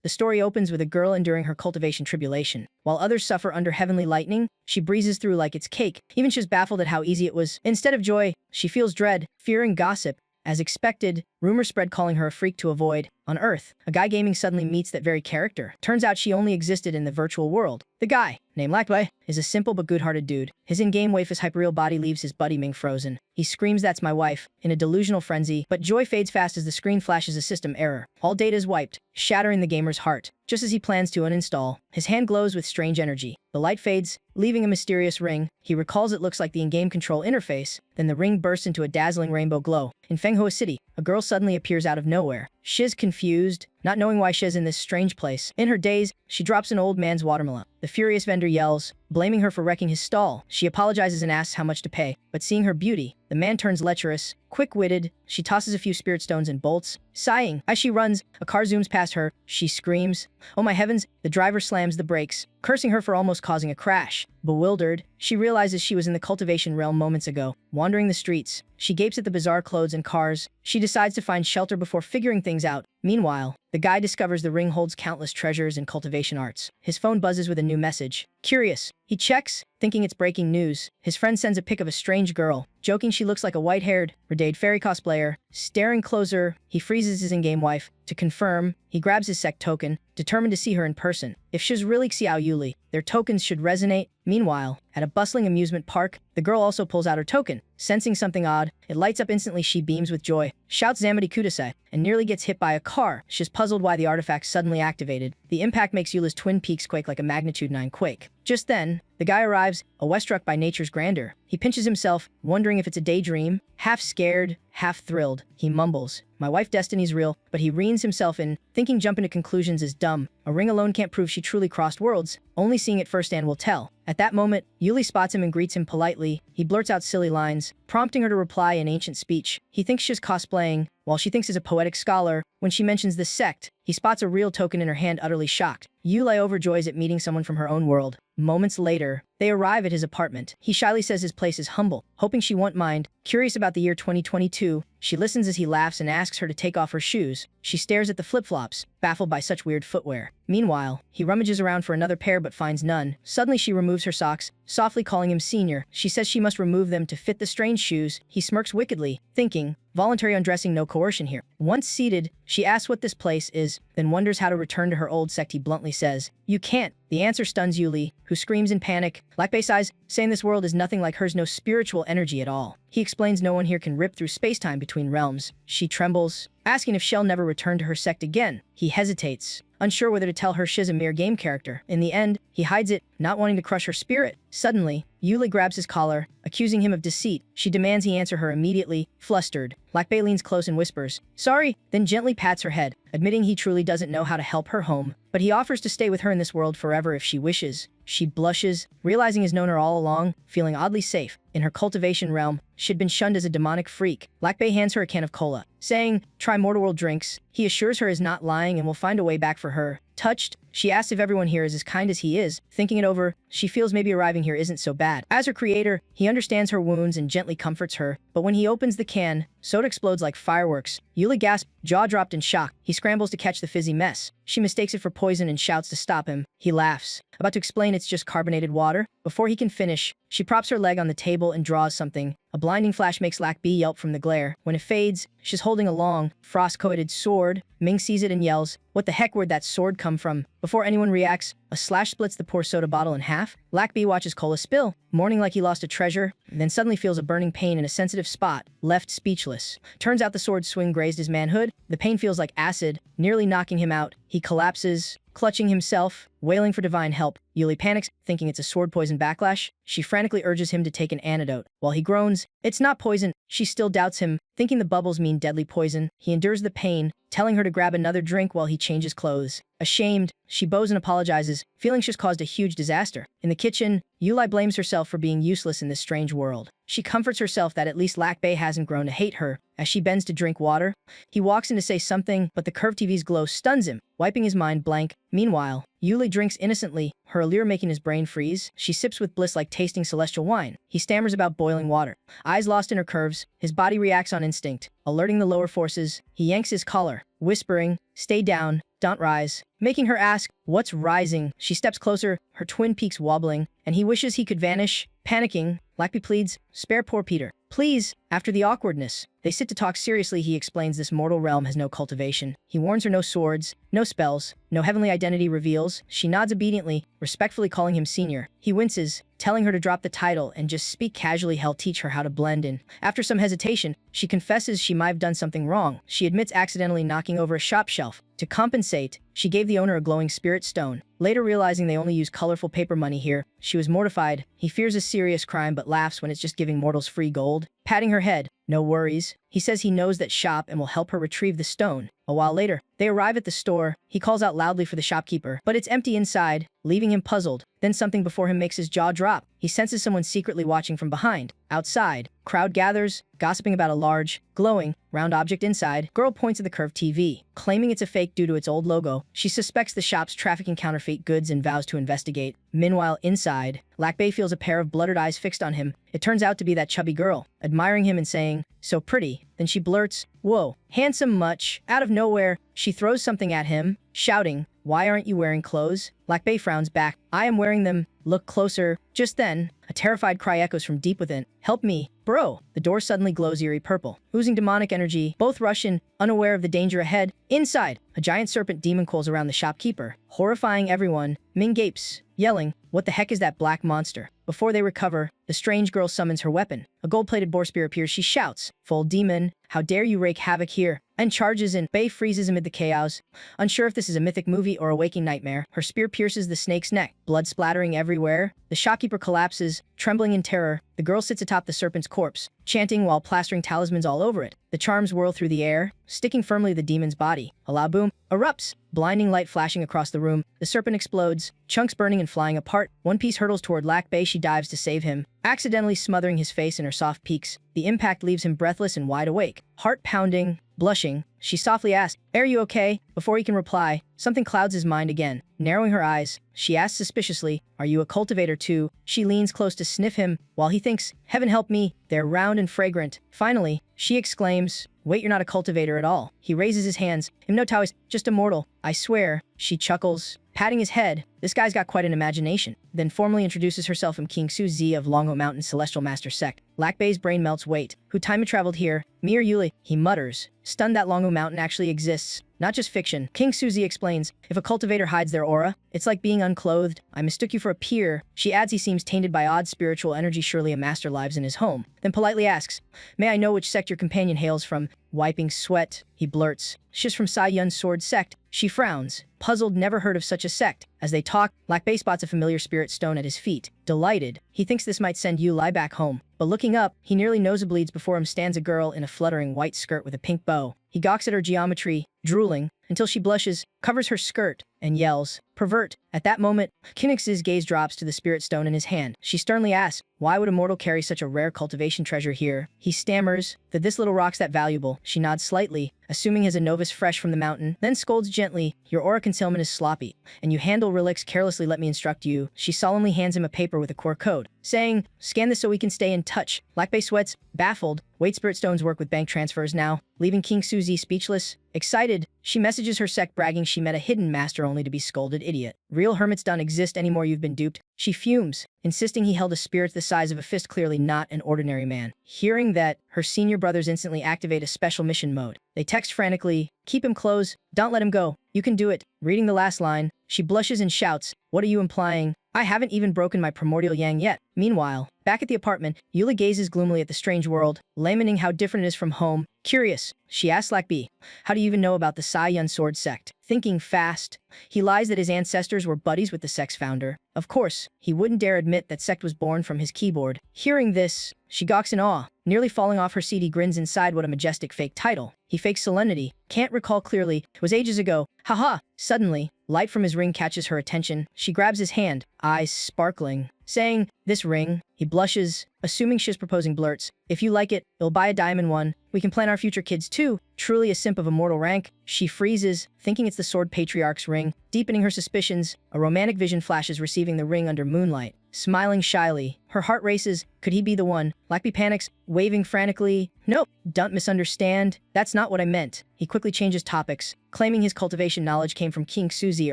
The story opens with a girl enduring her cultivation tribulation. While others suffer under heavenly lightning, she breezes through like it's cake. Even she's baffled at how easy it was. Instead of joy, she feels dread, fear, and gossip. As expected, rumors spread calling her a freak to avoid. On Earth, a guy gaming suddenly meets that very character. Turns out she only existed in the virtual world. The guy, named Lakbei, is a simple but good-hearted dude. His in-game waifu's hyperreal body leaves his buddy Ming frozen. He screams, "That's my wife," in a delusional frenzy, but joy fades fast as the screen flashes a system error. All data is wiped, shattering the gamer's heart. Just as he plans to uninstall, his hand glows with strange energy. The light fades, leaving a mysterious ring. He recalls it looks like the in-game control interface. Then the ring bursts into a dazzling rainbow glow. In Fenghua City, a girl suddenly appears out of nowhere. Shiz confused, not knowing why she's in this strange place. In her daze, she drops an old man's watermelon. The furious vendor yells, blaming her for wrecking his stall. She apologizes and asks how much to pay, but seeing her beauty, the man turns lecherous. Quick-witted, she tosses a few spirit stones and bolts. Sighing, as she runs, a car zooms past her. She screams, "Oh my heavens!" The driver slams the brakes, cursing her for almost causing a crash. Bewildered, she realizes she was in the cultivation realm moments ago, wandering the streets. She gapes at the bizarre clothes and cars. She decides to find shelter before figuring things out. Meanwhile, the guy discovers the ring holds countless treasures and cultivation arts. His phone buzzes with a new message. Curious, he checks, thinking it's breaking news. His friend sends a pic of a strange girl, joking she looks like a white-haired, redade fairy cosplayer. Staring closer, he freezes his in-game wife. To confirm, he grabs his sect token, determined to see her in person. If she's really Xiao Yuli, their tokens should resonate. Meanwhile, at a bustling amusement park, the girl also pulls out her token. Sensing something odd, it lights up instantly. She beams with joy, shouts Zamadi Kudasai, and nearly gets hit by a car. She's puzzled why the artifact suddenly activated. The impact makes Eula's Twin Peaks quake like a magnitude 9 quake. Just then, the guy arrives, awestruck by nature's grandeur. He pinches himself, wondering if it's a daydream. Half scared, half thrilled, he mumbles, "My wife Destiny's real," but he reins himself in, thinking jumping to conclusions is dumb. A ring alone can't prove she truly crossed worlds. Only seeing it firsthand will tell. At that moment, Yuli spots him and greets him politely. He blurts out silly lines, prompting her to reply in ancient speech. He thinks she's cosplaying, while she thinks he's a poetic scholar. When she mentions the sect, he spots a real token in her hand, utterly shocked. Yuli overjoys at meeting someone from her own world. Moments later, they arrive at his apartment. He shyly says his place is humble, hoping she won't mind. Curious about the year 2022, she listens as he laughs and asks her to take off her shoes. She stares at the flip-flops, baffled by such weird footwear. Meanwhile, he rummages around for another pair but finds none. Suddenly she removes her socks, softly calling him senior. She says she must remove them to fit the strange shoes. He smirks wickedly, thinking, voluntary undressing, no coercion here. Once seated, she asks what this place is, then wonders how to return to her old sect. He bluntly says, "You can't." The answer stuns Yuli, who screams in panic. Lakbei sighs, saying this world is nothing like hers, no spiritual energy at all. He explains no one here can rip through space-time between realms. She trembles, asking if she'll never return to her sect again. He hesitates, unsure whether to tell her she's a mere game character. In the end, he hides it, not wanting to crush her spirit. Suddenly, Yuli grabs his collar, accusing him of deceit. She demands he answer her immediately, flustered. Lakbei leans close and whispers, "Sorry," then gently pats her head, admitting he truly doesn't know how to help her home. But he offers to stay with her in this world forever if she wishes. She blushes, realizing he's known her all along, feeling oddly safe. In her cultivation realm, she'd been shunned as a demonic freak. Lakbei hands her a can of cola, saying, "Try Mortal World drinks." He assures her he's not lying and will find a way back for her. Touched, she asks if everyone here is as kind as he is. Thinking it over, she feels maybe arriving here isn't so bad. As her creator, he understands her wounds and gently comforts her. But when he opens the can, soda explodes like fireworks. Yuli gasps, jaw dropped in shock. He scrambles to catch the fizzy mess. She mistakes it for poison and shouts to stop him. He laughs, about to explain it's just carbonated water. Before he can finish, she props her leg on the table and draws something. A blinding flash makes Lakbei yelp from the glare. When it fades, she's holding a long, frost-coated sword. Ming sees it and yells, "What the heck, where'd that sword come from?" Before anyone reacts, a slash splits the poor soda bottle in half. Lakbei watches cola spill, mourning like he lost a treasure, then suddenly feels a burning pain in a sensitive spot, left speechless. Turns out the sword's swing grazed his manhood. The pain feels like acid, nearly knocking him out. He collapses, clutching himself, wailing for divine help. Yuli panics, thinking it's a sword poison backlash. She frantically urges him to take an antidote. While he groans, "It's not poison," she still doubts him, thinking the bubbles mean deadly poison. He endures the pain, telling her to grab another drink while he changes clothes. Ashamed, she bows and apologizes, feeling she's caused a huge disaster. In the kitchen, Yuli blames herself for being useless in this strange world. She comforts herself that at least Lakbei hasn't grown to hate her. As she bends to drink water, he walks in to say something, but the curved TV's glow stuns him, wiping his mind blank. Meanwhile, Yuli drinks innocently, her allure making his brain freeze. She sips with bliss like tasting celestial wine. He stammers about boiling water. Eyes lost in her curves, his body reacts on instinct. Alerting the lower forces, he yanks his collar, whispering, "Stay down, "Don't rise," making her ask, "What's rising?" She steps closer, her twin peaks wobbling, and he wishes he could vanish. Panicking, Blackby pleads, "Spare poor Peter. Please." After the awkwardness, they sit to talk seriously. He explains this mortal realm has no cultivation. He warns her no swords, no spells, no heavenly identity reveals. She nods obediently, respectfully calling him senior. He winces, telling her to drop the title and just speak casually. He'll teach her how to blend in. After some hesitation, she confesses she might have done something wrong. She admits accidentally knocking over a shop shelf. To compensate, she gave the owner a glowing spirit stone. Later realizing they only use colorful paper money here, she was mortified. He fears a serious crime but laughs when it's just giving mortals free gold. Patting her head, "No worries." He says he knows that shop and will help her retrieve the stone. A while later, they arrive at the store. He calls out loudly for the shopkeeper, but it's empty inside, leaving him puzzled. Then something before him makes his jaw drop. He senses someone secretly watching from behind. Outside, crowd gathers, gossiping about a large, glowing, round object inside. Girl points at the curved TV, claiming it's a fake due to its old logo. She suspects the shop's trafficking counterfeit goods and vows to investigate. Meanwhile, inside, Lack-Bae feels a pair of blooded eyes fixed on him. It turns out to be that chubby girl, admiring him and saying, "So pretty." Then she blurts, "Whoa, handsome much." Out of nowhere, she throws something at him, shouting, "Why aren't you wearing clothes?" Lack-Bae frowns back. "I am wearing them. Look closer." Just then, a terrified cry echoes from deep within. "Help me, bro." The door suddenly glows eerie purple, oozing demonic energy. Both rush in, unaware of the danger ahead. Inside, a giant serpent demon coils around the shopkeeper, horrifying everyone. Ming gapes, yelling, "What the heck is that black monster?" Before they recover, the strange girl summons her weapon. A gold-plated boar spear appears. She shouts, "Full demon, how dare you wreak havoc here?" and charges in. Bae freezes amid the chaos. Unsure if this is a mythic movie or a waking nightmare, her spear pierces the snake's neck, blood splattering everywhere. The shopkeeper collapses, trembling in terror. The girl sits atop the serpent's corpse, chanting while plastering talismans all over it. The charms whirl through the air, sticking firmly to the demon's body. A loud boom erupts, blinding light flashing across the room. The serpent explodes, chunks burning and flying apart. One piece hurtles toward Lack-Bae. She dives to save him, accidentally smothering his face in her soft peaks. The impact leaves him breathless and wide awake, heart pounding. Blushing, she softly asks, "Are you okay?" Before he can reply, something clouds his mind again. Narrowing her eyes, she asks suspiciously, "Are you a cultivator too?" She leans close to sniff him, while he thinks, "Heaven help me, they're round and fragrant." Finally, she exclaims, "Wait, you're not a cultivator at all." He raises his hands, "I'm no Taoist, just a mortal, I swear." She chuckles, patting his head. This guy's got quite an imagination. Then formally introduces herself. "I'm King Su Zi of Longho Mountain Celestial Master Sect." Lack-Bae's brain melts. "Wait, who time traveled here? Me or Yuli?" He mutters, stunned that Longho Mountain actually exists, not just fiction. King Suzy explains, "If a cultivator hides their aura, it's like being unclothed. I mistook you for a peer." She adds he seems tainted by odd spiritual energy. Surely a master lives in his home. Then politely asks, "May I know which sect your companion hails from?" Wiping sweat, he blurts, "She's from Sai Yun's sword sect." She frowns, puzzled, never heard of such a sect. As they talk, Lack-Bae spots a familiar spirit stone at his feet. Delighted, he thinks this might send Yu Lai back home. But looking up, he nearly nosebleeds. Before him stands a girl in a fluttering white skirt with a pink bow. He gawks at her geometry, drooling, until she blushes, covers her skirt, and yells, "Pervert." At that moment, Kinix's gaze drops to the spirit stone in his hand. She sternly asks, "Why would a mortal carry such a rare cultivation treasure here?" He stammers that this little rock's that valuable. She nods slightly, assuming as a novice fresh from the mountain, then scolds gently, "Your aura concealment is sloppy, and you handle relics carelessly. Let me instruct you." She solemnly hands him a paper with a core code, saying, "Scan this so we can stay in touch." Lack-Bae sweats, baffled. Wait, spirit stones work with bank transfers now, leaving King Suzy speechless. Excited, she messages her sect, bragging she met a hidden master only to be scolded. "Idiot. Real hermits don't exist anymore. You've been duped." She fumes, insisting he held a spirit the size of a fist, clearly not an ordinary man. Hearing that, her senior brothers instantly activate a special mission mode. They text frantically, "Keep him close. Don't let him go. You can do it." Reading the last line, she blushes and shouts, "What are you implying? I haven't even broken my primordial yang yet." Meanwhile, back at the apartment, Eula gazes gloomily at the strange world, lamenting how different it is from home. Curious, she asks Lack-Bae, "How do you even know about the Sai Yun sword sect?" Thinking fast, he lies that his ancestors were buddies with the sect's founder. Of course, he wouldn't dare admit that sect was born from his keyboard. Hearing this, she gawks in awe, nearly falling off her seat. He grins inside. What a majestic fake title. He fakes solemnity. Can't recall clearly. It was ages ago. Haha. Suddenly, light from his ring catches her attention. She grabs his hand, eyes sparkling, saying, "This ring." He blushes, assuming she's proposing, blurts, "If you like it, you'll buy a diamond one. We can plan our future kids too." Truly a simp of immortal rank. She freezes, thinking it's the sword patriarch's ring. Deepening her suspicions, a romantic vision flashes, receiving the ring under moonlight. smiling shyly. Her heart races. Could he be the one? Lackby panics, waving frantically. Nope, don't misunderstand. That's not what I meant. He quickly changes topics, claiming his cultivation knowledge came from King Suzy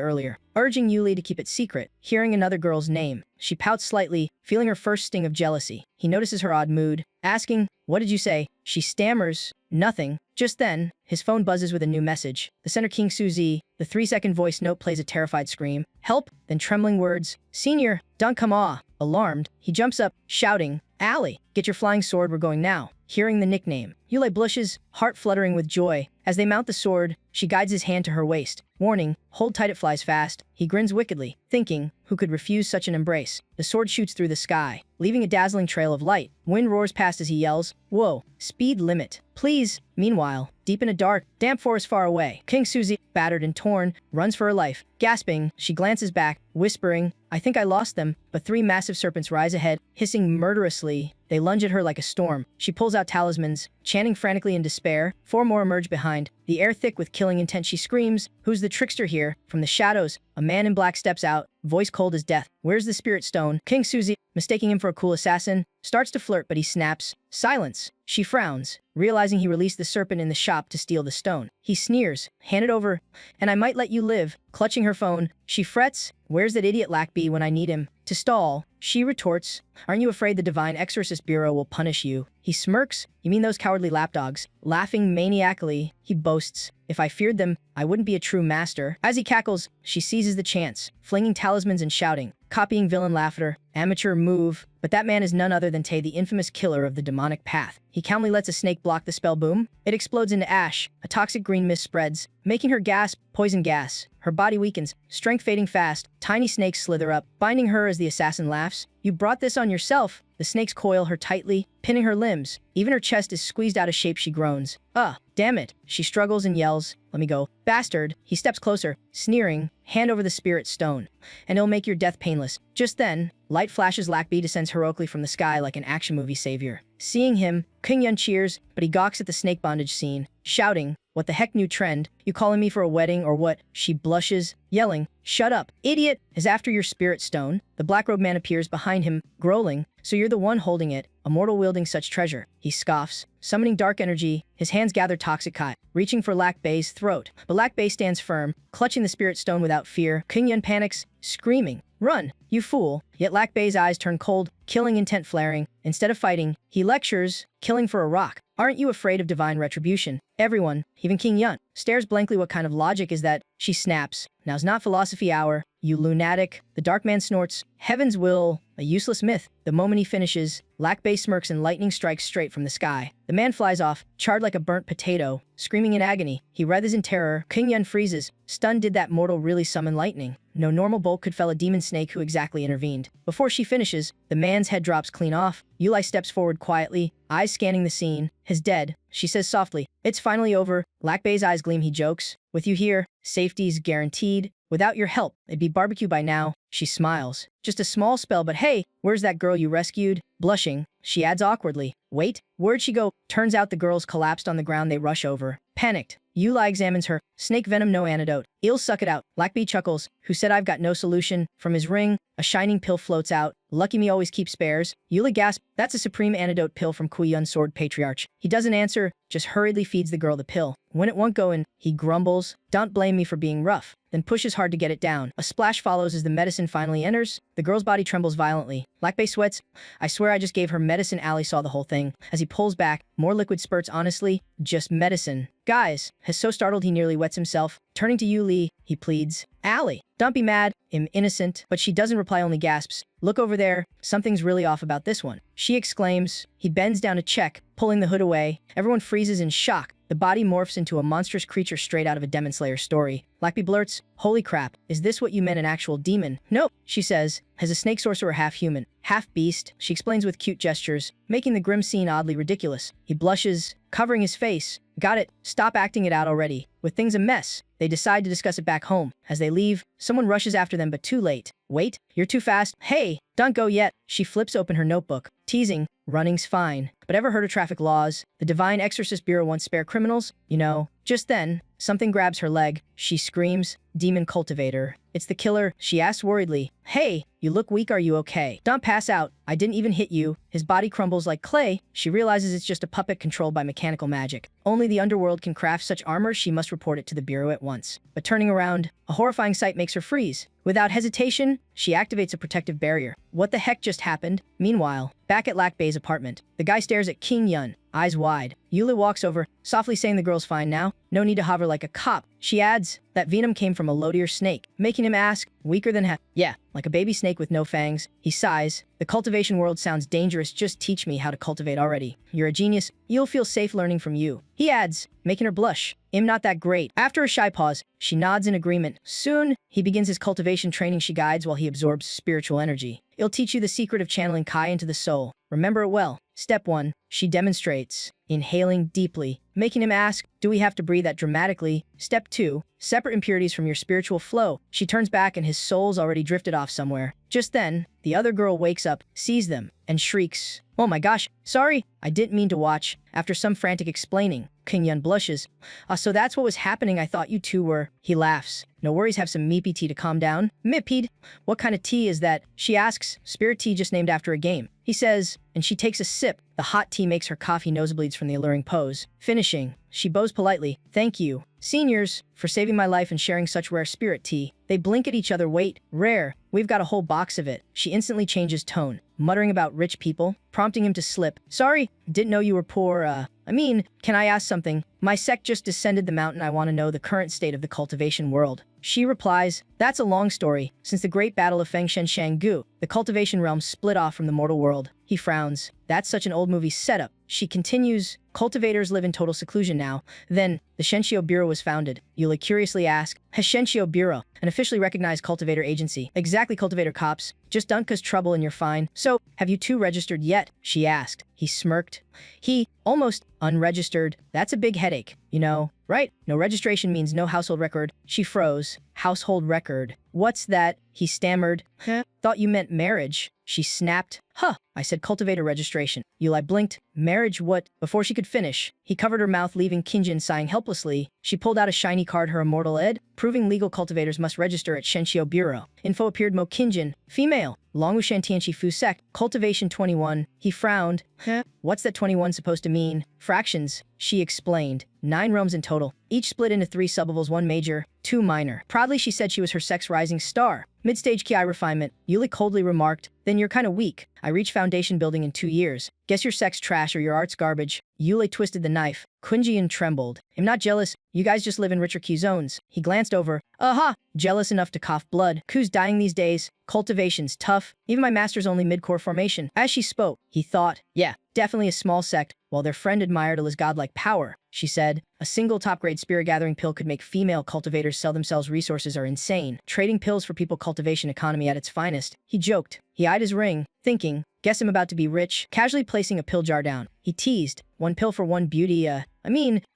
earlier, urging Yuli to keep it secret. Hearing another girl's name, she pouts slightly, feeling her first sting of jealousy. He notices her odd mood, asking, "What did you say?" She stammers, "Nothing." Just then, his phone buzzes with a new message. The sender King Suzy, the 3-second voice note plays a terrified scream. "Help!" Then trembling words. "Senior, don't come on." Alarmed, he jumps up, shouting, "Allie, get your flying sword, we're going now." Hearing the nickname, Yuli blushes, heart fluttering with joy. As they mount the sword, she guides his hand to her waist. Warning, hold tight, it flies fast. He grins wickedly, thinking, who could refuse such an embrace? The sword shoots through the sky, leaving a dazzling trail of light. Wind roars past as he yells, "Whoa, speed limit, please." Meanwhile, deep in a dark, damp forest far away, King Suzy, battered and torn, runs for her life. Gasping, she glances back, whispering, "I think I lost them." But 3 massive serpents rise ahead, hissing murderously. They lunge at her like a storm. She pulls out talismans, chanting frantically in despair. 4 more emerge behind, the air thick with killing intent. She screams, "Who's the trickster here?" From the shadows, a man in black steps out, voice cold as death. "Where's the spirit stone?" King Suzy, mistaking him for a cool assassin, starts to flirt, but he snaps, "Silence." She frowns, realizing he released the serpent in the shop to steal the stone. He sneers, "Hand it over, and I might let you live." Clutching her phone, she frets, "Where's that idiot Lackby when I need him?" To stall, she retorts, "Aren't you afraid the Divine Exorcist Bureau will punish you?" He smirks, "You mean those cowardly lapdogs?" Laughing maniacally, he boasts, "If I feared them, I wouldn't be a true master." As he cackles, she seizes the chance, flinging talismans and shouting, copying villain laughter. Amateur move, but that man is none other than Tay, the infamous killer of the demonic path. He calmly lets a snake block the spell. Boom. It explodes into ash. A toxic green mist spreads, making her gasp, poison gas. Her body weakens, strength fading fast. Tiny snakes slither up, binding her as the assassin laughs. "You brought this on yourself." The snakes coil her tightly, pinning her limbs. Even her chest is squeezed out of shape. She groans. Damn it." She struggles and yells, "Let me go." "Bastard." He steps closer, sneering, "Hand over the spirit stone, and it'll make your death painless." Just then, light flashes. Lackby descends heroically from the sky like an action movie savior. Seeing him, King Yun cheers, but he gawks at the snake bondage scene, shouting, "What the heck, new trend? You calling me for a wedding or what?" She blushes, yelling, "Shut up, idiot!" Is after your spirit stone. The black-robed man appears behind him, growling, "So you're the one holding it, a mortal wielding such treasure." He scoffs, summoning dark energy. His hands gather toxic kite, reaching for Lack Bay's throat. But Lack Bay stands firm, clutching the spirit stone without fear. King Yun panics, screaming, "Run, you fool!" Yet Lack Bay's eyes turn cold, killing intent flaring. Instead of fighting, he lectures, killing for a rock. "Aren't you afraid of divine retribution?" Everyone, even King Yun, stares blankly. "What kind of logic is that?" She snaps, "Now's not philosophy hour, you lunatic." The dark man snorts, "Heaven's will, a useless myth." The moment he finishes, Lack Bay smirks and lightning strikes straight from the sky. The man flies off, charred like a burnt potato, screaming in agony. He writhes in terror. King Yun freezes, stunned. Did that mortal really summon lightning? No normal bolt could fell a demon snake. Who exactly intervened? Before she finishes, the man's head drops clean off. Yuli steps forward quietly, eyes scanning the scene. "He's dead," she says softly. "It's finally over." Lack Bay's eyes gleam. He jokes, "With you here, safety's guaranteed. Without your help, it'd be barbecue by now." She smiles. "Just a small spell, but hey, where's that girl you rescued?" Blushing, she adds awkwardly, "Wait, where'd she go?" Turns out the girl's collapsed on the ground. They rush over. Panicked, Yuli examines her. Snake venom, no antidote. "I'll suck it out." Lackby chuckles. "Who said I've got no solution?" From his ring, a shining pill floats out. "Lucky me, always keep spares." Yuli gasps, "That's a supreme antidote pill from Kuiyun Sword Patriarch." He doesn't answer, just hurriedly feeds the girl the pill. When it won't go in, he grumbles, "Don't blame me for being rough," then pushes hard to get it down. A splash follows as the medicine finally enters. The girl's body trembles violently. Lackbay sweats. "I swear I just gave her medicine." Allie saw the whole thing. As he pulls back, more liquid spurts. "Honestly, just medicine." "Guys," has so startled he nearly wets himself. Turning to Yuli, he pleads, "Allie, don't be mad. I'm innocent." But she doesn't reply, only gasps, "Look over there. Something's really off about this one." She exclaims. He bends down to check, pulling the hood away. Everyone freezes in shock. The body morphs into a monstrous creature straight out of a Demon Slayer story. Lackby blurts, "Holy crap, is this what you meant, an actual demon?" "Nope," she says, "as a snake sorcerer, half human, half beast." She explains with cute gestures, making the grim scene oddly ridiculous. He blushes, covering his face. "Got it, stop acting it out already." With things a mess, they decide to discuss it back home. As they leave, someone rushes after them, but too late. "Wait, you're too fast." "Hey, don't go yet." She flips open her notebook, teasing, "Running's fine." But but ever heard of traffic laws? The Divine Exorcist Bureau wants spare criminals? You know. Just then, something grabs her leg. She screams, "Demon cultivator. It's the killer," she asks worriedly. "Hey, you look weak, are you okay?" "Don't pass out. I didn't even hit you." His body crumbles like clay. She realizes it's just a puppet controlled by mechanical magic. Only the underworld can craft such armor. She must report it to the Bureau at once. But turning around, a horrifying sight makes her freeze. Without hesitation, she activates a protective barrier. What the heck just happened? Meanwhile, back at Lack Bei's apartment, the guy stares at King Yun, eyes wide. Yuli walks over, softly saying the girl's fine now. No need to hover like a cop. She adds that venom came from a low-tier snake, making him ask, weaker than yeah, like a baby snake with no fangs. He sighs. The cultivation world sounds dangerous. Just teach me how to cultivate already. You're a genius. You'll feel safe learning from you. He adds, making her blush. I'm not that great. After a shy pause, she nods in agreement. Soon, he begins his cultivation training. She guides while he absorbs spiritual energy. It'll teach you the secret of channeling Kai into the soul. Remember it well. Step 1. She demonstrates, inhaling deeply, making him ask, do we have to breathe that dramatically? Step 2. Separate impurities from your spiritual flow. She turns back and his soul's already drifted off somewhere. Just then, the other girl wakes up, sees them, and shrieks, "Oh my gosh, sorry, I didn't mean to watch." After some frantic explaining, King Yun blushes. So that's what was happening. I thought you two were." He laughs. "No worries, have some meepy tea to calm down." "Mipede? What kind of tea is that?" she asks. "Spirit tea, just named after a game," he says, and she takes a sip. The hot tea makes her coffee nosebleeds from the alluring pose. Finishing, she bows politely. "Thank you, seniors, for saving my life and sharing such rare spirit tea." They blink at each other. "Wait, rare? We've got a whole box of it." She instantly changes tone, muttering about rich people, prompting him to slip. "Sorry, didn't know you were poor, can I ask something? My sect just descended the mountain. I want to know the current state of the cultivation world." She replies, "That's a long story. Since the great battle of Fengshen Shanggu, the cultivation realm split off from the mortal world." He frowns. "That's such an old movie setup." She continues, "Cultivators live in total seclusion now. Then, the Shenshio Bureau was founded." Yuli curiously asks, "Has Shenshio Bureau, an officially recognized cultivator agency?" "Exactly, cultivator cops. Just don't cause trouble and you're fine." "So, have you two registered yet?" she asked. He smirked. He, almost, unregistered. That's a big headache, you know, right? No registration means no household record. She froze. Household record. "What's that?" he stammered. "Thought you meant marriage." She snapped. "Huh, I said cultivator registration." Yuli blinked. "Marriage what?" Before she could finish, he covered her mouth, leaving Kinjin sighing helplessly. She pulled out a shiny card, her immortal ed, proving legal cultivators must register at Shenshio Bureau. Info appeared: Mo Kinjin, female, Longwu Shantianchi Fu sect, cultivation 21. He frowned. "What's that 21 supposed to mean?" "Fractions," she explained. 9 realms in total, each split into 3 sublevels, 1 major, 2 minor. Proudly she said she was her sect's rising star. Mid-stage Ki refinement, Yuli coldly remarked. "Then you're kinda weak. I reached foundation building in 2 years. Guess your sect's trash or your art's garbage." Yuli twisted the knife. Kunjian trembled. "I'm not jealous. You guys just live in richer Ki zones." He glanced over. "Aha! Jealous enough to cough blood. Ku's dying these days. Cultivation's tough. Even my master's only mid-core formation." As she spoke, he thought, yeah, definitely a small sect, while their friend admired Ila's godlike power. She said, "A single top-grade spirit-gathering pill could make female cultivators sell themselves. Resources are insane. Trading pills for people, cultivation economy at its finest." He joked. He eyed his ring, thinking, guess I'm about to be rich, casually placing a pill jar down. He teased, "1 pill for 1 beauty,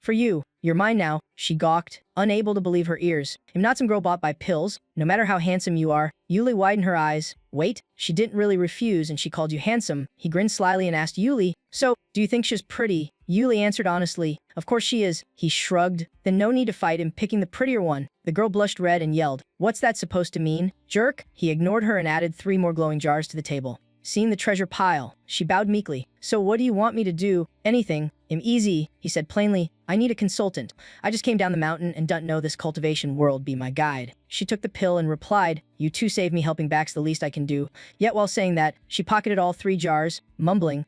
for you. You're mine now." She gawked, unable to believe her ears. "I'm not some girl bought by pills, no matter how handsome you are." Yuli widened her eyes. "Wait, she didn't really refuse and she called you handsome." He grinned slyly and asked Yuli, "So, do you think she's pretty?" Yuli answered honestly, "Of course she is." He shrugged. "Then no need to fight him picking the prettier one." The girl blushed red and yelled, "What's that supposed to mean? Jerk?" He ignored her and added 3 more glowing jars to the table. Seeing the treasure pile, she bowed meekly. "So what do you want me to do?" "Anything. I'm easy," he said plainly. "I need a consultant. I just came down the mountain and don't know this cultivation world. Be my guide." She took the pill and replied, "You two saved me. Helping back's the least I can do." Yet while saying that, she pocketed all 3 jars, mumbling,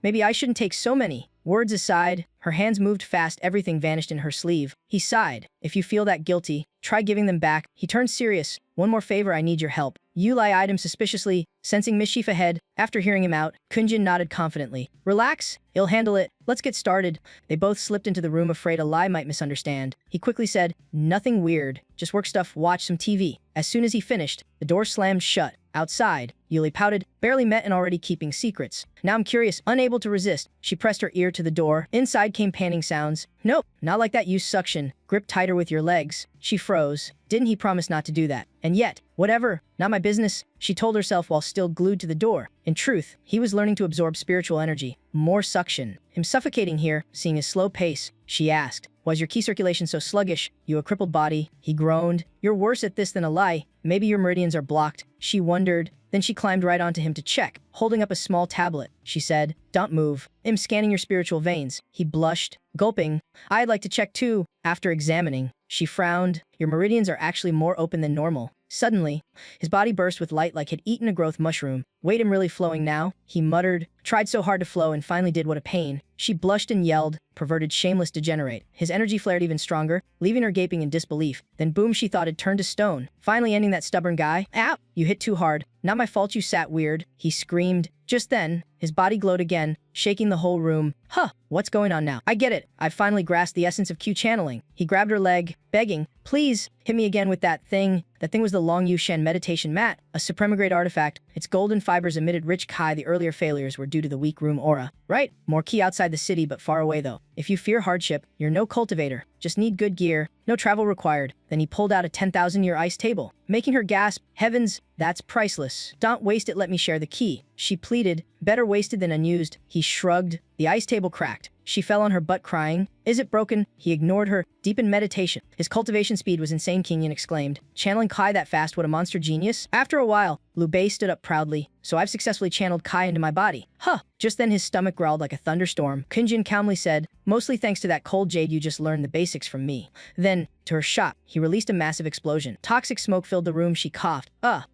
"Maybe I shouldn't take so many." Words aside, her hands moved fast. Everything vanished in her sleeve. He sighed. "If you feel that guilty, try giving them back." He turned serious. "One more favor, I need your help." Yuli eyed him suspiciously, sensing mischief ahead. After hearing him out, Kunjin nodded confidently. "Relax, he'll handle it. Let's get started." They both slipped into the room, afraid Eli might misunderstand. He quickly said, "Nothing weird. Just work stuff, watch some TV." As soon as he finished, the door slammed shut. Outside, Yuli pouted, barely met and already keeping secrets. Now I'm curious, unable to resist. She pressed her ear to the door. Inside came panting sounds. Nope, not like that. Use suction. Grip tighter with your legs. She froze. Didn't he promise not to do that? And yet, whatever, not my business, she told herself while still glued to the door. In truth, he was learning to absorb spiritual energy. More suction. Him suffocating here, seeing his slow pace. She asked, "Was your ki circulation so sluggish? You a crippled body?" He groaned. "You're worse at this than a lie. Maybe your meridians are blocked." She wondered. Then she climbed right onto him to check, holding up a small tablet. She said, "Don't move. I'm scanning your spiritual veins." He blushed, gulping. "I'd like to check too." After examining, she frowned. "Your meridians are actually more open than normal." Suddenly, his body burst with light like he'd eaten a growth mushroom. "Wait, I'm really flowing now?" He muttered, tried so hard to flow and finally did what a pain. She blushed and yelled, "Perverted, shameless degenerate." His energy flared even stronger, leaving her gaping in disbelief. Then boom, she thought had turned to stone, finally ending that stubborn guy. "Ow! You hit too hard. Not my fault you sat weird." He screamed. Just then, his body glowed again, shaking the whole room. "Huh, what's going on now? I get it. I've finally grasped the essence of Q channeling." He grabbed her leg, begging, "Please, hit me again with that thing." That thing was the Long Yu Shen meditation mat, a supremagrade artifact. Its golden fibers emitted rich Kai. The earlier failures were due to the weak room aura. Right, more Ki outside the city but far away though. If you fear hardship, you're no cultivator. Just need good gear, no travel required. Then he pulled out a 10,000-year ice table, making her gasp, "Heavens, that's priceless. Don't waste it, let me share the key." She pleaded, "Better wasted than unused." He shrugged. The ice table cracked. She fell on her butt crying. "Is it broken?" He ignored her, deep in meditation. His cultivation speed was insane. Kinyan exclaimed, "Channeling Kai that fast, what a monster genius." After a while, Liu Bei stood up proudly. "So I've successfully channeled Kai into my body." Huh. Just then his stomach growled like a thunderstorm. Kinjan calmly said, "Mostly thanks to that cold jade you just learned the basics from me." Then, to her shock, he released a massive explosion. Toxic smoke filled the room. She coughed.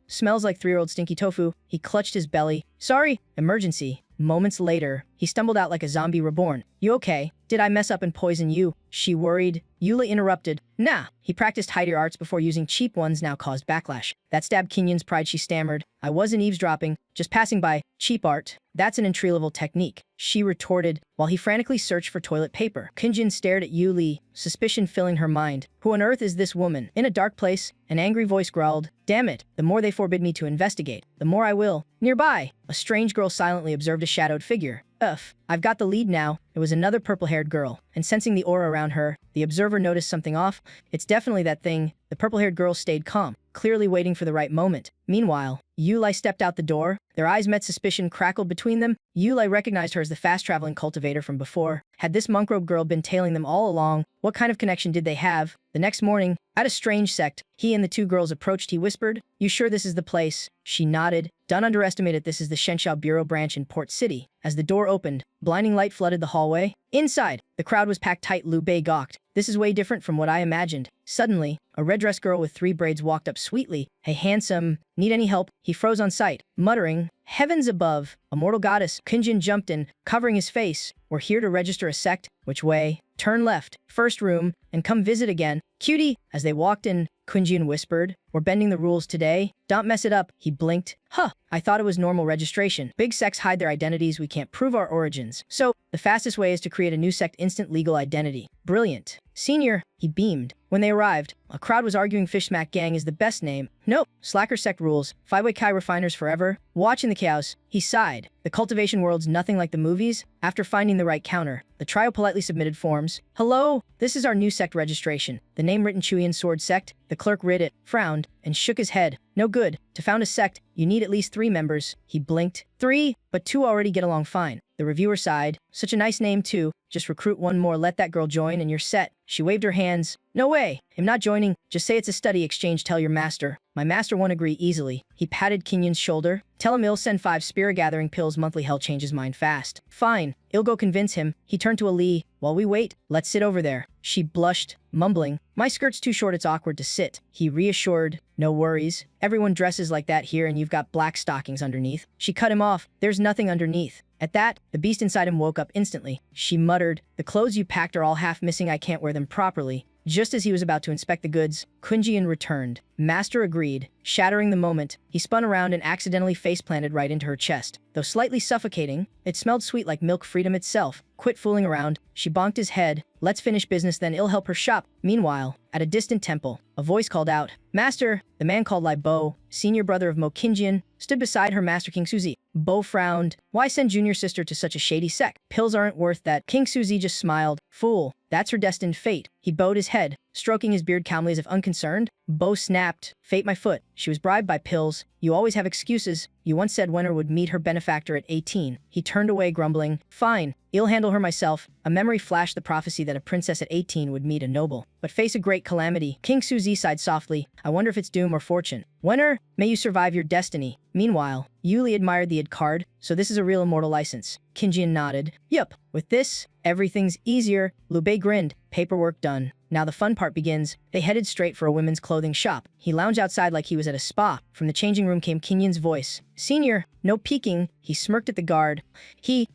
Smells like 3-year-old stinky tofu." He clutched his belly. "Sorry, emergency." Moments later, he stumbled out like a zombie reborn. "You okay? Did I mess up and poison you?" She worried. Yuli interrupted. "Nah, he practiced higher arts before using cheap ones now caused backlash." That stabbed Kinyan's pride. She stammered, "I wasn't eavesdropping, just passing by. Cheap art. That's an entry-level technique." She retorted, while he frantically searched for toilet paper. Kinjan stared at Yuli, suspicion filling her mind. "Who on earth is this woman?" In a dark place, an angry voice growled, "Damn it, the more they forbid me to investigate, the more I will." Nearby, a strange girl silently observed a shadowed figure. I've got the lead now." It was another purple-haired girl, and sensing the aura around her, the observer noticed something off. "It's definitely that thing." The purple-haired girl stayed calm, clearly waiting for the right moment. Meanwhile, Yulai stepped out the door. Their eyes met. Suspicion crackled between them. Yulai recognized her as the fast-traveling cultivator from before. Had this monk-robe girl been tailing them all along? What kind of connection did they have? The next morning, at a strange sect, he and the two girls approached. He whispered, "You sure this is the place?" She nodded. "Don't underestimate it. This is the Shenshao Bureau branch in Port City." As the door opened, blinding light flooded the hallway. Inside, the crowd was packed tight. Liu Bei gawked. "This is way different from what I imagined." Suddenly, a red-dressed girl with 3 braids walked up sweetly. "Hey, handsome, need any help?" He froze on sight, muttering, "Heavens above, a mortal goddess." Kunjin jumped in, covering his face. "We're here to register a sect." "Which way?" "Turn left, first room, and come visit again." "Cutie." As they walked in, Kunjin whispered, "We're bending the rules today. Don't mess it up." He blinked. I thought it was normal registration. Big sects hide their identities. We can't prove our origins. So, the fastest way is to create a new sect. Instant legal identity." "Brilliant. Senior." He beamed. When they arrived, a crowd was arguing. Fish Smack Gang is the best name. "Nope. Slacker sect rules. 5-way Kai refiners forever." Watching the chaos, he sighed. The cultivation world's nothing like the movies. After finding the right counter, the trio politely submitted forms. "Hello, this is our new sect registration." The name written Chuyan Sword Sect. The clerk read it, frowned, and shook his head. "No good. To found a sect, you need at least 3 members." He blinked. 3, but 2 already get along fine." The reviewer sighed. "Such a nice name too. Just recruit 1 more, let that girl join, and you're set." She waved her hands. "No way. I'm not joining. Just say it's a study exchange. Tell your master." "My master won't agree easily." He patted Kinyan's shoulder. "Tell him he'll send 5 spirit gathering pills monthly. Hell changes mind fast." "Fine. I'll go convince him." He turned to Ali. "While we wait, let's sit over there." She blushed, mumbling, "My skirt's too short. It's awkward to sit." He reassured, "No worries. Everyone dresses like that here, and you've got black stockings underneath." She cut him off. "There's nothing underneath." At that, the beast inside him woke up instantly. She muttered, "The clothes you packed are all half missing. I can't wear them properly." Just as he was about to inspect the goods, Kunjian returned. Master agreed. Shattering the moment, he spun around and accidentally face-planted right into her chest. Though slightly suffocating, it smelled sweet like milk freedom itself. Quit fooling around. She bonked his head. Let's finish business, then I'll help her shop. Meanwhile, at a distant temple, a voice called out, Master! The man called Lai Bo, senior brother of Mo Kinjian, stood beside her Master King Suzy. Bo frowned. Why send junior sister to such a shady sect? Pills aren't worth that. King Suzy just smiled. Fool. That's her destined fate. He bowed his head, stroking his beard calmly as if unconcerned. Bo snapped. Fate my foot. She was bribed by pills. You always have excuses. You once said Wenner would meet her benefactor at 18. He turned away, grumbling. Fine. I'll handle her myself. A memory flashed the prophecy that a princess at 18 would meet a noble, but face a great calamity. King Suzy sighed softly. I wonder if it's doom or fortune. Wenner, may you survive your destiny. Meanwhile, Yuli admired the ad card. So this is a real immortal license. Kinjian nodded. Yup. With this, everything's easier. Liu Bei grinned. Paperwork done. Now the fun part begins. They headed straight for a women's clothing shop. He lounged outside like he was at a spa. From the changing room came Kinjian's voice. Senior, no peeking. He smirked at the guard.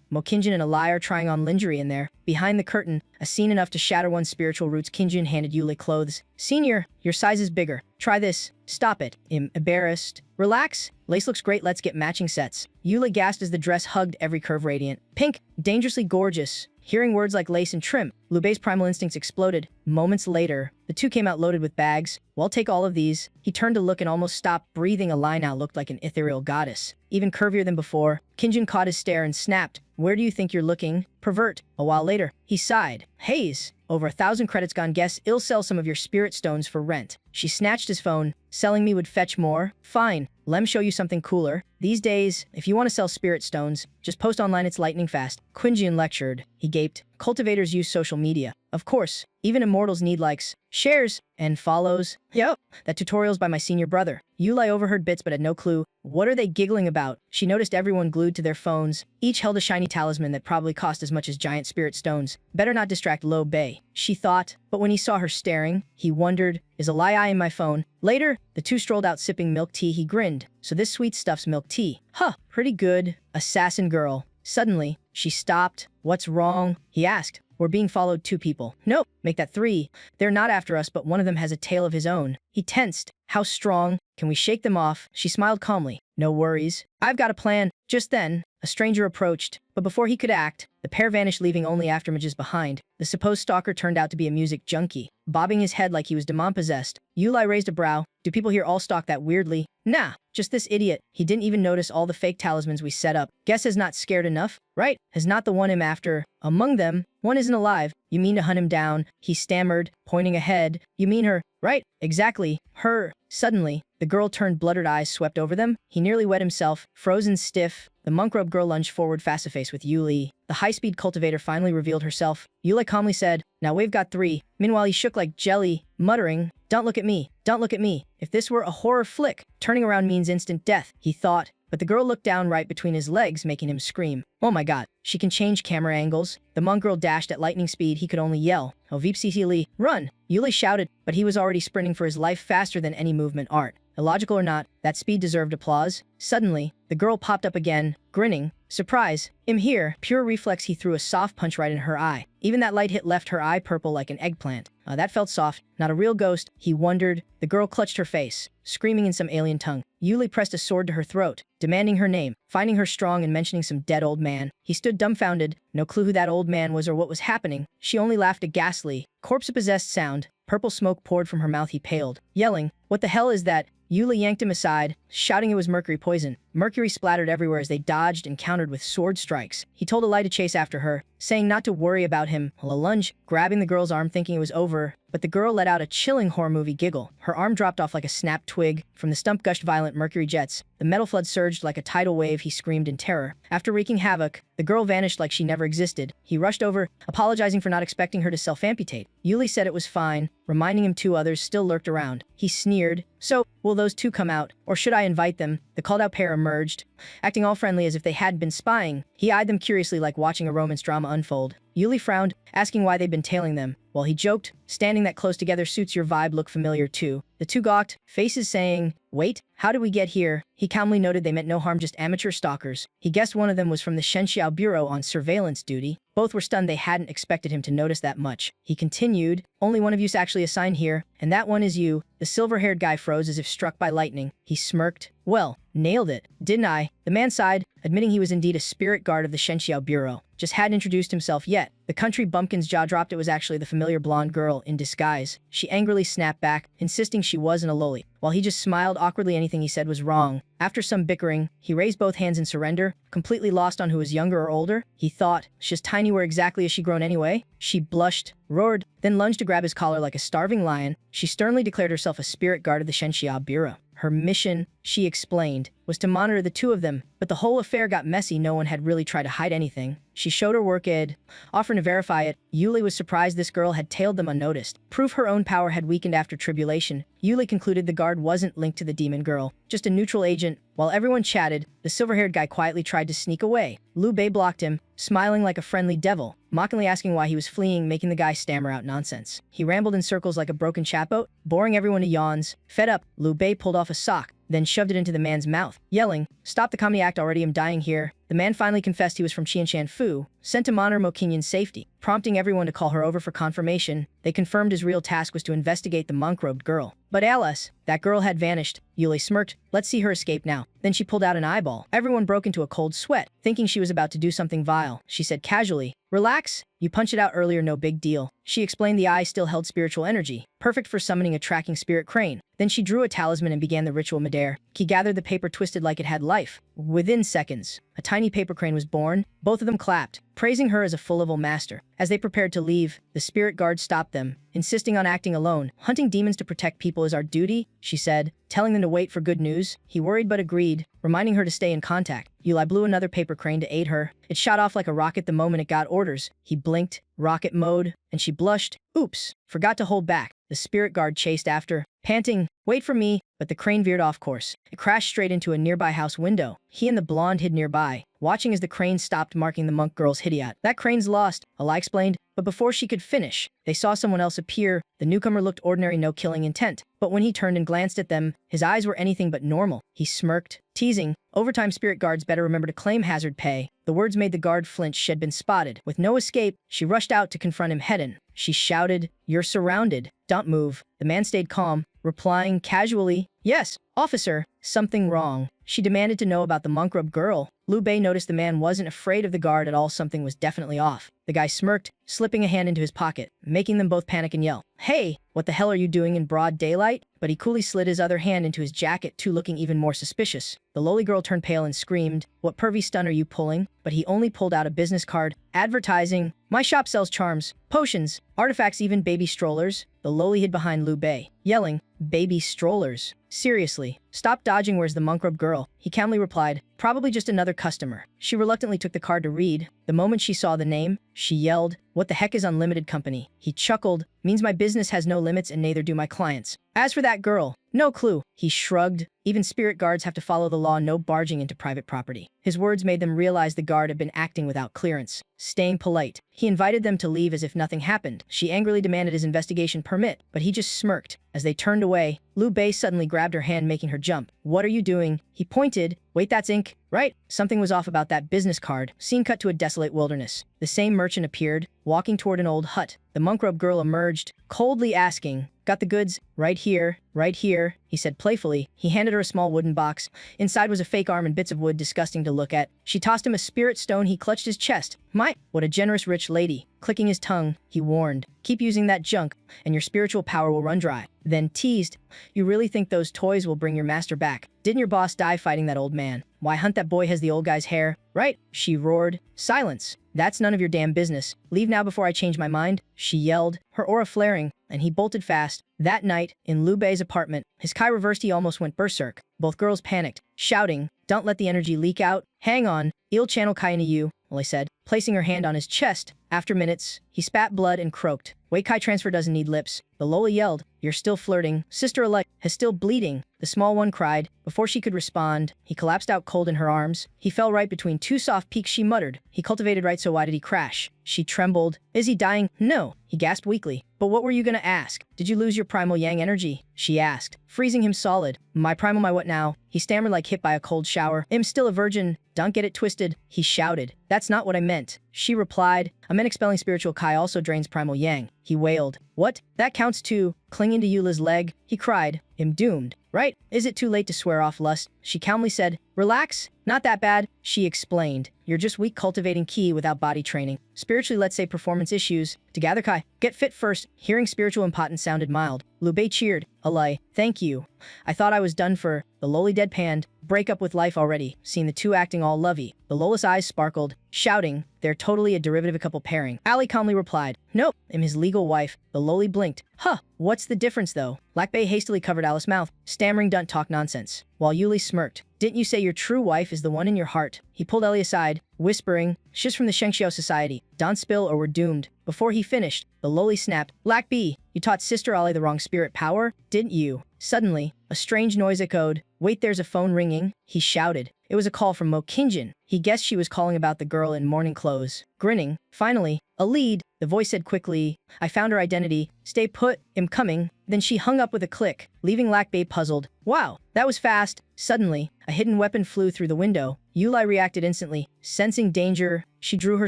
Mo Kinjian and a liar trying on lingerie in there. Behind the curtain, a scene enough to shatter one's spiritual roots. Kinjian handed Yuli clothes. Senior, your size is bigger. Try this. Stop it. Embarrassed. Relax. Lace looks great, let's get matching sets. Yuli gasped as the dress hugged every curve radiant. Pink, dangerously gorgeous. Hearing words like lace and trim, Liu Bei's primal instincts exploded. Moments later, the two came out loaded with bags. Well, take all of these. He turned to look and almost stopped breathing. A lie now looked like an ethereal goddess, even curvier than before. Kinjian caught his stare and snapped. Where do you think you're looking? Pervert. A while later, he sighed. Haze. Over 1,000 credits gone. Guess I'll sell some of your spirit stones for rent. She snatched his phone. Selling me would fetch more? Fine. Lem show you something cooler. These days, if you want to sell spirit stones, just post online, it's lightning fast. Kunjian lectured. He gaped. Cultivators use social media. Of course, even immortals need likes, shares, and follows. Yup, that tutorial's by my senior brother. Yuli overheard bits but had no clue. What are they giggling about? She noticed everyone glued to their phones. Each held a shiny talisman that probably cost as much as giant spirit stones. Better not distract Liu Bei, she thought. But when he saw her staring, he wondered, is a lie in my phone? Later, the two strolled out sipping milk tea. He grinned. So this sweet stuff's milk tea. Huh, pretty good. Assassin girl. Suddenly, she stopped. What's wrong? He asked. We're being followed. 2 people. Nope, make that 3. They're not after us, but one of them has a tail of his own. He tensed. How strong? Can we shake them off? She smiled calmly. No worries. I've got a plan. Just then, a stranger approached, but before he could act, the pair vanished, leaving only afterimages behind. The supposed stalker turned out to be a music junkie, bobbing his head like he was demon-possessed. Yuli raised a brow. Do people here all stalk that weirdly? Nah, just this idiot. He didn't even notice all the fake talismans we set up. Guess is not scared enough, right? Has not the one I'm after. Among them, one isn't alive. You mean to hunt him down? He stammered, pointing ahead. You mean her, right? Exactly, her. Suddenly, the girl turned, bluttered eyes swept over them. He nearly wet himself, frozen stiff. The monk-robed girl lunged forward face-to-face with Yuli. The high-speed cultivator finally revealed herself. Yuli calmly said, now we've got 3. Meanwhile, he shook like jelly, muttering, don't look at me, don't look at me. If this were a horror flick, turning around means instant death, he thought. But the girl looked down right between his legs, making him scream. Oh my god, she can change camera angles. The monk girl dashed at lightning speed. He could only yell, oh Vipsili, run! Yuli shouted, but he was already sprinting for his life faster than any movement art. Illogical or not, that speed deserved applause. Suddenly, the girl popped up again, grinning. Surprise, I'm here. Pure reflex, he threw a soft punch right in her eye. Even that light hit left her eye purple like an eggplant. That felt soft. Not a real ghost, he wondered. The girl clutched her face, screaming in some alien tongue. Yuli pressed a sword to her throat, demanding her name, finding her strong and mentioning some dead old man. He stood dumbfounded, no clue who that old man was or what was happening. She only laughed a ghastly, corpse-possessed sound. Purple smoke poured from her mouth. He paled, yelling, what the hell is that? Yuli yanked him aside, shouting it was mercury poison. Mercury splattered everywhere as they dodged and countered with sword strikes. He told Eli to chase after her, saying not to worry about him. A lunge, grabbing the girl's arm thinking it was over, but the girl let out a chilling horror movie giggle. Her arm dropped off like a snapped twig. From the stump gushed violent mercury jets. The metal flood surged like a tidal wave. He screamed in terror. After wreaking havoc, the girl vanished like she never existed. He rushed over, apologizing for not expecting her to self-amputate. Yuli said it was fine, reminding him 2 others still lurked around. He sneered. So, will those 2 come out, or should I invite them? The called-out pair emerged, acting all friendly as if they hadn't been spying. He eyed them curiously like watching a romance drama unfold. Yuli frowned, asking why they'd been tailing them, while he joked, standing that close together suits your vibe look familiar too. The two gawked, faces saying, wait, how did we get here? He calmly noted they meant no harm, just amateur stalkers. He guessed one of them was from the Shenxiao Bureau on surveillance duty. Both were stunned, they hadn't expected him to notice that much. He continued, only one of you's actually assigned here, and that one is you. The silver-haired guy froze as if struck by lightning. He smirked. Well, nailed it, didn't I? The man sighed, admitting he was indeed a spirit guard of the Shenxiao Bureau. Just hadn't introduced himself yet. The country bumpkin's jaw dropped. It was actually the familiar blonde girl in disguise. She angrily snapped back, insisting she wasn't a loli, while he just smiled awkwardly. Anything he said was wrong. After some bickering, he raised both hands in surrender, completely lost on who was younger or older. He thought, she's tiny, where exactly has she grown anyway? She blushed, roared, then lunged to grab his collar like a starving lion. She sternly declared herself a spirit guard of the Shenxiao Bureau. Her mission, she explained, was to monitor the two of them, but the whole affair got messy. No one had really tried to hide anything. She showed her work id, offering to verify it. Yuli was surprised this girl had tailed them unnoticed. Proof her own power had weakened after tribulation. Yuli concluded the guard wasn't linked to the demon girl, just a neutral agent. While everyone chatted, the silver-haired guy quietly tried to sneak away. Liu Bei blocked him, smiling like a friendly devil, mockingly asking why he was fleeing, making the guy stammer out nonsense. He rambled in circles like a broken chatbot, boring everyone to yawns. Fed up, Liu Bei pulled off a sock, then shoved it into the man's mouth, yelling, "Stop the comedy act already, I'm dying here." The man finally confessed he was from Qianshan Fu, sent to monitor Mo Qinyan's safety, prompting everyone to call her over for confirmation. They confirmed his real task was to investigate the monk-robed girl. But alas, that girl had vanished. Yuli smirked. Let's see her escape now. Then she pulled out an eyeball. Everyone broke into a cold sweat, thinking she was about to do something vile. She said casually, "Relax, you punched it out earlier, no big deal." She explained the eye still held spiritual energy, perfect for summoning a tracking spirit crane. Then she drew a talisman and began the ritual midair. He gathered the paper, twisted like it had life. Within seconds, a tiny paper crane was born. Both of them clapped, praising her as a full-level master. As they prepared to leave, the spirit guard stopped them, insisting on acting alone. "Hunting demons to protect people is our duty," she said, telling them to wait for good news. He worried but agreed, reminding her to stay in contact. Yuli blew another paper crane to aid her. It shot off like a rocket the moment it got orders. He blinked, rocket mode, and she blushed. Oops, forgot to hold back. The spirit guard chased after, panting, "Wait for me," but the crane veered off course. It crashed straight into a nearby house window. He and the blonde hid nearby, watching as the crane stopped, marking the monk girl's hidiot. "That crane's lost," Ala explained, but before she could finish, they saw someone else appear. The newcomer looked ordinary, no killing intent, but when he turned and glanced at them, his eyes were anything but normal. He smirked, teasing, "Overtime spirit guards better remember to claim hazard pay." The words made the guard flinch. She had been spotted. With no escape, she rushed out to confront him head-on. She shouted, "You're surrounded. Don't move." The man stayed calm, replying casually, "Yes, officer." Something wrong. She demanded to know about the monk-robed girl. Liu Bei noticed the man wasn't afraid of the guard at all. Something was definitely off. The guy smirked, slipping a hand into his pocket, making them both panic and yell, "Hey, what the hell are you doing in broad daylight?" But he coolly slid his other hand into his jacket too, looking even more suspicious. The lowly girl turned pale and screamed, "What pervy stunt are you pulling?" But he only pulled out a business card, advertising, "My shop sells charms, potions, artifacts, even baby strollers." The lowly hid behind Liu Bei, yelling, "Baby strollers? Seriously, stop dodging. Where's the monk-robed girl?" He calmly replied, "Probably just another customer." She reluctantly took the card to read. The moment she saw the name, she yelled, "What the heck is unlimited company?" He chuckled, "Means my business has no limits and neither do my clients. As for that girl, no clue." He shrugged. Even spirit guards have to follow the law, no barging into private property. His words made them realize the guard had been acting without clearance. Staying polite, he invited them to leave as if nothing happened. She angrily demanded his investigation permit, but he just smirked. As they turned away, Liu Bei suddenly grabbed her hand, making her jump. "What are you doing?" He pointed. "Wait, that's ink, right?" Something was off about that business card. Scene cut to a desolate wilderness. The same merchant appeared, walking toward an old hut. The monk-robed girl emerged, coldly asking, "Got the goods?" Right here, he said playfully. He handed her a small wooden box. Inside was a fake arm and bits of wood disgusting to look at. She tossed him a spirit stone. He clutched his chest. "My, what a generous rich lady." Clicking his tongue, he warned, "Keep using that junk, and your spiritual power will run dry." Then teased, "You really think those toys will bring your master back? Didn't your boss die fighting that old man? Why, hunt that boy has the old guy's hair, right?" She roared, "Silence. That's none of your damn business. Leave now before I change my mind," she yelled, her aura flaring, and he bolted fast. That night, in Liu Bei's apartment, his Kai reversed. He almost went berserk. Both girls panicked, shouting, "Don't let the energy leak out." "Hang on, I'll channel Kai into you," Oli said. placing her hand on his chest. After minutes, he spat blood and croaked. Wait, Kai transfer doesn't need lips. The Lola yelled. You're still flirting. Sister alike is still bleeding. The small one cried. Before she could respond, he collapsed out cold in her arms. He fell right between two soft peaks. She muttered. He cultivated right, so why did he crash? She trembled. Is he dying? No, he gasped weakly. But what were you gonna ask? Did you lose your primal yang energy? She asked, freezing him solid. My primal, my what now? He stammered like hit by a cold shower. I'm still a virgin. Don't get it twisted, he shouted. That's not what I meant. She replied. I meant expelling spiritual Kai also drains primal yang. He wailed. What? That counts too. Clinging to Eula's leg, he cried. I'm doomed. Right? Is it too late to swear off lust? She calmly said. Relax. Not that bad, she explained. You're just weak cultivating ki without body training. Spiritually, let's say performance issues. Together, Kai. Get fit first. Hearing spiritual impotence sounded mild. Liu Bei cheered. Alai. Thank you. I thought I was done for. The lowly deadpanned. Break up with life already. Seeing the two acting all lovey. The Lola's eyes sparkled, shouting, they're totally a derivative couple pairing. Ali calmly replied, nope, I'm his legal wife. The lowly blinked. Huh, what's the difference though? Lac Bei hastily covered Alice's mouth, stammering don't talk nonsense. While Yuli smirked. Didn't you say your true wife is the one in your heart? He pulled Ellie aside, whispering, she's from the Shengxiao Society. Don't spill or we're doomed. Before he finished, the lowly snapped, Lac Bei, you taught Sister Ali the wrong spirit power, didn't you? Suddenly, a strange noise echoed. Wait, there's a phone ringing, he shouted. It was a call from Mo Kinjin. He guessed she was calling about the girl in morning clothes. Grinning, finally, a lead, the voice said quickly. I found her identity. Stay put, I'm coming. Then she hung up with a click, leaving Lac Bei puzzled. Wow, that was fast. Suddenly, a hidden weapon flew through the window. Yulai reacted instantly. Sensing danger, she drew her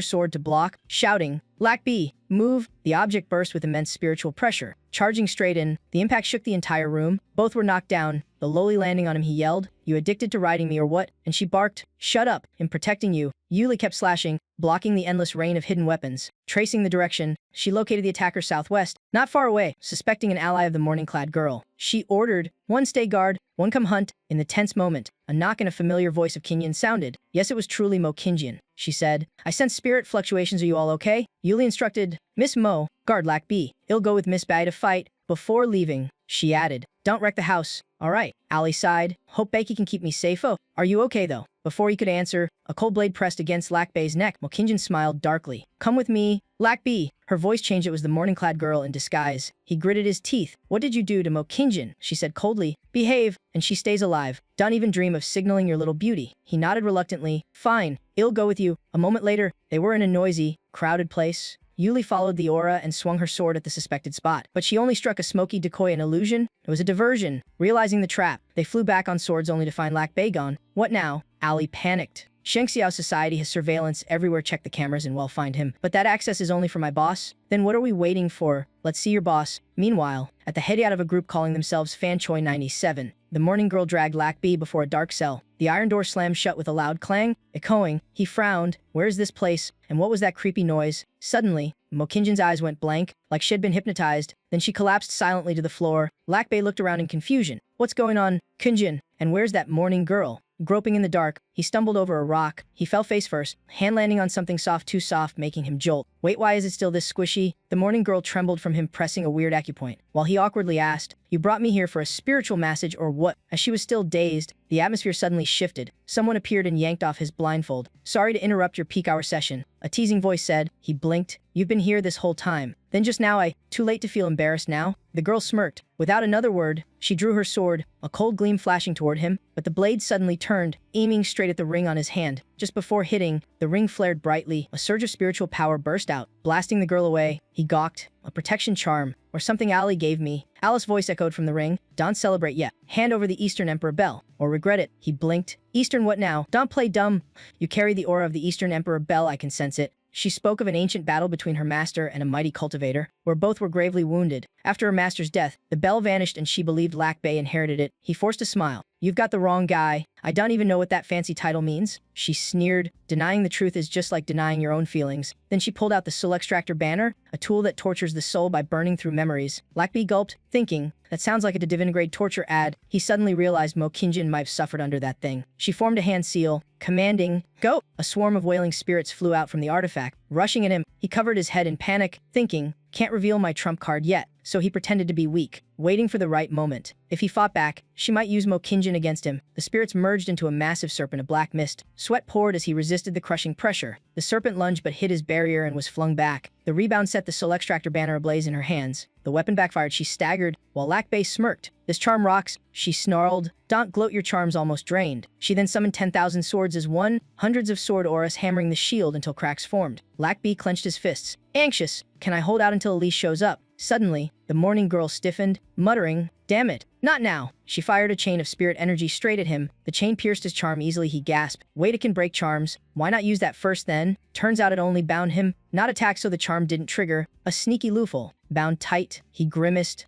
sword to block, shouting, Lac Bei, move! The object burst with immense spiritual pressure. Charging straight in, the impact shook the entire room. Both were knocked down. The lowly landing on him, he yelled, you addicted to riding me or what? And she barked, shut up, I'm protecting you. Yuli kept slashing, blocking the endless rain of hidden weapons. Tracing the direction, she located the attacker southwest, not far away, suspecting an ally of the morning-clad girl. She ordered, one stay guard, one come hunt. In the tense moment, a knock and a familiar voice of Kinyan sounded. Yes, it was truly Mo Kinjin. She said, I sense spirit fluctuations, are you all okay? Yuli instructed, Miss Mo, guard Lac Bei. I'll go with Miss Bai to fight. Before leaving, she added, don't wreck the house. All right. Ali sighed. Hope Becky can keep me safe. Oh, are you okay though? Before he could answer, a cold blade pressed against Lac Bei's neck. Mo Kinjin smiled darkly. Come with me, Lac Bei. Her voice changed. It was the morning-clad girl in disguise. He gritted his teeth. What did you do to Mo Kinjin? She said coldly. Behave, and she stays alive. Don't even dream of signaling your little beauty. He nodded reluctantly. Fine, I'll go with you. A moment later, they were in a noisy, crowded place. Yuli followed the aura and swung her sword at the suspected spot. But she only struck a smoky decoy, an illusion. It was a diversion. Realizing the trap, they flew back on swords only to find Lac Bei gone. What now? Ali panicked. Shengxiao Society has surveillance everywhere. Check the cameras and we'll find him. But that access is only for my boss? Then what are we waiting for? Let's see your boss. Meanwhile, at the head of a group calling themselves Fan Choi 97, the morning girl dragged Lac Bei before a dark cell. The iron door slammed shut with a loud clang, echoing. He frowned. Where's this place? And what was that creepy noise? Suddenly, Mo Kinjin's eyes went blank, like she'd been hypnotized. Then she collapsed silently to the floor. Lac Bei looked around in confusion. What's going on, Kinjin? And where's that morning girl? Groping in the dark, he stumbled over a rock. He fell face first, hand landing on something soft, too soft, making him jolt. Wait, why is it still this squishy? The morning girl trembled from him pressing a weird acupoint, while he awkwardly asked, you brought me here for a spiritual message or what? As she was still dazed, the atmosphere suddenly shifted. Someone appeared and yanked off his blindfold. Sorry to interrupt your peak hour session, a teasing voice said. He blinked. You've been here this whole time. Then just now too late to feel embarrassed now? The girl smirked. Without another word, she drew her sword, a cold gleam flashing toward him, but the blade suddenly turned, aiming straight at the ring on his hand. Just before hitting, the ring flared brightly. A surge of spiritual power burst out, blasting the girl away. He gawked. A protection charm, or something Ali gave me. Alice's voice echoed from the ring. Don't celebrate yet. Hand over the Eastern Emperor Bell, or regret it. He blinked. Eastern what now? Don't play dumb. You carry the aura of the Eastern Emperor Bell, I can sense it. She spoke of an ancient battle between her master and a mighty cultivator, where both were gravely wounded. After her master's death, the bell vanished and she believed Lac Bei inherited it. He forced a smile. You've got the wrong guy. I don't even know what that fancy title means. She sneered. Denying the truth is just like denying your own feelings. Then she pulled out the Soul Extractor banner, a tool that tortures the soul by burning through memories. Lac Bei gulped, thinking, that sounds like a divinity-grade torture ad. He suddenly realized Mo Kinjin might have suffered under that thing. She formed a hand seal, commanding, go! A swarm of wailing spirits flew out from the artifact. Rushing at him, he covered his head in panic, thinking, can't reveal my trump card yet. so he pretended to be weak, waiting for the right moment. If he fought back, she might use Mokinjin against him. The spirits merged into a massive serpent of black mist. Sweat poured as he resisted the crushing pressure. The serpent lunged but hit his barrier and was flung back. The rebound set the soul extractor banner ablaze in her hands. The weapon backfired. She staggered, while Lack Bay smirked. "This charm rocks," she snarled. "Don't gloat, your charm's almost drained." She then summoned 10,000 swords as one, hundreds of sword auras hammering the shield until cracks formed. Lack B clenched his fists. Anxious, "Can I hold out until Elise shows up?" Suddenly, the morning girl stiffened, muttering, "Damn it, not now." She fired a chain of spirit energy straight at him. The chain pierced his charm easily. He gasped. "Wait, it can break charms. Why not use that first then?" Turns out it only bound him, not attacked, so the charm didn't trigger. A sneaky loophole. Bound tight, he grimaced.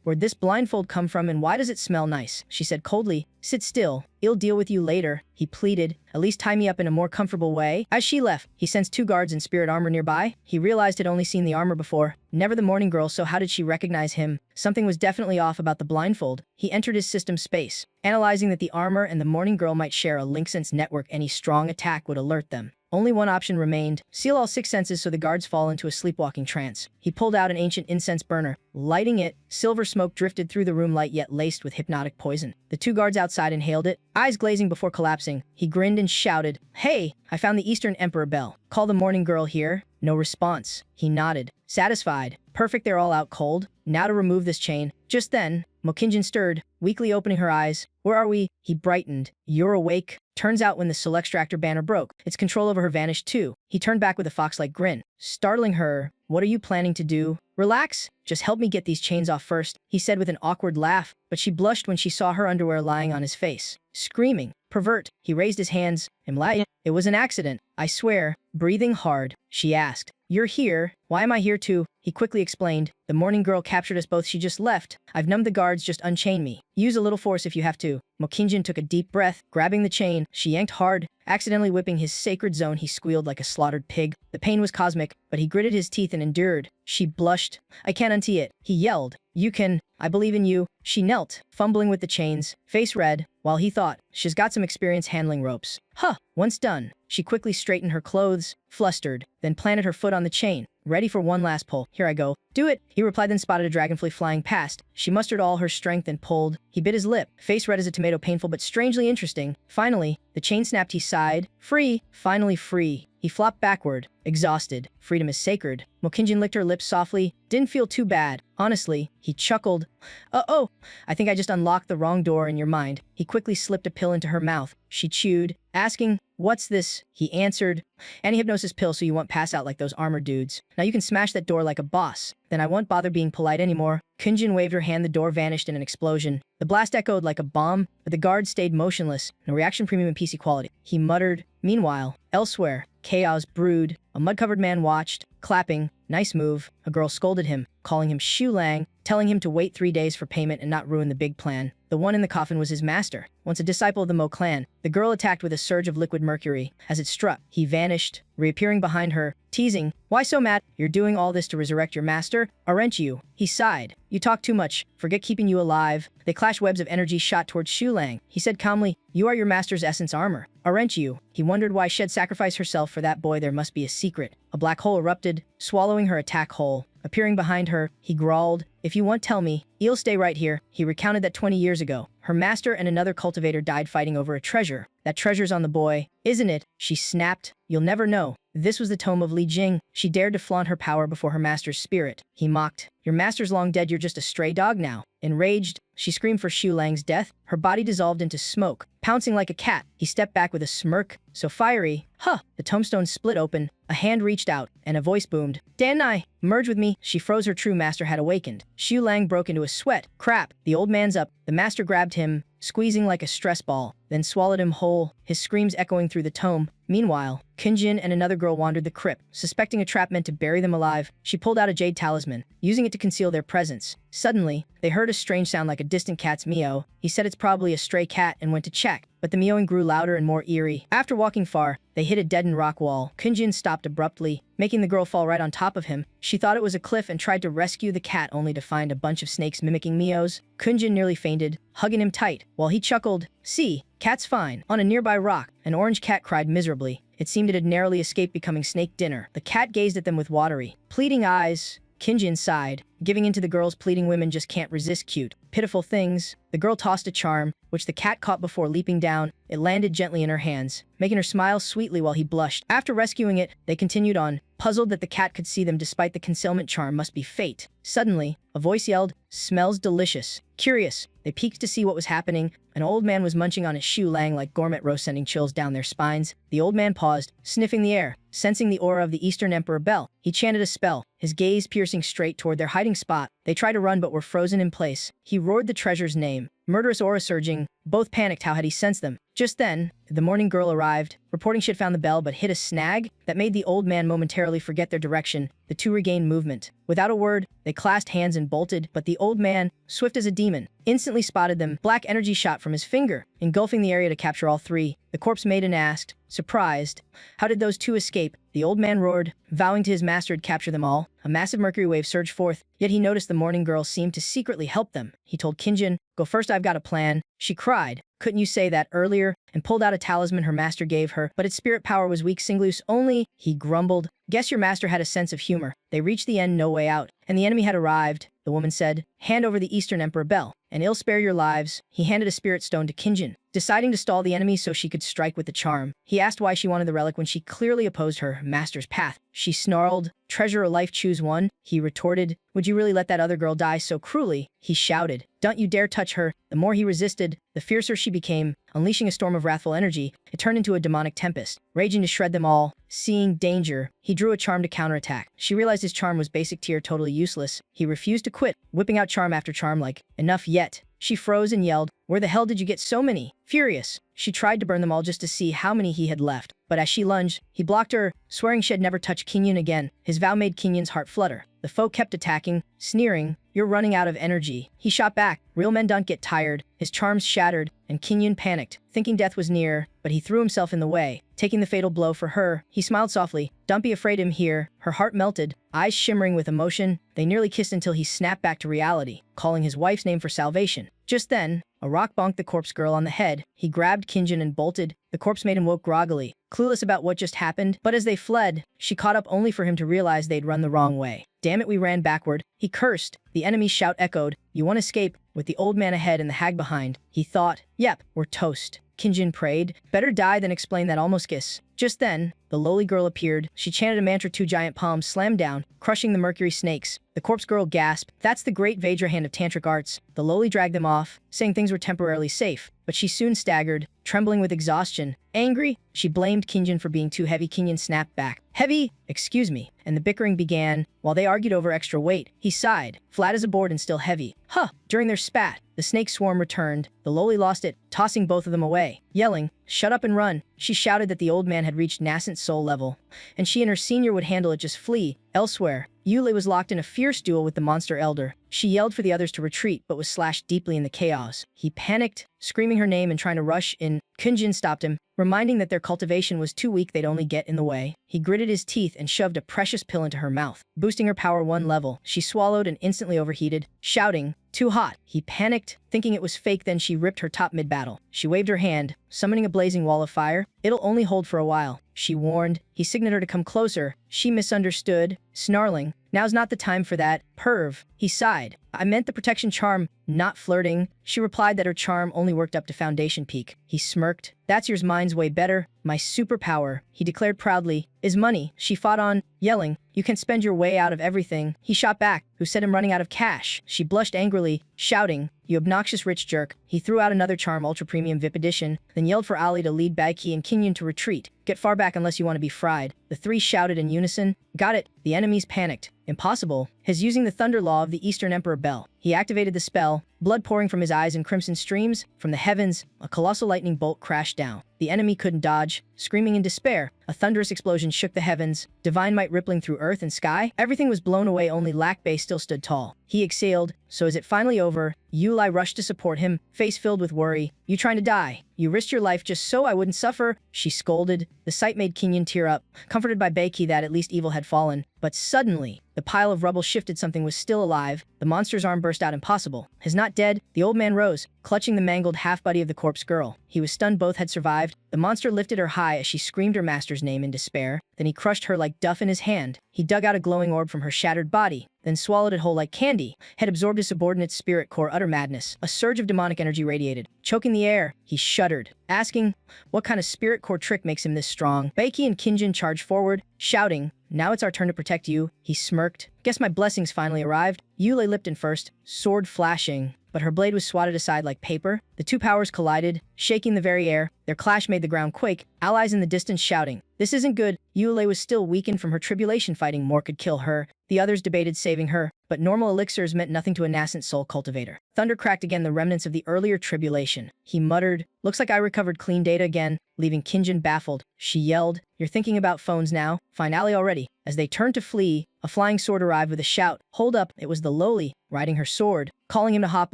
"Where'd this blindfold come from and why does it smell nice?" She said coldly. "Sit still. I'll deal with you later," he pleaded. "At least tie me up in a more comfortable way." As she left, he sensed 2 guards in spirit armor nearby. He realized he'd only seen the armor before. Never the morning girl, so how did she recognize him? Something was definitely off about the blindfold. He entered his system space, analyzing that the armor and the morning girl might share a link sense network. Any strong attack would alert them. Only one option remained: seal all 6 senses so the guards fall into a sleepwalking trance. He pulled out an ancient incense burner. Lighting it, silver smoke drifted through the room, light yet laced with hypnotic poison. The 2 guards outside inhaled it, eyes glazing before collapsing. He grinned and shouted, "Hey, I found the Eastern Emperor bell. Call the morning girl here." No response. He nodded, satisfied. Perfect, they're all out cold. Now to remove this chain. Just then, Mokinjin stirred, weakly opening her eyes. "Where are we?" He brightened. "You're awake." Turns out when the soul extractor banner broke, its control over her vanished too. He turned back with a fox-like grin, startling her. "What are you planning to do?" "Relax. Just help me get these chains off first," he said with an awkward laugh, but she blushed when she saw her underwear lying on his face. Screaming, "Pervert!" He raised his hands. "I'm lying. It was an accident, I swear." Breathing hard, she asked, "You're here? Why am I here too?" He quickly explained. "The morning girl captured us both. She just left. I've numbed the guards. Just unchain me. Use a little force if you have to." Mokinjin took a deep breath, grabbing the chain. She yanked hard, accidentally whipping his sacred zone. He squealed like a slaughtered pig. The pain was cosmic, but he gritted his teeth and endured. She blushed. "I can't untee it," he yelled. "You can. I believe in you." She knelt, fumbling with the chains, face red, while he thought, "She's got some experience handling ropes." Huh. Once done, she quickly straightened her clothes, flustered, then planted her foot on the chain, ready for one last pull. "Here I go." "Do it," he replied, then spotted a dragonfly flying past. She mustered all her strength and pulled. He bit his lip, face red as a tomato, painful but strangely interesting. Finally, the chain snapped. He sighed. Free. Finally free. He flopped backward, exhausted. Freedom is sacred. Mokinjin licked her lips softly. Didn't feel too bad, honestly. He chuckled. Oh, I think I just unlocked the wrong door in your mind." He quickly slipped a pill into her mouth. She chewed, asking, "What's this?" He answered, "Anti-hypnosis pill so you won't pass out like those armored dudes. Now you can smash that door like a boss. Then I won't bother being polite anymore." Kunjin waved her hand. The door vanished in an explosion. The blast echoed like a bomb, but the guard stayed motionless. No reaction, premium and PC quality. He muttered. Meanwhile, elsewhere, chaos brewed. A mud-covered man watched, clapping. "Nice move." A girl scolded him, calling him Shu Lang, telling him to wait 3 days for payment and not ruin the big plan. The one in the coffin was his master, once a disciple of the Mo clan. The girl attacked with a surge of liquid mercury. As it struck, he vanished, reappearing behind her, teasing, "Why so mad? You're doing all this to resurrect your master? Aren't you?" He sighed. "You talk too much. Forget keeping you alive." They clashed. Webs of energy shot towards Shu Lang. He said calmly, "You are your master's essence armor, aren't you?" He wondered why she'd sacrifice herself for that boy. There must be a secret. A black hole erupted, swallowing her attack whole. Appearing behind her, he growled, "If you won't tell me, I'll stay right here." He recounted that 20 years ago, her master and another cultivator died fighting over a treasure. "That treasure's on the boy, isn't it?" She snapped. "You'll never know." This was the tome of Li Jing. She dared to flaunt her power before her master's spirit. He mocked. "Your master's long dead. You're just a stray dog now." Enraged, she screamed for Shu Lang's death. Her body dissolved into smoke, pouncing like a cat. He stepped back with a smirk, so fiery. "Huh!" The tombstone split open. A hand reached out, and a voice boomed. "Danai, merge with me." She froze. Her true master had awakened. Shu Lang broke into a sweat. "Crap, the old man's up." The master grabbed him, squeezing like a stress ball, then swallowed him whole, his screams echoing through the tome. Meanwhile, Kunjin and another girl wandered the crypt, suspecting a trap meant to bury them alive. She pulled out a jade talisman, using it to conceal their presence. Suddenly, they heard a strange sound like a distant cat's meow. He said it's probably a stray cat and went to check, but the meowing grew louder and more eerie. After walking far, they hit a deadened rock wall. Kunjin stopped abruptly, making the girl fall right on top of him. She thought it was a cliff and tried to rescue the cat, only to find a bunch of snakes mimicking meows. Kunjin nearly fainted, hugging him tight, while he chuckled. "See, cat's fine." On a nearby rock, an orange cat cried miserably. It seemed it had narrowly escaped becoming snake dinner. The cat gazed at them with watery, pleading eyes. Kinjin sighed, giving in to the girl's pleading. Women just can't resist cute, pitiful things. The girl tossed a charm, which the cat caught before leaping down. It landed gently in her hands, making her smile sweetly while he blushed. After rescuing it, they continued on, puzzled that the cat could see them despite the concealment charm must be fate. Suddenly, a voice yelled, "Smells delicious." Curious, they peeked to see what was happening. An old man was munching on his shoe lang like gourmet roast, sending chills down their spines. The old man paused, sniffing the air, sensing the aura of the Eastern Emperor Bel. He chanted a spell, his gaze piercing straight toward their hiding spot. They tried to run but were frozen in place. He roared the treasure's name, murderous aura surging. Both panicked. How had he sensed them? Just then, the morning girl arrived, reporting she'd found the bell but hit a snag that made the old man momentarily forget their direction. The two regained movement. Without a word, they clasped hands and bolted, but the old man, swift as a demon, instantly spotted them. Black energy shot from his finger, engulfing the area to capture all three. The corpse maiden asked, surprised, "How did those two escape?" The old man roared, vowing to his master to capture them all. A massive mercury wave surged forth, yet he noticed the morning girl seemed to secretly help them. He told Kinjin, "Go first, I've got a plan." She cried, "Couldn't you say that earlier?" and pulled out a talisman her master gave her, but its spirit power was weak. Single use only, he grumbled. Guess your master had a sense of humor. They reached the end, no way out, and the enemy had arrived. The woman said, "Hand over the Eastern Emperor Bel, and it'll spare your lives." He handed a spirit stone to Kinjin, deciding to stall the enemy so she could strike with the charm. He asked why she wanted the relic when she clearly opposed her master's path. She snarled, "Treasure or life, choose one." He retorted, "Would you really let that other girl die so cruelly?" He shouted, "Don't you dare touch her." The more he resisted, the fiercer she became, unleashing a storm of wrathful energy. It turned into a demonic tempest, raging to shred them all. Seeing danger, he drew a charm to counterattack. She realized his charm was basic tier, totally useless. He refused to quit, whipping out charm after charm like, "Enough yet." She froze and yelled, "Where the hell did you get so many?" Furious, she tried to burn them all just to see how many he had left. But as she lunged, he blocked her, swearing she'd never touch Kinyin again. His vow made Kinyin's heart flutter. The foe kept attacking, sneering, "You're running out of energy." He shot back, "Real men don't get tired." His charms shattered, and Kinyin panicked, thinking death was near, but he threw himself in the way, taking the fatal blow for her. He smiled softly, "Don't be afraid, I'm here." Her heart melted, eyes shimmering with emotion. They nearly kissed until he snapped back to reality, calling his wife's name for salvation. Just then, a rock bonked the corpse girl on the head. He grabbed Kinjin and bolted. The corpse maiden woke groggily, clueless about what just happened, but as they fled, she caught up only for him to realize they'd run the wrong way. "Damn it, we ran backward." He cursed. The enemy's shout echoed, "You won't escape," with the old man ahead and the hag behind. He thought, "Yep, we're toast." Kinjin prayed, "Better die than explain that almost kiss." Just then, the lowly girl appeared. She chanted a mantra. Two giant palms slammed down, crushing the mercury snakes. The corpse girl gasped. "That's the great Vajrahand of tantric arts." The lowly dragged them off, saying things were temporarily safe, but she soon staggered, trembling with exhaustion. Angry, she blamed Kinjin for being too heavy. Kinjin snapped back, "Heavy? Excuse me." And the bickering began. While they argued over extra weight, he sighed, "Flat as a board and still heavy." Huh! During their spat, the snake swarm returned. The lowly lost it, tossing both of them away. Yelling, "Shut up and run." She shouted that the old man had reached nascent soul level, and she and her senior would handle it. Just flee. Elsewhere, Yule was locked in a fierce duel with the monster elder. She yelled for the others to retreat, but was slashed deeply in the chaos. He panicked, screaming her name and trying to rush in. Kunjin stopped him, reminding that their cultivation was too weak, they'd only get in the way. He gritted his teeth and shoved a precious pill into her mouth, boosting her power one level. She swallowed and instantly overheated, shouting, "Too hot." He panicked, thinking it was fake. Then she ripped her top mid-battle. She waved her hand, summoning a blazing wall of fire. "It'll only hold for a while," she warned. He signaled her to come closer. She misunderstood, snarling, "Now's not the time for that, perv." He sighed. "I meant the protection charm, not flirting." She replied that her charm only worked up to foundation peak. He smirked. "That's yours, mine's way better. My superpower," he declared proudly, "is money." She fought on, yelling, "You can spend your way out of everything." He shot back, "Who said I'm running out of cash?" She blushed angrily, shouting, "You obnoxious rich jerk." He threw out another charm, Ultra Premium VIP Edition, then yelled for Ali to lead Bagki and Kinyon to retreat. "Get far back unless you want to be fried." The three shouted in unison. "Got it." The enemies panicked. Impossible. His using the thunder law of the Eastern Emperor Bel. He activated the spell, blood pouring from his eyes in crimson streams. From the heavens, a colossal lightning bolt crashed down. The enemy couldn't dodge. Screaming in despair, a thunderous explosion shook the heavens, divine might rippling through earth and sky. Everything was blown away, only Lac Bay still stood tall. He exhaled. So is it finally over? Yulai rushed to support him, face filled with worry. "You trying to die? You risked your life just so I wouldn't suffer," she scolded. The sight made Kinyon tear up, comforted by Beiki that at least evil had fallen. But suddenly, the pile of rubble shifted. Something was still alive. The monster's arm burst out. Impossible. His not dead. The old man rose, clutching the mangled half-body of the corpse girl. He was stunned. Both had survived. The monster lifted her high as she screamed her master's name in despair. Then he crushed her like duff in his hand. He dug out a glowing orb from her shattered body, then then swallowed it whole like candy, had absorbed his subordinate's spirit core. Utter madness. A surge of demonic energy radiated, choking the air. He shuddered, asking what kind of spirit core trick makes him this strong. Baeki and Kinjin charged forward, shouting, "Now it's our turn to protect you." He smirked. "Guess my blessings finally arrived." Yulei leapt in first, sword flashing, but her blade was swatted aside like paper. The two powers collided, shaking the very air. Their clash made the ground quake, allies in the distance shouting, "This isn't good." Yulei was still weakened from her tribulation fighting. More could kill her. The others debated saving her, but normal elixirs meant nothing to a nascent soul cultivator. Thunder cracked again, the remnants of the earlier tribulation. He muttered, "Looks like I recovered clean data again," leaving Kinjin baffled. She yelled, "You're thinking about phones now? Find Ali already." As they turned to flee, a flying sword arrived with a shout. "Hold up!" It was the lowly, riding her sword, calling him to hop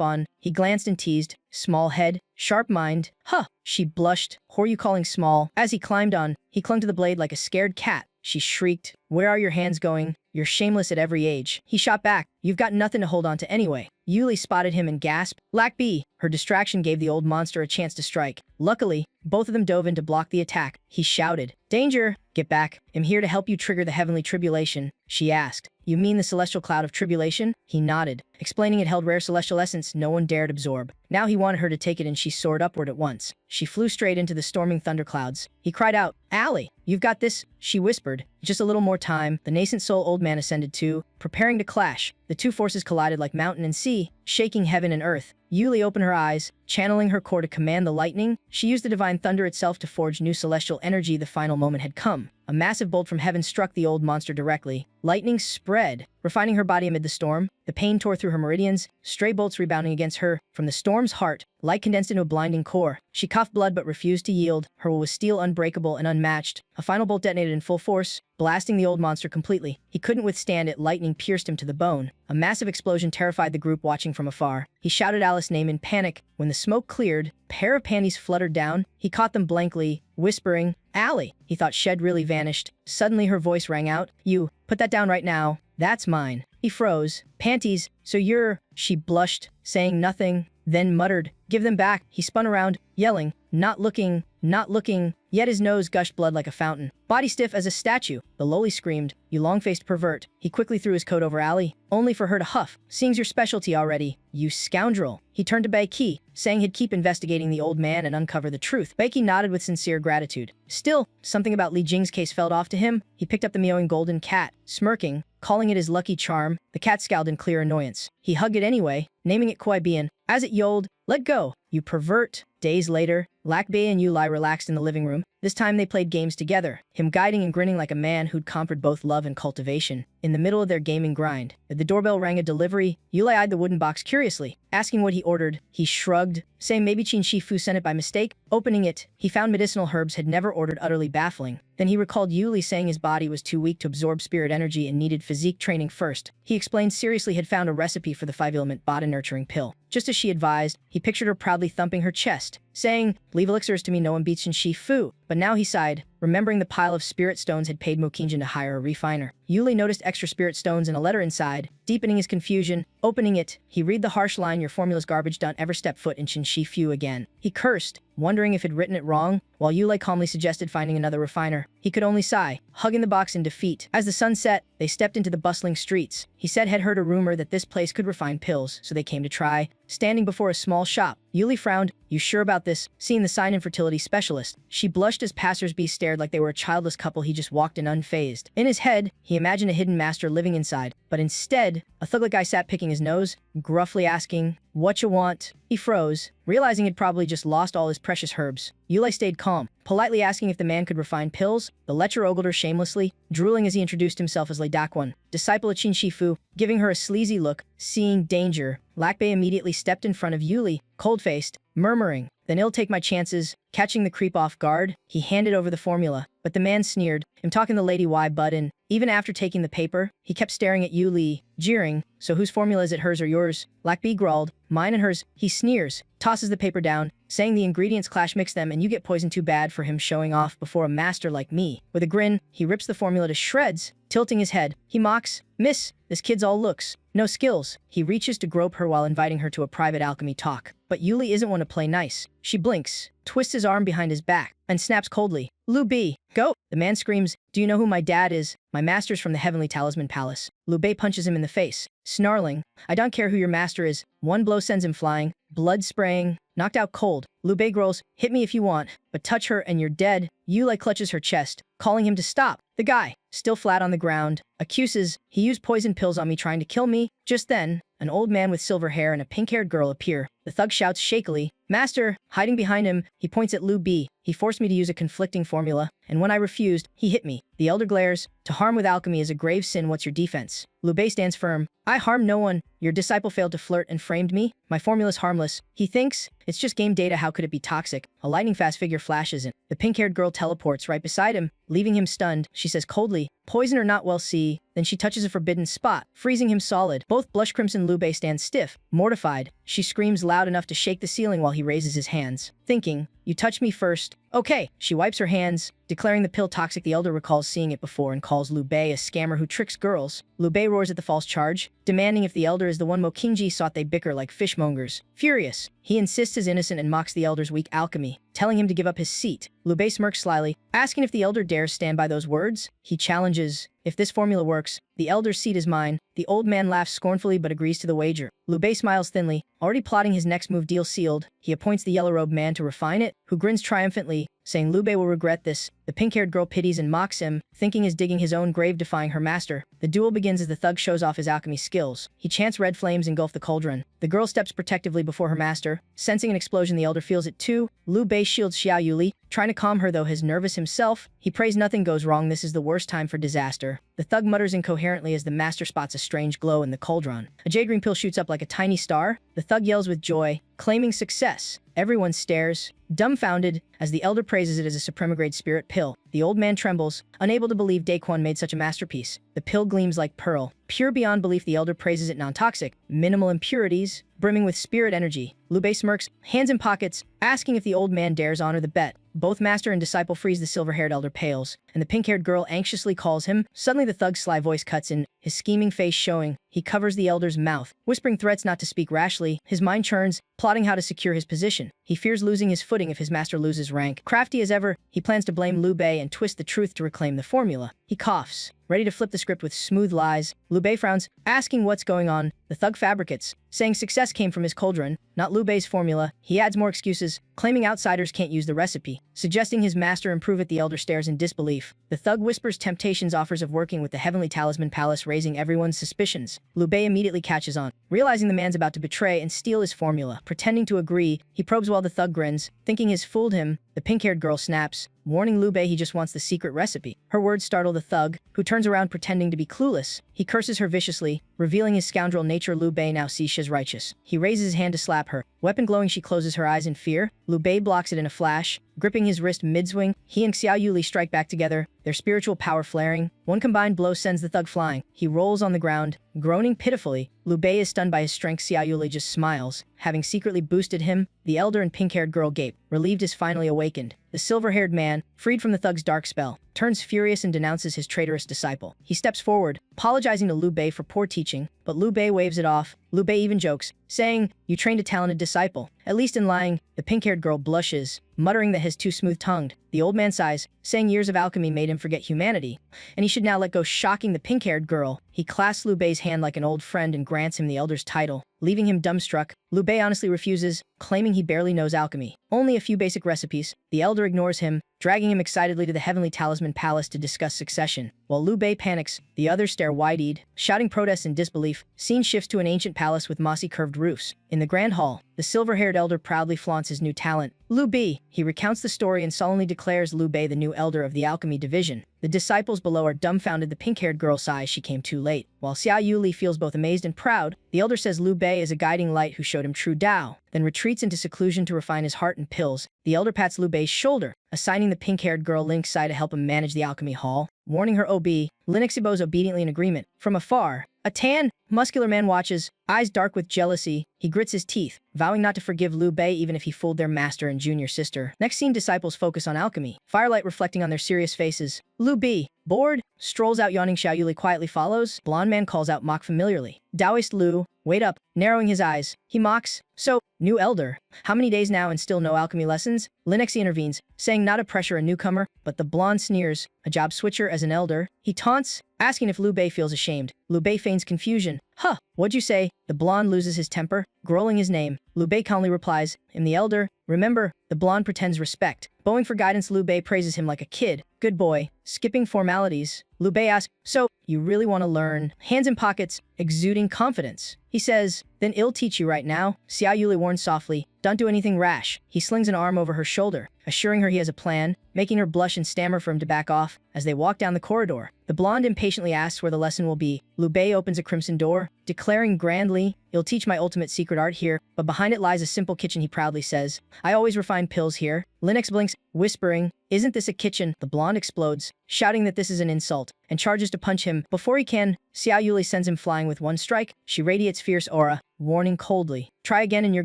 on. He glanced and teased, "Small head, sharp mind." "Huh!" She blushed. "Who are you calling small?" As he climbed on, he clung to the blade like a scared cat. She shrieked, "Where are your hands going? You're shameless at every age." He shot back, "You've got nothing to hold on to anyway." Yuli spotted him and gasped, "Lack B." Her distraction gave the old monster a chance to strike. Luckily, both of them dove in to block the attack. He shouted, "Danger! Get back. I'm here to help you trigger the heavenly tribulation." She asked, "You mean the celestial cloud of tribulation?" He nodded, explaining it held rare celestial essence no one dared absorb. Now he wanted her to take it, and she soared upward at once. She flew straight into the storming thunderclouds. He cried out, "Ali, you've got this," she whispered. Just a little more time. The nascent soul old man ascended too, preparing to clash. The two forces collided like mountain and sea, shaking heaven and earth. Yuli opened her eyes, channeling her core to command the lightning. She used the divine thunder itself to forge new celestial energy. The final moment had come. A massive bolt from heaven struck the old monster directly. Lightning spread, refining her body amid the storm. The pain tore through her meridians, stray bolts rebounding against her. From the storm's heart, light condensed into a blinding core. She coughed blood but refused to yield. Her will was steel, unbreakable and unmatched. A final bolt detonated in full force, blasting the old monster completely. He couldn't withstand it. Lightning pierced him to the bone. A massive explosion terrified the group watching from afar. He shouted Alice's name in panic. When the smoke cleared, a pair of panties fluttered down. He caught them blankly, whispering, "Ali." He thought Shed really vanished. Suddenly her voice rang out, "You, put that down right now. That's mine." He froze. "Panties, so you're..." She blushed, saying nothing, then muttered, "Give them back." He spun around, yelling, "Not looking, not looking." Yet his nose gushed blood like a fountain. Body stiff as a statue, the lowly screamed, "You long-faced pervert." He quickly threw his coat over Ali, only for her to huff, "Seeing's your specialty already, you scoundrel." He turned to Baeki, saying he'd keep investigating the old man and uncover the truth. Baeki nodded with sincere gratitude. Still, something about Li Jing's case felt off to him. He picked up the meowing golden cat, smirking, calling it his lucky charm. The cat scowled in clear annoyance. He hugged it anyway, naming it Koi Bian. As it yowled, "Let go, you pervert." Days later, Lack Bei and Yulai relaxed in the living room. This time they played games together, him guiding and grinning like a man who'd conquered both love and cultivation. In the middle of their gaming grind, the doorbell rang. A delivery. Yulai eyed the wooden box curiously, asking what he ordered. He shrugged, saying maybe Qin Shifu sent it by mistake. Opening it, he found medicinal herbs had never ordered, utterly baffling. Then he recalled Yuli saying his body was too weak to absorb spirit energy and needed physique training first. He explained seriously had found a recipe for the 5-element body nurturing pill. Just as she advised, he pictured her proudly thumping her chest, saying, "Leave elixirs to me, no one beats Qin Shifu." But now he sighed, remembering the pile of spirit stones had paid Mokinjin to hire a refiner. Yuli noticed extra spirit stones and a letter inside, deepening his confusion. Opening it, he read the harsh line, "Your formula's garbage, don't ever step foot in Qin Shifu again." He cursed, wondering if he'd written it wrong, while Yulei calmly suggested finding another refiner. He could only sigh, hugging the box in defeat. As the sun set, they stepped into the bustling streets. He said had heard a rumor that this place could refine pills, so they came to try. Standing before a small shop, Yuli frowned, "You sure about this?" Seeing the sign, infertility specialist. She blushed as passers-by stared like they were a childless couple. He just walked in unfazed. In his head, he imagined a hidden master living inside, but instead, a thug-like guy sat picking his nose, gruffly asking, "What you want?" He froze, realizing he'd probably just lost all his precious herbs. Yulai stayed calm, politely asking if the man could refine pills. The lecher ogled her shamelessly, drooling as he introduced himself as Lei Dakwon, disciple of Qin Shifu, giving her a sleazy look. Seeing danger, Lack Bei immediately stepped in front of Yuli, cold-faced, murmuring, "Then I'll take my chances." Catching the creep off guard, he handed over the formula, but the man sneered, "I'm talking the lady why button." Even after taking the paper, he kept staring at Yuli, jeering, "So whose formula is it, hers or yours?" Lack Bei growled, "Mine and hers." He sneers, tosses the paper down, saying the ingredients clash, mix them and you get poison. Too bad for him showing off before a master like me. With a grin, he rips the formula to shreds, tilting Tilting his head, he mocks, "Miss, this kid's all looks, no skills." He reaches to grope her while inviting her to a private alchemy talk. But Yuli isn't one to play nice. She blinks, twists his arm behind his back, and snaps coldly, "Lu Bei, go!" The man screams, "Do you know who my dad is? My master's from the Heavenly Talisman Palace." Lu Bei punches him in the face, snarling, "I don't care who your master is." One blow sends him flying, blood spraying, knocked out cold. Lu Bei growls, "Hit me if you want, but touch her and you're dead." Yuli clutches her chest, calling him to stop. The guy, still flat on the ground, accuses, "He used poison pills on me trying to kill me." Just then, an old man with silver hair and a pink-haired girl appear. The thug shouts shakily, "Master!" Hiding behind him, he points at Lu Bei. "He forced me to use a conflicting formula, and when I refused, he hit me." The elder glares, "To harm with alchemy is a grave sin. What's your defense?" Lu Bei stands firm, "I harmed no one. Your disciple failed to flirt and framed me. My formula's harmless." He thinks, "It's just game data. How could it be toxic?" A lightning-fast figure flashes in. The pink-haired girl teleports right beside him, leaving him stunned. She says coldly, "Poison or not, well, see." Then she touches a forbidden spot, freezing him solid. Both blush crimson. Lu Bei stands stiff, mortified. She screams loud enough to shake the ceiling while he raises his hands, thinking, "You touched me first. Okay." She wipes her hands, declaring the pill toxic. The elder recalls seeing it before and calls Lu Bei a scammer who tricks girls. Lu Bei roars at the false charge, demanding if the elder is the one. Mo Kingji sought. They bicker like fishmongers. Furious, he insists is innocent and mocks the elder's weak alchemy, telling him to give up his seat. Lu Bei smirks slyly, asking if the elder dares stand by those words. He challenges, "If this formula works, the elder's seat is mine." The old man laughs scornfully but agrees to the wager. Lu Bei smiles thinly, already plotting his next move. Deal sealed. He appoints the yellow-robed man to refine it, who grins triumphantly, saying Lu Bei will regret this. The pink-haired girl pities and mocks him, thinking is digging his own grave, defying her master. The duel begins as the thug shows off his alchemy skills. He chants red flames engulf the cauldron. The girl steps protectively before her master. Sensing an explosion, the elder feels it too. Lu Bei shields Xiao Yuli, trying to calm her though he's nervous himself. He prays nothing goes wrong. This is the worst time for disaster. The thug mutters incoherently as the master spots a strange glow in the cauldron. A jade green pill shoots up like a tiny star. The thug yells with joy, claiming success. Everyone stares, dumbfounded, as the elder praises it as a supremagrade spirit pill. The old man trembles, unable to believe Daquan made such a masterpiece. The pill gleams like pearl, pure beyond belief. The elder praises it non-toxic, minimal impurities, brimming with spirit energy. Lu Bei smirks, hands in pockets, asking if the old man dares honor the bet. Both master and disciple freeze. The silver-haired elder pales, and the pink-haired girl anxiously calls him. Suddenly the thug's sly voice cuts in, his scheming face showing. He covers the elder's mouth, whispering threats not to speak rashly. His mind churns, plotting how to secure his position. He fears losing his footing if his master loses rank. Crafty as ever, he plans to blame Lu Bei and twist the truth to reclaim the formula. He coughs, ready to flip the script with smooth lies. Lu Bei frowns, asking what's going on. The thug fabricates, saying success came from his cauldron, not Lu Bei's formula. He adds more excuses, claiming outsiders can't use the recipe, suggesting his master improve it. The elder stares in disbelief. The thug whispers temptations offers of working with the Heavenly Talisman Palace, raising everyone's suspicions. Lu Bei immediately catches on, realizing the man's about to betray and steal his formula. Pretending to agree, he probes while the thug grins, thinking he's fooled him. The pink-haired girl snaps, warning Lu Bei he just wants the secret recipe. Her words startle the thug, who turns around pretending to be clueless. He curses her viciously, revealing his scoundrel nature. Lu Bei now sees she's righteous. He raises his hand to slap her. Weapon glowing, she closes her eyes in fear. Lu Bei blocks it in a flash, gripping his wrist mid-swing. He and Xiao Yuli strike back together, their spiritual power flaring. One combined blow sends the thug flying. He rolls on the ground, groaning pitifully. Lu Bei is stunned by his strength. Xiao Yuli just smiles, having secretly boosted him. The elder and pink-haired girl gape, relieved is finally awakened. The silver-haired man, freed from the thug's dark spell, turns furious and denounces his traitorous disciple. He steps forward, apologizing to Lu Bei for poor teaching, but Lu Bei waves it off. Lu Bei even jokes, saying, "You trained a talented disciple, at least in lying." The pink-haired girl blushes, muttering that he's too smooth-tongued. The old man sighs, saying years of alchemy made him forget humanity, and he should now let go. Shocking the pink-haired girl, he clasps Lu Bei's hand like an old friend and grants him the elder's title, leaving him dumbstruck. Lu Bei honestly refuses, claiming he barely knows alchemy, only a few basic recipes. The elder ignores him, dragging him excitedly to the Heavenly Talisman Palace to discuss succession. While Lu Bei panics, the others stare wide-eyed, shouting protests and disbelief. Scene shifts to an ancient palace with mossy curved roofs. In the grand hall, the silver-haired elder proudly flaunts his new talent, Lu Bei. He recounts the story and solemnly declares Lu Bei the new elder of the alchemy division. The disciples below are dumbfounded. The pink-haired girl sighs she came too late. While Xiao Yuli feels both amazed and proud, the elder says Lu Bei is a guiding light who showed him true Tao, then retreats into seclusion to refine his heart and pills. The elder pats Lu Bei's shoulder, assigning the pink-haired girl Linksai to help him manage the alchemy hall, warning her OB. Linuxibos obediently in agreement. From afar, A tan, muscular man watches, eyes dark with jealousy. He grits his teeth, vowing not to forgive Liu Bei even if he fooled their master and junior sister. Next scene, disciples focus on alchemy, firelight reflecting on their serious faces. Liu Bei, bored, strolls out yawning. Xiao Yuli quietly follows. Blonde man calls out mock familiarly. Taoist Liu, wait up, narrowing his eyes. He mocks, so, new elder, how many days now and still no alchemy lessons? Linux intervenes, saying not to pressure a newcomer, but the blonde sneers, a job switcher as an elder. He taunts, asking if Liu Bei feels ashamed. Liu Bei feigns confusion. Huh, what'd you say? The blonde loses his temper, growling his name. Liu Bei calmly replies, I'm the elder. Remember, the blonde pretends respect. Bowing for guidance, Liu Bei praises him like a kid. Good boy. Skipping formalities, Liu Bei asks, so, you really want to learn? Hands in pockets, exuding confidence. He says, then I'll teach you right now. Xiao Yuli warns softly, don't do anything rash. He slings an arm over her shoulder, assuring her he has a plan, making her blush and stammer for him to back off. As they walk down the corridor, the blonde impatiently asks where the lesson will be. Liu Bei opens a crimson door, declaring grandly, I'll teach my ultimate secret art here, but behind it lies a simple kitchen. He proudly says, I always refine pills here. Linux blinks, whispering, isn't this a kitchen? The blonde explodes, shouting that this is an insult, and charges to punch him. Before he can, Xiao Yuli sends him flying with one strike. She radiates fierce aura, warning coldly, try again and you're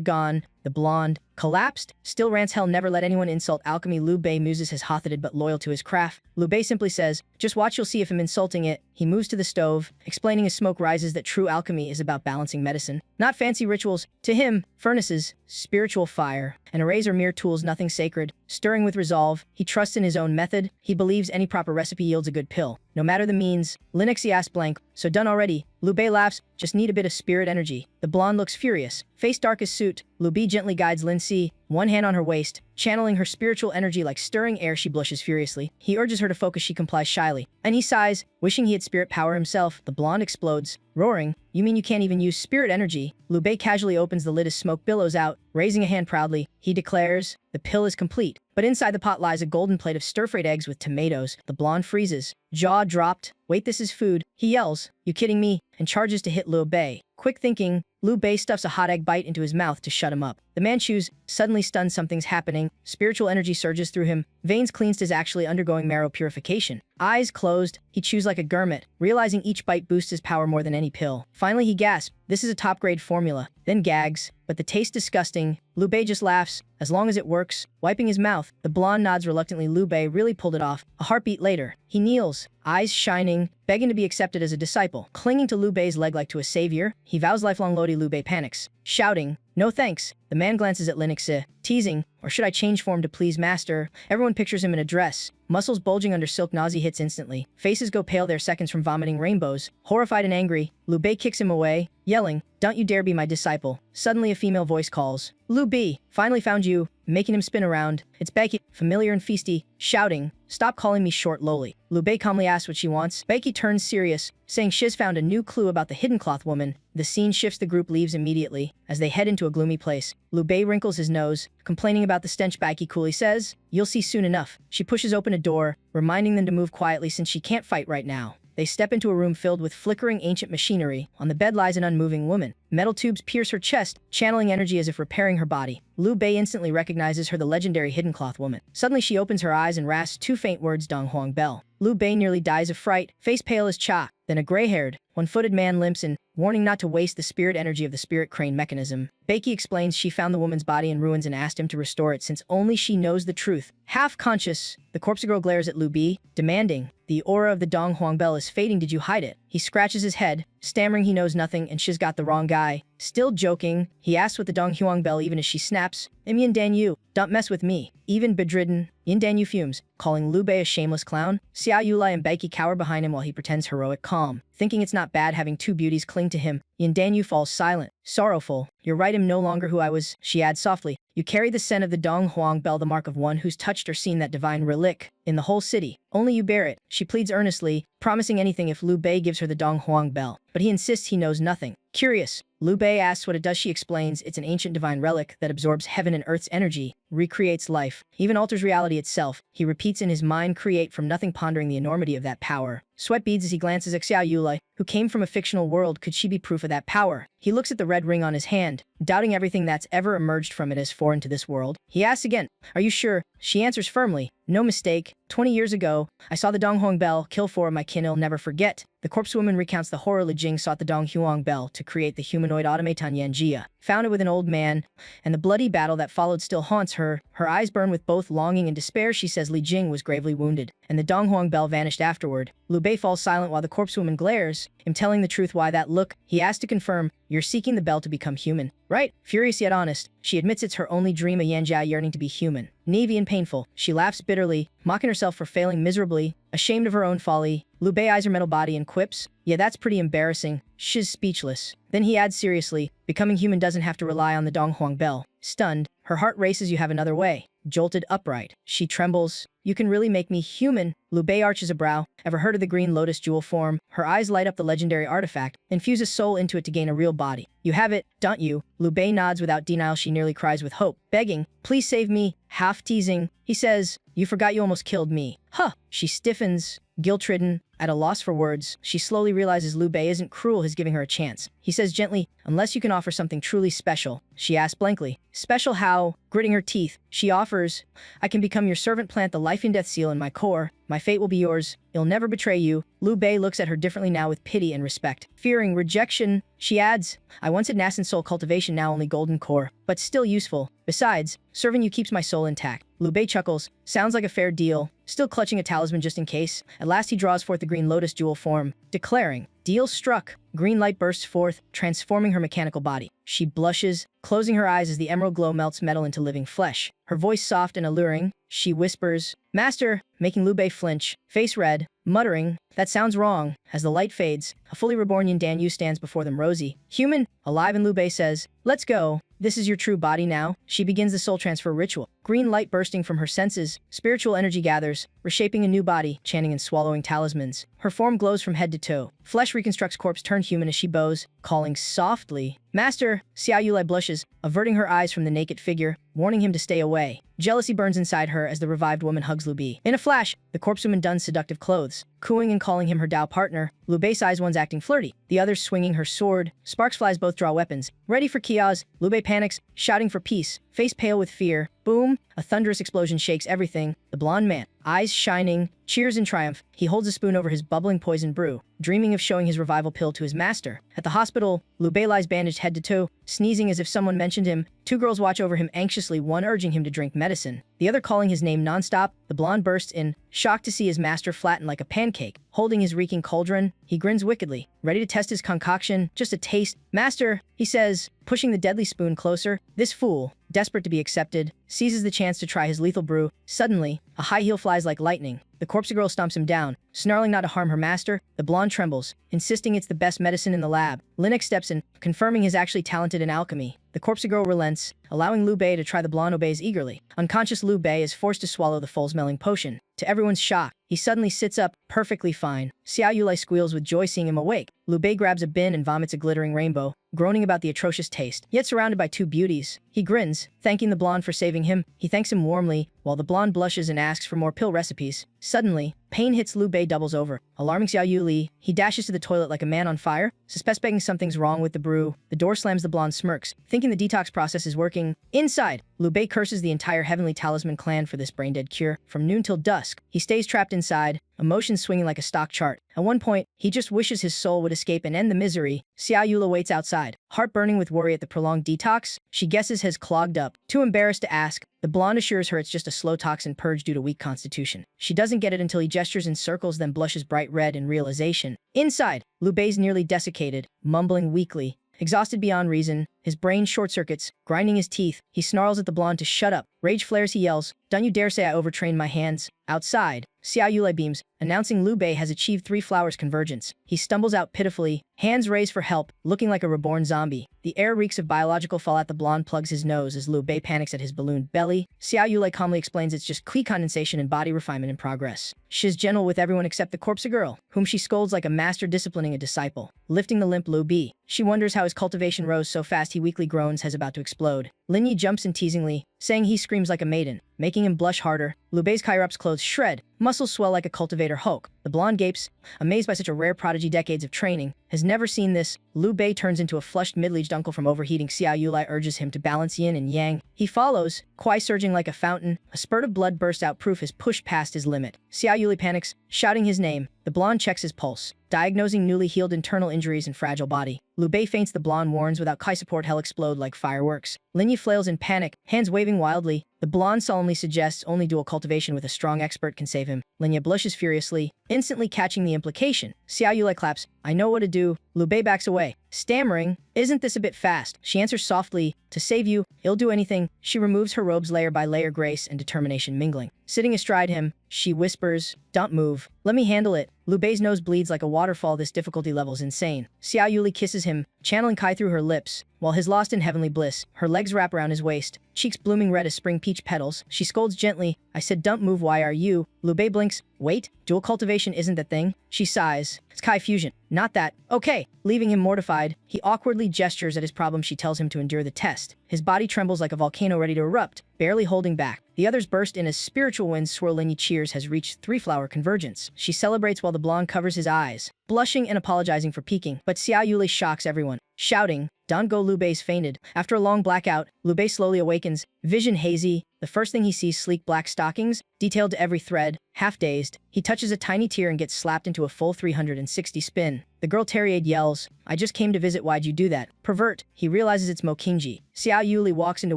gone. The blonde, collapsed, still rants hell never let anyone insult alchemy. Liu Bei muses his hot-headed but loyal to his craft. Liu Bei simply says, just watch you'll see if I'm insulting it. He moves to the stove, explaining as smoke rises that true alchemy is about balancing medicine, not fancy rituals. To him, furnaces, spiritual fire, and arrays are mere tools, nothing sacred. Stirring with resolve, he trusts in his own method. He believes any proper recipe yields a good pill, no matter the means. Linux asks blank, so done already? Liu Bei laughs, just need a bit of spirit energy. The blonde looks furious, face dark as soot. Liu Bei gently guides Lin Si, one hand on her waist, channeling her spiritual energy like stirring air. She blushes furiously. He urges her to focus. She complies shyly, and he sighs, wishing he had spirit power himself. The blonde explodes, roaring, you mean you can't even use spirit energy? Liu Bei casually opens the lid as smoke billows out, raising a hand proudly. He declares, the pill is complete, but inside the pot lies a golden plate of stir-fried eggs with tomatoes. The blonde freezes, jaw dropped. Wait, this is food. He yells, you kidding me? And charges to hit Liu Bei. Quick thinking, Liu Bei stuffs a hot egg bite into his mouth to shut him up. The man chews, suddenly stunned. Something's happening. Spiritual energy surges through him. Veins cleansed, is actually undergoing marrow purification. Eyes closed, he chews like a gurmit, realizing each bite boosts his power more than any pill. Finally he gasps, this is a top-grade formula, then gags, but the taste disgusting. Liu Bei just laughs, as long as it works. Wiping his mouth, the blonde nods reluctantly. Liu Bei really pulled it off. A heartbeat later, he kneels, eyes shining, begging to be accepted as a disciple. Clinging to Liu Bei's leg like to a savior, he vows lifelong loyalty. Liu Bei panics, shouting, no thanks. The man glances at Linux, teasing, or should I change form to please master? Everyone pictures him in a dress, muscles bulging under silk. Nausea hits instantly. Faces go pale, their seconds from vomiting rainbows. Horrified and angry, Liu Bei kicks him away, yelling, don't you dare be my disciple. Suddenly a female voice calls, Liu Bei, finally found you, making him spin around. It's Becky, familiar and feisty, shouting, stop calling me short lowly. Liu Bei calmly asks what she wants. Becky turns serious, saying she's found a new clue about the hidden cloth woman. The scene shifts, the group leaves immediately. As they head into a gloomy place, Liu Bei wrinkles his nose, complaining about the stench. Becky coolly says, you'll see soon enough. She pushes open a door, reminding them to move quietly since she can't fight right now. They step into a room filled with flickering ancient machinery. On the bed lies an unmoving woman. Metal tubes pierce her chest, channeling energy as if repairing her body. Liu Bei instantly recognizes her, the legendary hidden cloth woman. Suddenly she opens her eyes and rasps two faint words, Dong Huang Bell. Liu Bei nearly dies of fright, face pale as cha. Then a gray-haired, one-footed man limps in, warning not to waste the spirit energy of the spirit crane mechanism. Becky explains she found the woman's body in ruins and asked him to restore it since only she knows the truth. Half conscious, the corpse girl glares at Liu Bei, demanding, the aura of the Dong Huang Bell is fading, did you hide it? He scratches his head, stammering he knows nothing and she's got the wrong guy. Still joking, he asks what the Dong Huang Bell even as she snaps, Yin Dan Yu, don't mess with me. Even bedridden, Yin Dan Yu fumes, calling Liu Bei a shameless clown. Xiao Yuli and Becky cower behind him while he pretends heroic calm. Thinking it's not bad having two beauties cling to him, Yin Dan Yu falls silent, sorrowful. You're right, I'm no longer who I was, she adds softly. You carry the scent of the Dong Huang Bell, the mark of one who's touched or seen that divine relic in the whole city. Only you bear it, she pleads earnestly, promising anything if Liu Bei gives her the Dong Huang Bell. But he insists he knows nothing. Curious, Liu Bei asks what it does. She explains it's an ancient divine relic that absorbs heaven and earth's energy, recreates life, even alters reality itself. He repeats in his mind, create from nothing, pondering the enormity of that power. Sweat beads as he glances at Xiao Yulai, who came from a fictional world. Could she be proof of that power? He looks at the red ring on his hand, doubting everything that's ever emerged from it as foreign to this world. He asks again, "Are you sure?" She answers firmly, "No mistake. 20 years ago, I saw the Donghuang bell kill 4 of my kin. I'll never forget." The corpsewoman recounts the horror. Li Jing sought the Donghuang bell to create the humanoid automaton Yanjia, found it with an old man, and the bloody battle that followed still haunts her. Her eyes burn with both longing and despair. She says Li Jing was gravely wounded, and the Donghuang bell vanished afterward. Liu Bei falls silent while the corpsewoman glares, him telling the truth. Why that look? He asks to confirm, "You're seeking the bell to become human, right?" Furious yet honest, she admits it's her only dream, a Yanjia yearning to be human. Navy and painful, she laughs bitterly, mocking herself for failing miserably, ashamed of her own folly. Liu Bei eyes her metal body and quips, "Yeah, that's pretty embarrassing." She's speechless. Then he adds seriously, "Becoming human doesn't have to rely on the Donghuang bell." Stunned, her heart races. "You have another way." Jolted upright, she trembles. "You can really make me human?" Liu Bei arches a brow. Ever heard of the green lotus jewel form? Her eyes light up. The legendary artifact. Infuse a soul into it to gain a real body. "You have it, don't you?" Liu Bei nods without denial. She nearly cries with hope, begging, "Please save me." Half teasing, he says, "You forgot you almost killed me." Huh! She stiffens, guilt-ridden, at a loss for words. She slowly realizes Liu Bei isn't cruel. He's giving her a chance. He says gently, "Unless you can offer something truly special." She asks blankly, "Special how?" Gritting her teeth, she offers, "I can become your servant, plant the life and death seal in my core. My fate will be yours. I'll never betray you." Liu Bei looks at her differently now, with pity and respect. Fearing rejection, she adds, "I once had nascent soul cultivation, now only golden core, but still useful. Besides, serving you keeps my soul intact." Liu Bei chuckles, "Sounds like a fair deal." Still clutching a talisman just in case, at last he draws forth the green lotus jewel form, declaring, "Deal struck." Green light bursts forth, transforming her mechanical body. She blushes, closing her eyes as the emerald glow melts metal into living flesh. Her voice soft and alluring, she whispers, "Master," making Liu Bei flinch, face red, muttering, "That sounds wrong." As the light fades, a fully reborn Yin Dan Yu stands before them, rosy, human, alive, and Liu Bei says, "Let's go. This is your true body now." She begins the soul transfer ritual. Green light bursting from her senses, spiritual energy gathers, reshaping a new body, chanting and swallowing talismans. Her form glows from head to toe. Flesh reconstructs, corpse turned human as she bows, calling softly, "Master." Xiao Yulai blushes, averting her eyes from the naked figure, warning him to stay away. Jealousy burns inside her as the revived woman hugs Liu Bei. In a flash, the corpsewoman dons seductive clothes, cooing and calling him her Dao partner. Liu Bei sighs, one's acting flirty, the other's swinging her sword. Sparks flies, both draw weapons, ready for chaos. Liu Bei panics, shouting for peace, face pale with fear. Boom! A thunderous explosion shakes everything. The blonde man, eyes shining, cheers in triumph. He holds a spoon over his bubbling poison brew, dreaming of showing his revival pill to his master. At the hospital, Liu Bei lies bandaged head to toe, sneezing as if someone mentioned him. 2 girls watch over him anxiously, one urging him to drink medicine, the other calling his name nonstop. The blonde bursts in, shocked to see his master flattened like a pancake. Holding his reeking cauldron, he grins wickedly, ready to test his concoction. "Just a taste." "Master," he says, pushing the deadly spoon closer. This fool, desperate to be accepted, seizes the chance to try his lethal brew. Suddenly, a high heel flies like lightning. The corpse girl stomps him down, snarling not to harm her master. The blonde trembles, insisting it's the best medicine in the lab. Linux steps in, confirming he's actually talented in alchemy. The corpse girl relents, allowing Liu Bei to try. The blonde obeys eagerly. Unconscious Liu Bei is forced to swallow the foul-smelling potion. To everyone's shock, he suddenly sits up, perfectly fine. Xiao Yulai squeals with joy seeing him awake. Liu Bei grabs a bin and vomits a glittering rainbow, groaning about the atrocious taste. Yet surrounded by 2 beauties, he grins, thanking the blonde for saving him. He thanks him warmly, while the blonde blushes and asks for more pill recipes. Suddenly, pain hits. Liu Bei doubles over, alarming Xiao Yuli. He dashes to the toilet like a man on fire, suspecting something's wrong with the brew. The door slams. The blonde smirks, thinking the detox process is working. Inside, Liu Bei curses the entire Heavenly Talisman clan for this brain-dead cure. From noon till dusk, he stays trapped inside, emotions swinging like a stock chart. At one point, he just wishes his soul would escape and end the misery. Xiao Yula waits outside, heart burning with worry at the prolonged detox she guesses has clogged up. Too embarrassed to ask, the blonde assures her it's just a slow toxin purge due to weak constitution. She doesn't get it until he gestures in circles, then blushes bright red in realization. Inside, Liu Bei's nearly desiccated, mumbling weakly. Exhausted beyond reason, his brain short-circuits, grinding his teeth. He snarls at the blonde to shut up. Rage flares, he yells, "Don't you dare say I overtrained my hands." Outside, Xiao Yulai beams, announcing Liu Bei has achieved 3 flowers convergence. He stumbles out pitifully, hands raised for help, looking like a reborn zombie. The air reeks of biological fallout. The blonde plugs his nose as Liu Bei panics at his ballooned belly. Xiao Yulai calmly explains it's just qi condensation and body refinement in progress. She's gentle with everyone except the corpse girl, whom she scolds like a master disciplining a disciple. Lifting the limp Liu Bei, she wonders how his cultivation rose so fast he weakly groans, has about to explode. Lin Yi jumps in teasingly, saying he screams like a maiden, making him blush harder. Liu Bei's Kairup's clothes shred, muscles swell like a cultivator Hulk. The blonde gapes, amazed by such a rare prodigy. Decades of training, has never seen this. Liu Bei turns into a flushed middle-aged uncle from overheating. Xiao Yulai urges him to balance yin and yang. He follows, Kuai surging like a fountain. A spurt of blood bursts out, proof is pushed past his limit. Xiao Yuli panics, shouting his name. The blonde checks his pulse, diagnosing newly healed internal injuries and fragile body. Liu Bei faints. The blonde warns without Kai support, hell explode like fireworks. Linyi flails in panic, hands waving wildly. The blonde solemnly suggests only dual cultivation with a strong expert can save him. Linya blushes furiously, instantly catching the implication. Xiao Yulai claps, I know what to do. Liu Bei backs away, stammering, isn't this a bit fast? She answers softly, to save you, he'll do anything. She removes her robes layer by layer, grace and determination mingling. Sitting astride him, she whispers, don't move. Let me handle it. Liu Bei's nose bleeds like a waterfall. This difficulty level's insane. Xiao Yuli kisses him, channeling Kai through her lips. While he's lost in heavenly bliss, her legs wrap around his waist, cheeks blooming red as spring peach petals. She scolds gently, I said don't move, why are you? Liu Bei blinks, wait, dual cultivation isn't the thing? She sighs, it's Kai fusion, not that. Okay, leaving him mortified, he awkwardly gestures at his problem. She tells him to endure the test. His body trembles like a volcano ready to erupt, barely holding back. The others burst in as spiritual winds swirl. Linyi cheers has reached three-flower convergence. She celebrates while the blonde covers his eyes, blushing and apologizing for peeking. But Xiao Yuli shocks everyone, shouting, don't go. Liu Bei's fainted. After a long blackout, Liu Bei slowly awakens, vision hazy. The first thing he sees, sleek black stockings, detailed to every thread. Half dazed, he touches a tiny tear and gets slapped into a full 360 spin. The girl Terriade yells, I just came to visit, why'd you do that? Pervert. He realizes it's Mo Qingji. Xiao Yuli walks in to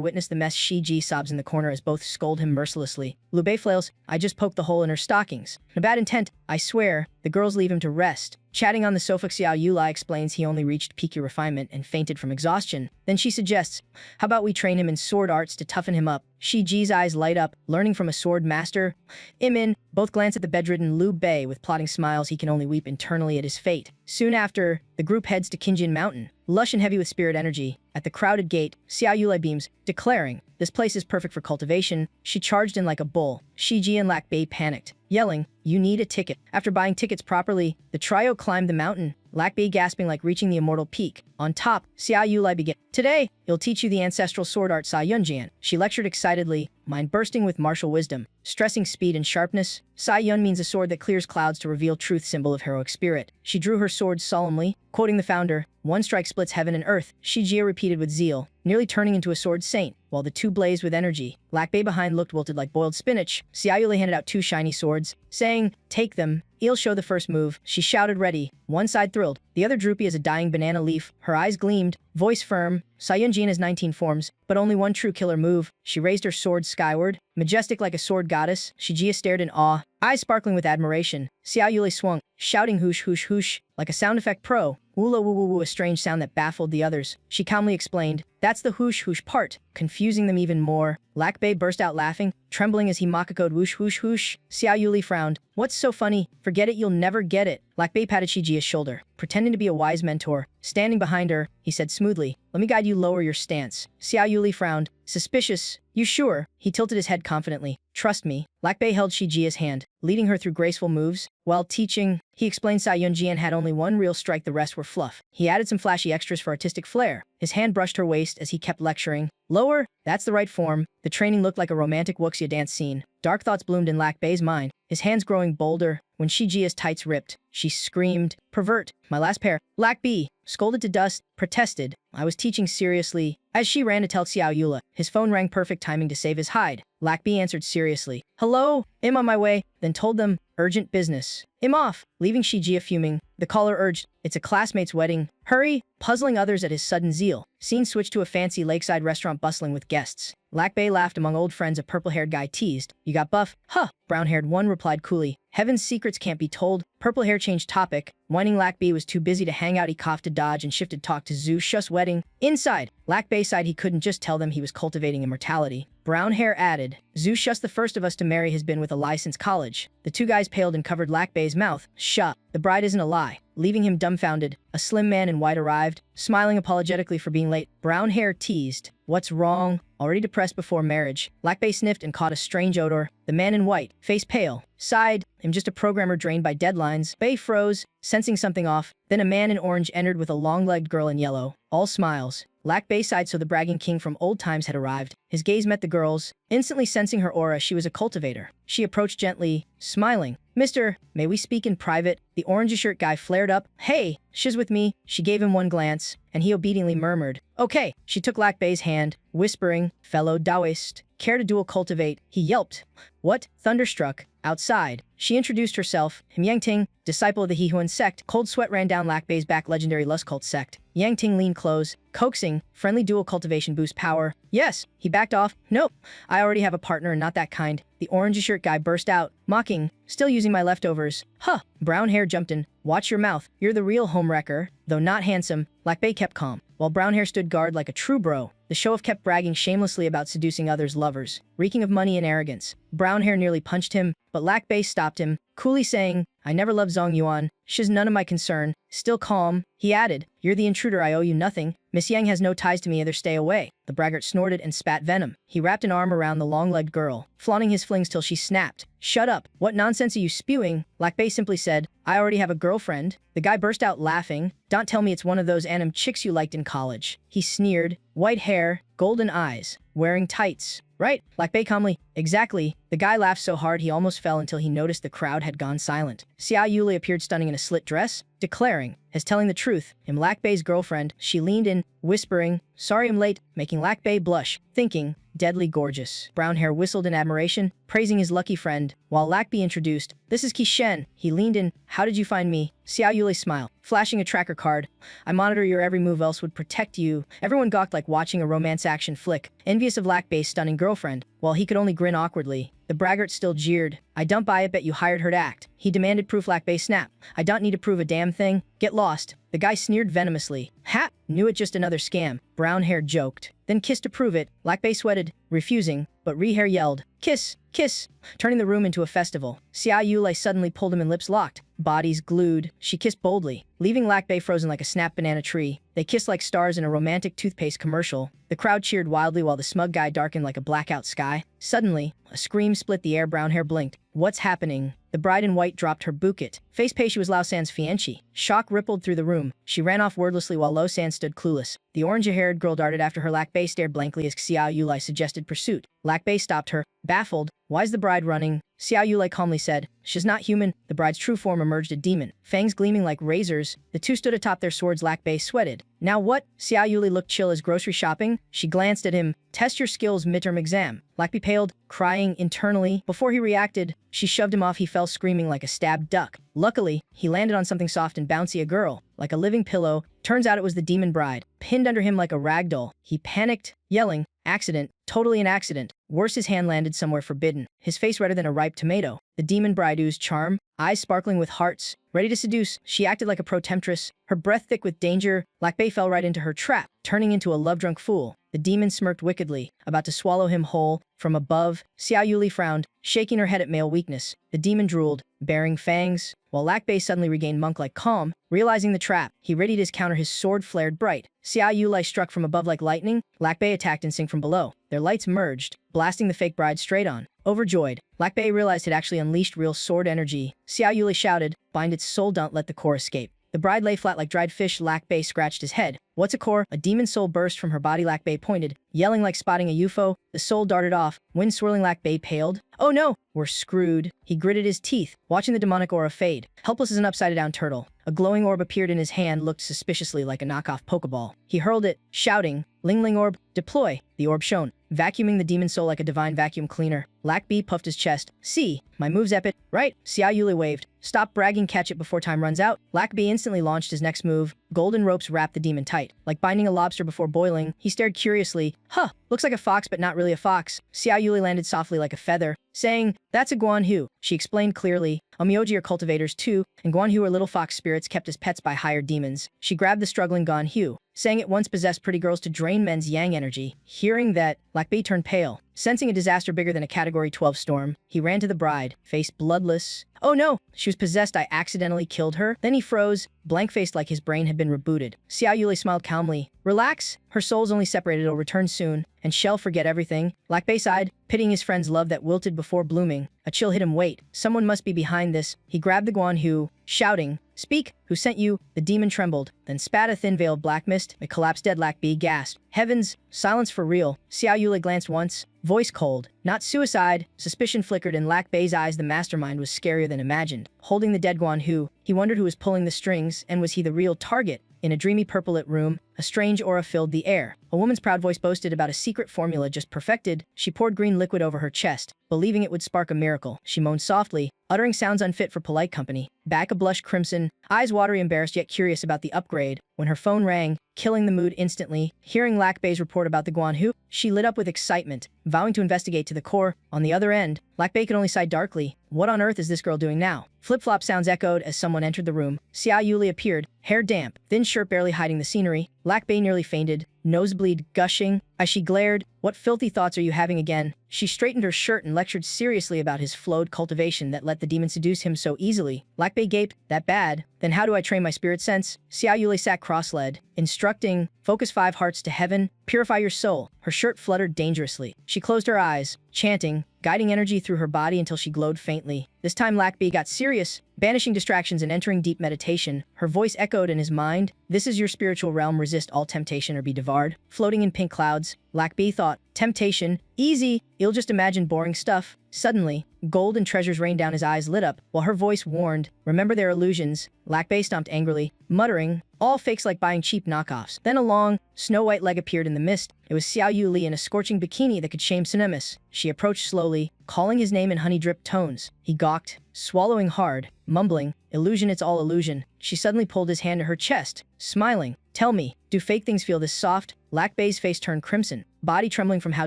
witness the mess. Shi Ji sobs in the corner as both scold him mercilessly. Liu Bei flails, I just poked the hole in her stockings. No bad intent, I swear. The girls leave him to rest. Chatting on the sofa, Xiao Yuli explains he only reached peak refinement and fainted from exhaustion. Then she suggests, how about we train him in sword arts to toughen him up? Shi Ji's eyes light up, learning from a sword master. Imin, both glance at the bedridden Liu Bei with plotting smiles. He can only weep internally at his fate. Soon after, the group heads to Qingjin Mountain, lush and heavy with spirit energy. At the crowded gate, Xiao Yulai beams, declaring, this place is perfect for cultivation. She charged in like a bull. Shi Ji and Lac Bei panicked, yelling, you need a ticket. After buying tickets properly, the trio climbed the mountain, Lac Bei gasping like reaching the immortal peak. On top, Xiao Yulai began, today, he'll teach you the ancestral sword art Sai Yunjian. She lectured excitedly, mind bursting with martial wisdom, stressing speed and sharpness. Sai Yun means a sword that clears clouds to reveal truth, symbol of heroic spirit. She drew her sword solemnly, quoting the founder, one strike splits heaven and earth. Shi Jia repeated with zeal, nearly turning into a sword saint, while the two blazed with energy. Lac Bei behind looked wilted like boiled spinach. Xiao Yuli handed out two shiny swords, saying, take them. He'll show the first move. She shouted ready, one side thrilled, the other droopy as a dying banana leaf. Her eyes gleamed, voice firm. Sai Yunjin has 19 forms, but only one true killer move. She raised her sword skyward, majestic like a sword goddess. Shi Jia stared in awe, eyes sparkling with admiration. Xiao Yuli swung, shouting whoosh whoosh whoosh, like a sound effect pro. Woola woo woo woo, a strange sound that baffled the others. She calmly explained, that's the whoosh whoosh part, confusing them even more. Lac Bei burst out laughing, trembling as he makakoed whoosh whoosh whoosh. Xiao Yuli frowned, what's so funny? Forget it, you'll never get it. Lac Bei patted Shi Jia's shoulder, pretending to be a wise mentor. Standing behind her, he said smoothly, let me guide you, lower your stance. Xiao Yuli frowned, suspicious. You sure? He tilted his head confidently. Trust me. Lac Bei held Shi Jia's hand, leading her through graceful moves. While teaching, he explained Sai Yunjian had only one real strike, the rest were fluff. He added some flashy extras for artistic flair. His hand brushed her waist as he kept lecturing. Lower, that's the right form. The training looked like a romantic wuxia dance scene. Dark thoughts bloomed in Lac Bei's mind, his hands growing bolder. When Shi Jia's tights ripped, she screamed, pervert, my last pair. Lac Bei, scolded to dust, protested, I was teaching seriously. As she ran to tell Xiao Yula, his phone rang, perfect timing to save his hide. Lac Bei answered seriously, hello, I'm on my way, then told them, urgent business. I'm off, leaving Shi Jia fuming. The caller urged, it's a classmate's wedding. Hurry, puzzling others at his sudden zeal. Scene switched to a fancy lakeside restaurant bustling with guests. Lac Bei laughed among old friends. A purple-haired guy teased, you got buff? Huh. Brown-haired one replied coolly, heaven's secrets can't be told. Purple hair changed topic. Whining Lac Bei was too busy to hang out. He coughed to dodge and shifted talk to Zhu Shu's wedding. Inside, Lac Bei sighed he couldn't just tell them he was cultivating immortality. Brown hair added, Zhu Shu's the first of us to marry, has been with a licensed college. The two guys paled and covered Lac Bei's mouth. Shu. The The bride isn't a lie. Leaving him dumbfounded, a slim man in white arrived, smiling apologetically for being late. Brown hair teased. What's wrong? Already depressed before marriage. Lack Bae sniffed and caught a strange odor. The man in white, face pale, sighed. I'm just a programmer drained by deadlines. Bae froze, sensing something off. Then a man in orange entered with a long-legged girl in yellow. All smiles. Lack Bae sighed, so the bragging king from old times had arrived. His gaze met the girl's, instantly sensing her aura. She was a cultivator. She approached gently, smiling. Mister, may we speak in private? The orange shirt guy flared up. Hey, shiz with me. She gave him one glance, and he obediently murmured. Okay. She took Lack Bae's hand, whispering, fellow Taoist, care to dual cultivate? He yelped. What? Thunderstruck. Outside, she introduced herself. Him Yang Ting, disciple of the Hehuan sect. Cold sweat ran down Lack Bae's back. Legendary Lust Cult sect. Yang Ting leaned close, coaxing. Friendly dual cultivation boost power. Yes. He backed off. Nope. I already have a partner and not that kind. The orange shirt guy burst out, mocking. Still using my leftovers. Huh. Brown hair jumped in. Watch your mouth. You're the real homewrecker. Though not handsome, Lack Bae kept calm, while brown hair stood guard like a true bro. The show-off kept bragging shamelessly about seducing others' lovers, reeking of money and arrogance. Brown hair nearly punched him, but Lack Bae stopped him, coolly saying, I never loved Zhong Yuan. She's none of my concern. Still calm, he added, you're the intruder, I owe you nothing. Miss Yang has no ties to me, either stay away. The braggart snorted and spat venom. He wrapped an arm around the long-legged girl, flaunting his flings till she snapped. Shut up. What nonsense are you spewing? Lack Bae simply said, I already have a girlfriend. The guy burst out laughing. Don't tell me it's one of those anim chicks you liked in college. He sneered. White hair, golden eyes, wearing tights. Right? Lack Bae calmly. Exactly. The guy laughed so hard he almost fell until he noticed the crowd had gone silent. Xia Yuli appeared stunning in a slit dress, declaring, as telling the truth, I'm Lack Bae's girlfriend. She leaned in, whispering, sorry I'm late, making Lack Bae blush, thinking, deadly gorgeous. Brown hair whistled in admiration, praising his lucky friend, while Lack Bae introduced, this is Kishen. He leaned in, how did you find me? Xia Yuli smiled, flashing a tracker card. I monitor your every move, else would protect you. Everyone gawked like watching a romance action flick, envious of Lack Bae's stunning girlfriend, while he could only grin awkwardly. The braggart still jeered. I don't buy it, bet you hired her to act. He demanded proof. Lack Bae snapped. I don't need to prove a damn thing. Get lost. The guy sneered venomously. Ha! Knew it, just another scam. Brown hair joked. Then kissed to prove it. Lack Bae sweated, refusing, but Re-hair yelled, kiss, kiss, turning the room into a festival. Xia Yulei suddenly pulled him and lips locked, bodies glued. She kissed boldly, leaving Lack Bae frozen like a snapped banana tree. They kissed like stars in a romantic toothpaste commercial. The crowd cheered wildly while the smug guy darkened like a blackout sky. Suddenly, a scream split the air. Brown hair blinked. What's happening? The bride in white dropped her bouquet. Face pay she was Lao San's fiancée. Shock rippled through the room. She ran off wordlessly while Lo San stood clueless. The orange-haired girl darted after her. Lack Bae stared blankly as Xia Yulai suggested pursuit. Lack Bae stopped her, baffled. Why's the bride running? Xia Yulai calmly said, she's not human. The bride's true form emerged, a demon, fangs gleaming like razors. The two stood atop their swords. Lack Bae sweated. Now what? Xia Yuli looked chill as grocery shopping. She glanced at him. Test your skills, midterm exam. Lack Bae paled, crying internally. Before he reacted, she shoved him off. He fell screaming like a stabbed duck. Luckily, he landed on something soft and bouncy, a girl, like a living pillow. Turns out it was the demon bride, pinned under him like a rag doll. He panicked, yelling, accident, totally an accident. Worse, his hand landed somewhere forbidden, his face redder than a ripe tomato. The demon bride oozed charm, eyes sparkling with hearts, ready to seduce. She acted like a pro-temptress, her breath thick with danger. Lack Bae fell right into her trap, turning into a love-drunk fool. The demon smirked wickedly, about to swallow him whole. From above, Xia Yuli frowned, shaking her head at male weakness. The demon drooled, bearing fangs, while Lack Bae suddenly regained monk-like calm. Realizing the trap, he readied his counter. His sword flared bright. Xia Yulai struck from above like lightning. Lack Bae attacked in sync from below. Their lights merged, blasting the fake bride straight on. Overjoyed, Lack Bae realized it actually unleashed real sword energy. Xia Yuli shouted, bind its soul, don't let the core escape. The bride lay flat like dried fish. Lack Bae scratched his head. What's a core? A demon soul burst from her body. Lack Bae pointed, yelling like spotting a UFO. The soul darted off, wind swirling. Lack Bae paled. Oh no, we're screwed. He gritted his teeth, watching the demonic aura fade. Helpless as an upside-down turtle, a glowing orb appeared in his hand, looked suspiciously like a knockoff Pokeball. He hurled it, shouting, Ling Ling orb, deploy. The orb shone, vacuuming the demon soul like a divine vacuum cleaner. Lack Bae puffed his chest. See, my move's epic, right? Xia Yuli waved. Stop bragging, catch it before time runs out. Lack Bae instantly launched his next move. Golden ropes wrapped the demon tight, like binding a lobster before boiling. He stared curiously. Huh, looks like a fox but not really a fox. Xia Yuli landed softly like a feather, saying, that's a Guan Hu. She explained clearly. Omyoji are cultivators too, and Guan Hu are little fox spirits kept as pets by higher demons. She grabbed the struggling Guan Hu, saying it once possessed pretty girls to drain men's yang energy. Hearing that, Lac Bei turned pale. Sensing a disaster bigger than a Category 12 storm, he ran to the bride, face bloodless. Oh no, she was possessed, I accidentally killed her. Then he froze, blank-faced like his brain had been rebooted. Xiao Yuli smiled calmly. Relax, her soul's only separated, it'll return soon, and she'll forget everything. Lac Bei sighed, pitying his friend's love that wilted before blooming. A chill hit him. Wait, someone must be behind this. He grabbed the Guan Hu, shouting, Speak, who sent you? The demon trembled, then spat a thin veil of black mist. It collapsed dead. Lac Bei gasped. Heavens, silence for real. Xiao Yuli glanced once, voice cold. Not suicide. Suspicion flickered in Lac Bei's eyes. The mastermind was scarier than imagined. Holding the dead Guan Hu, he wondered who was pulling the strings, and was he the real target? In a dreamy purple-lit room, a strange aura filled the air. A woman's proud voice boasted about a secret formula just perfected. She poured green liquid over her chest, believing it would spark a miracle. She moaned softly, uttering sounds unfit for polite company. Back a blush crimson, eyes watery, embarrassed yet curious about the upgrade. When her phone rang, killing the mood instantly, hearing Lac Bei's report about the Guan Hu, she lit up with excitement, vowing to investigate to the core. On the other end, Lac Bei could only sigh darkly. What on earth is this girl doing now? Flip-flop sounds echoed as someone entered the room. Xiao Yuli appeared, hair damp, thin shirt barely hiding the scenery. Lac Bei nearly fainted, nosebleed gushing. As she glared, what filthy thoughts are you having again? She straightened her shirt and lectured seriously about his flowed cultivation that let the demon seduce him so easily. Lac Bei gaped, that bad? Then how do I train my spirit sense? Xiao Yuli sat cross-legged, instructing, focus 5 hearts to heaven, purify your soul. Her shirt fluttered dangerously. She closed her eyes, chanting, guiding energy through her body until she glowed faintly. This time Lac Bei got serious, banishing distractions and entering deep meditation. Her voice echoed in his mind, this is your spiritual realm, resist all temptation or be devoured. Floating in pink clouds, Lac Bei thought, temptation, easy, you'll just imagine boring stuff. Suddenly, gold and treasures rained down. His eyes lit up, while her voice warned, remember their illusions. Lac Bei stomped angrily, muttering, all fakes like buying cheap knockoffs. Then a long, snow-white leg appeared in the mist. It was Xiao Yuli in a scorching bikini that could shame Cinemas. She approached slowly, calling his name in honey-dripped tones. He gawked, swallowing hard, mumbling, illusion, it's all illusion. She suddenly pulled his hand to her chest, smiling. Tell me, do fake things feel this soft? Lac Bei's face turned crimson, body trembling from how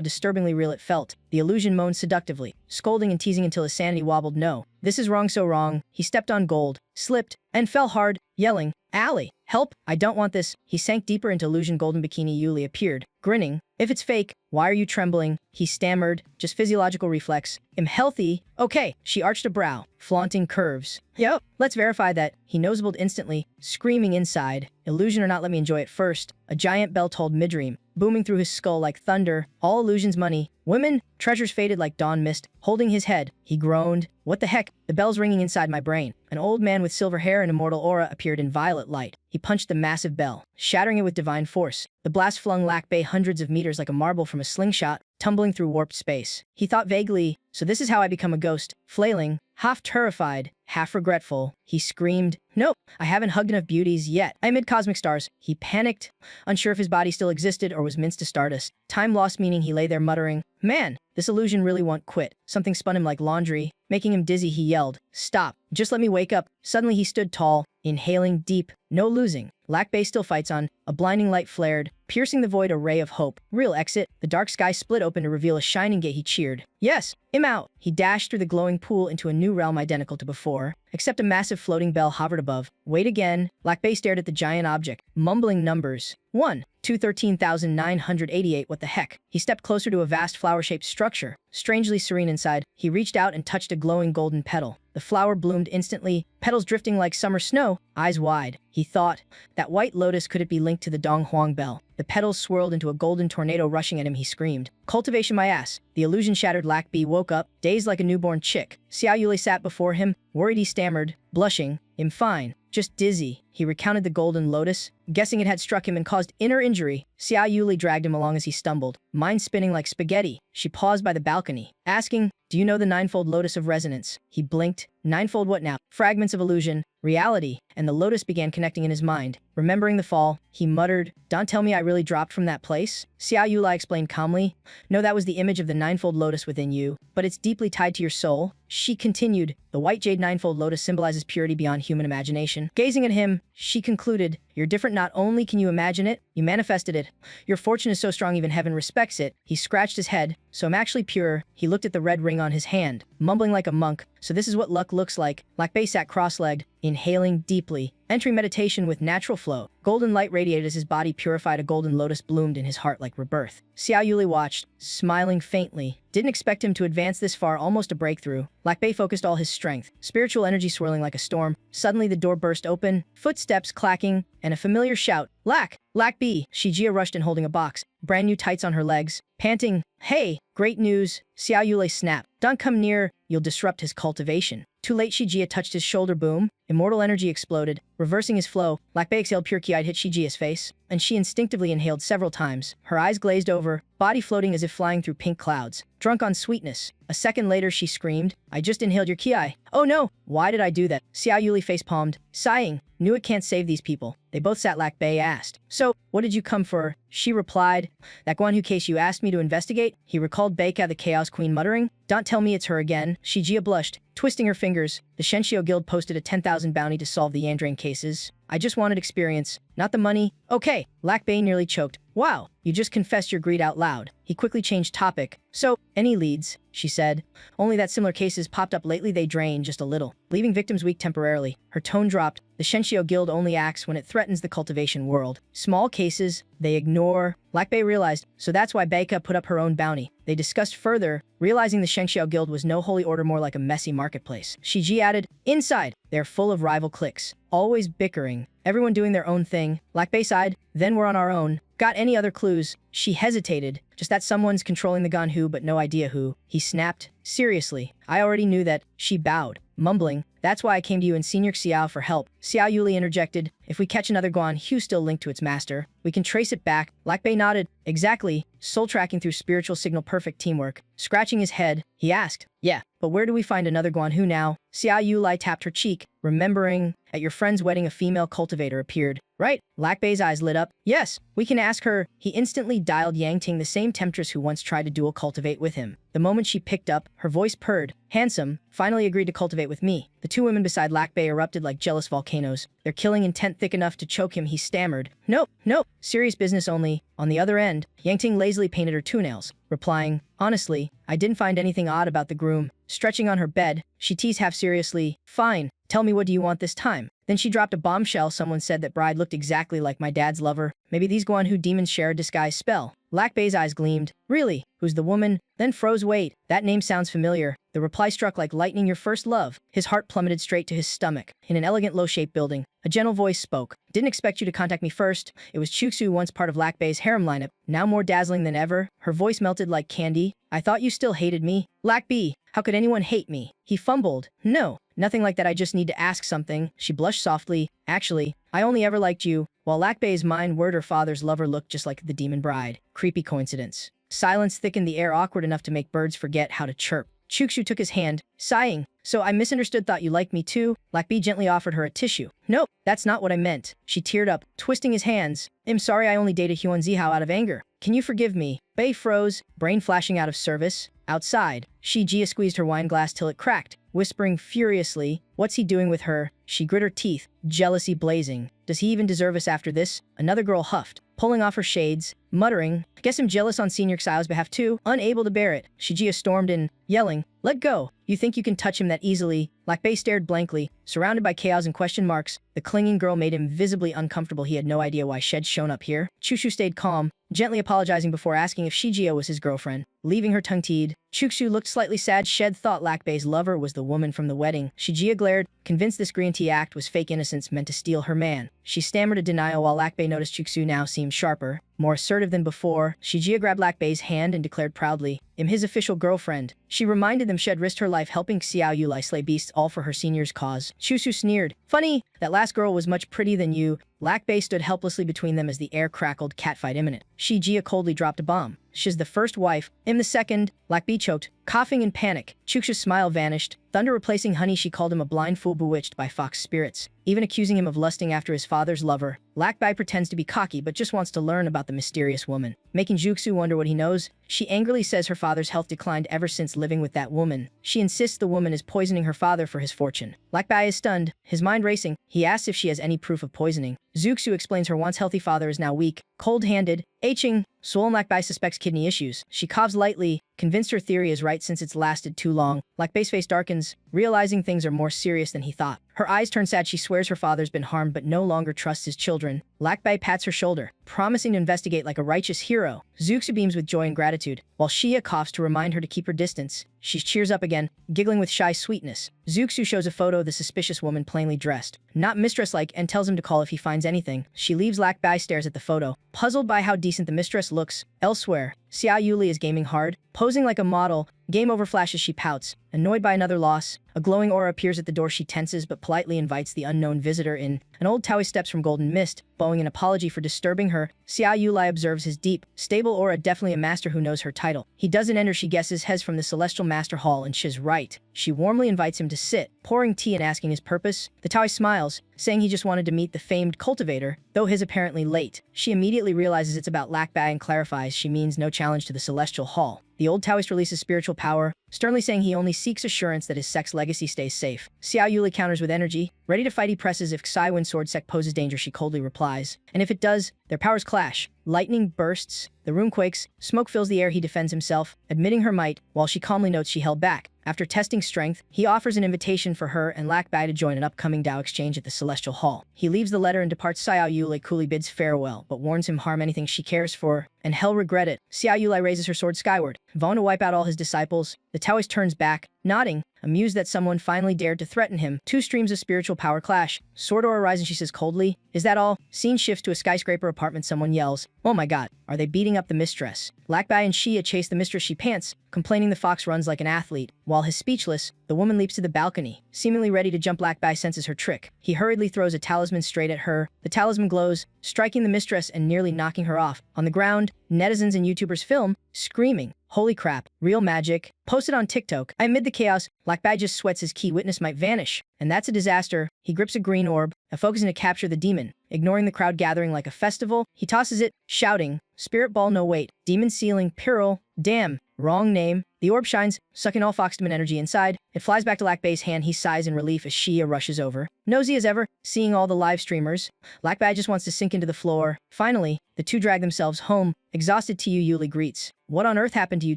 disturbingly real it felt. The illusion moaned seductively, scolding and teasing until his sanity wobbled. No, this is wrong, so wrong. He stepped on gold, slipped, and fell hard, yelling, Allie, help, I don't want this. He sank deeper into illusion. Golden bikini. Yuli appeared, grinning. If it's fake, why are you trembling? He stammered, just physiological reflex. I'm healthy. Okay, she arched a brow, flaunting curves. Yup, let's verify that. He nosebled instantly, screaming inside. Illusion or not, let me enjoy it first. A giant bell tolled mid-dream, booming through his skull like thunder. All illusions money. Women, treasures faded like dawn mist. Holding his head, he groaned. What the heck? The bell's ringing inside my brain. An old man with silver hair and immortal aura appeared in violet light. He punched the massive bell, shattering it with divine force. The blast flung Lac Bei hundreds of meters like a marble from a slingshot, tumbling through warped space. He thought vaguely, so this is how I become a ghost. Flailing, half terrified, half regretful, he screamed, nope, I haven't hugged enough beauties yet. I amid cosmic stars. He panicked, unsure if his body still existed or was minced to stardust. Time lost meaning. He lay there muttering, man, this illusion really won't quit. Something spun him like laundry, making him dizzy. He yelled, stop, just let me wake up. Suddenly he stood tall, inhaling deep, no losing. Lac Bei still fights on. A blinding light flared, piercing the void. A ray of hope. Real exit. The dark sky split open to reveal a shining gate. He cheered. Yes, I'm out. He dashed through the glowing pool into a new realm identical to before, except a massive floating bell hovered above. Wait again. Lac Bei stared at the giant object, mumbling numbers. 1, 213,988. What the heck? He stepped closer to a vast flower-shaped structure, strangely serene inside. He reached out and touched a glowing golden petal. The flower bloomed instantly, petals drifting like summer snow, eyes wide. He thought, that white lotus, could it be linked to the Dong Huang bell? The petals swirled into a golden tornado rushing at him. He screamed, cultivation my ass. The illusion shattered. Lac Bei woke up, dazed like a newborn chick. Xiao Yuli sat before him, worried. He stammered, blushing, I'm fine, just dizzy. He recounted the golden lotus, guessing it had struck him and caused inner injury. Xiao Yuli dragged him along as he stumbled, mind spinning like spaghetti. She paused by the balcony, asking, do you know the ninefold lotus of resonance? He blinked. Ninefold what now? Fragments of illusion, reality, and the lotus began connecting in his mind. Remembering the fall, he muttered, don't tell me I really dropped from that place? Xiao Yuli explained calmly, no, that was the image of the ninefold lotus within you, but it's deeply tied to your soul. She continued, the white jade ninefold lotus symbolizes purity beyond human imagination. Gazing at him, she concluded, You're different. Not only can you imagine it, you manifested it. Your fortune is so strong even heaven respects it. He scratched his head. So I'm actually pure. He looked at the red ring on his hand, mumbling like a monk. So this is what luck looks like. Lac Bei sat cross-legged, inhaling deeply, entering meditation with natural flow. Golden light radiated as his body purified. A golden lotus bloomed in his heart like rebirth. Xiao Yuli watched, smiling faintly. Didn't expect him to advance this far, almost a breakthrough. Lac Bei focused all his strength, spiritual energy swirling like a storm. Suddenly the door burst open, footsteps clacking, and a familiar shout. Lac Bei! Shijia rushed in holding a box, brand new tights on her legs, panting. Hey, great news! Xiao Yuli snapped. Don't come near, you'll disrupt his cultivation. Too late. Shijia touched his shoulder. Boom. Immortal energy exploded, reversing his flow. Lac Bei exhaled. Pure ki hit Shijia's face, and she instinctively inhaled several times. Her eyes glazed over, body floating as if flying through pink clouds. Drunk on sweetness. A second later she screamed, I just inhaled your ki. Oh no! Why did I do that? Xiao Yuli face-palmed, sighing. Knew it can't save these people. They both sat. Lac Bei asked. So, what did you come for? She replied, that Guan Hu case you asked me to investigate. He recalled Beika the Chaos Queen muttering, don't tell me it's her again. Shijia blushed, twisting her fingers. The Shenshio Guild posted a 10,000 bounty to solve the Yandrain cases. I just wanted experience, not the money. Okay. Lac Bei nearly choked. Wow, you just confessed your greed out loud. He quickly changed topic. So, any leads? She said. Only that similar cases popped up lately. They drain just a little, leaving victims weak temporarily. Her tone dropped. The Shenshio Guild only acts when it threatens the cultivation world. Small cases, they ignore. Lac Bei realized, so that's why Beika put up her own bounty. They discussed further, realizing the Shenshio Guild was no holy order, more like a messy marketplace. Shiji added, inside, they're full of rival cliques, always bickering, everyone doing their own thing. Lac Bei sighed, then we're on our own. Got any other clues? She hesitated. Just that someone's controlling the Guan Hu, but no idea who. He snapped. Seriously, I already knew that. She bowed, mumbling. That's why I came to you and Senior Xiao for help. Xiao Yuli interjected. If we catch another Guan Hu still linked to its master, we can trace it back. Lac Bei nodded. Exactly. Soul tracking through spiritual signal. Perfect teamwork. Scratching his head, he asked. Yeah, but where do we find another Guan Hu now? Xiao Yuli tapped her cheek, remembering. At your friend's wedding a female cultivator appeared, right? Lac Bei's eyes lit up. Yes, we can ask her. He instantly dialed Yang Ting, the same temptress who once tried to dual cultivate with him. The moment she picked up, her voice purred. Handsome, finally agreed to cultivate with me. The two women beside Lac Bei erupted like jealous volcanoes, their killing intent thick enough to choke him. He stammered. Nope, serious business only. On the other end, Yang Ting lazily painted her toenails, replying, honestly, I didn't find anything odd about the groom. Stretching on her bed, she teased half seriously, fine, tell me what do you want this time? Then she dropped a bombshell. Someone said that bride looked exactly like my dad's lover. Maybe these Guan Hu demons share a disguise spell. Lac Bei's eyes gleamed. Really? Who's the woman? Then froze. Wait, that name sounds familiar. The reply struck like lightning. Your first love. His heart plummeted straight to his stomach. In an elegant low-shaped building, a gentle voice spoke. Didn't expect you to contact me first. It was Chuxu, once part of Lac Bei's harem lineup, now more dazzling than ever. Her voice melted like candy. I thought you still hated me. Lac Bei, how could anyone hate me? He fumbled. No, nothing like that. I just need to ask something. She blushed softly. Actually, I only ever liked you. While Lac Bei's mind word, her father's lover looked just like the demon bride. Creepy coincidence. Silence thickened the air, awkward enough to make birds forget how to chirp. Chuxu took his hand, sighing. So I misunderstood, thought you liked me too? Lac Bei gently offered her a tissue. Nope, that's not what I meant. She teared up, twisting his hands. I'm sorry, I only dated Huan Zihao out of anger. Can you forgive me? Bei froze, brain flashing out of service. Outside, Shi Jia squeezed her wine glass till it cracked, whispering furiously, what's he doing with her? She grit her teeth, jealousy blazing. Does he even deserve us after this? Another girl huffed, pulling off her shades, muttering, guess I'm jealous on Senior Xiao's behalf too. Unable to bear it, Shijia stormed in, yelling, let go. You think you can touch him that easily? Lac Bei stared blankly, surrounded by chaos and question marks. The clinging girl made him visibly uncomfortable. He had no idea why she'd shown up here. Chushu stayed calm, gently apologizing before asking if Shijia was his girlfriend, leaving her tongue-tied. Chuxu looked slightly sad. Shed thought Lac Bei's lover was the woman from the wedding. Shijia glared, convinced this green tea act was fake innocence meant to steal her man. She stammered a denial while Lac Bei noticed Chuxu now seemed sharper, more assertive than before. Shijia grabbed Lac Bei's hand and declared proudly, I'm his official girlfriend. She reminded them she'd risked her life helping Xiao Yulai slay beasts, all for her senior's cause. Chuxu sneered. Funny, that last girl was much prettier than you. Lac Bei stood helplessly between them as the air crackled, catfight imminent. Shijia coldly dropped a bomb. She's the first wife, I'm the second. Lac Bei choked, coughing in panic. Chuxu's smile vanished. Thunder replacing honey. She called him a blind fool bewitched by fox spirits, even accusing him of lusting after his father's lover. Lac Bei pretends to be cocky but just wants to learn about the mysterious woman, making Juxu wonder what he knows. She angrily says her father's health declined ever since living with that woman. She insists the woman is poisoning her father for his fortune. Lac Bai is stunned, his mind racing. He asks if she has any proof of poisoning. Zuxu explains her once healthy father is now weak, cold-handed, aching. Swollen. Lac Bai suspects kidney issues. She coughs lightly, convinced her theory is right since it's lasted too long. Lac Bai's face darkens, realizing things are more serious than he thought. Her eyes turn sad. She swears her father's been harmed but no longer trusts his children. Lac Bai pats her shoulder, promising to investigate like a righteous hero. Zuxu beams with joy and gratitude, while Xia coughs to remind her to keep her distance. She cheers up again, giggling with shy sweetness. Zuxu shows a photo of the suspicious woman plainly dressed, not mistress-like, and tells him to call if he finds anything. She leaves. Lac Bai stares at the photo, puzzled by how decent the mistress looks. Elsewhere, Xia Yuli is gaming hard, posing like a model. Game over flashes. She pouts, annoyed by another loss. A glowing aura appears at the door. She tenses but politely invites the unknown visitor in. An old Taoist steps from golden mist, bowing an apology for disturbing her. Xia Yuli observes his deep, stable aura. Definitely a master who knows her title. He doesn't enter. She guesses Hez from the Celestial Master Hall, and she's right. She warmly invites him to sit, pouring tea and asking his purpose. The Taoist smiles, saying he just wanted to meet the famed cultivator, though he's apparently late. She immediately realizes it's about Lac Bai and clarifies she means no challenge to the Celestial Hall. The old Taoist releases spiritual power, sternly saying he only seeks assurance that his sect's legacy stays safe. Xiao Yuli counters with energy. Ready to fight, he presses. If Xi Wen sword sect poses danger, she coldly replies. And if it does, their powers clash. Lightning bursts, the room quakes, smoke fills the air. He defends himself, admitting her might, while she calmly notes she held back. After testing strength, he offers an invitation for her and Lac Bai to join an upcoming Dao exchange at the Celestial Hall. He leaves the letter and departs. Xiao Yuli coolly bids farewell, but warns him harm anything she cares for, and hell regret it. Xiao Yuli raises her sword skyward, vowing to wipe out all his disciples. The Taoist turns back, nodding, amused that someone finally dared to threaten him. Two streams of spiritual power clash. Sword aura rises. She says coldly, "Is that all?" Scene shifts to a skyscraper apartment. Someone yells, "Oh my god, are they beating up the mistress?" Lac Bai and Xia chase the mistress. She pants, complaining the fox runs like an athlete. While he's speechless, the woman leaps to the balcony, seemingly ready to jump. Lac Bai senses her trick. He hurriedly throws a talisman straight at her. The talisman glows, striking the mistress and nearly knocking her off. On the ground, netizens and YouTubers film, screaming, "Holy crap, real magic." Posted on TikTok. Amid the chaos, Lac Bai just sweats his key witness might vanish. And that's a disaster. He grips a green orb, focusing to capture the demon. Ignoring the crowd gathering like a festival, he tosses it, shouting, "Spirit ball, no wait. Demon ceiling, Pyrrol. Damn, wrong name." The orb shines, sucking all Foxdemon energy inside. It flies back to Lac Bai's hand. He sighs in relief as Xia rushes over. Nosy as ever, seeing all the live streamers, Lac Bai just wants to sink into the floor. Finally, the two drag themselves home. Exhausted, Tiu Yuli greets. "What on earth happened to you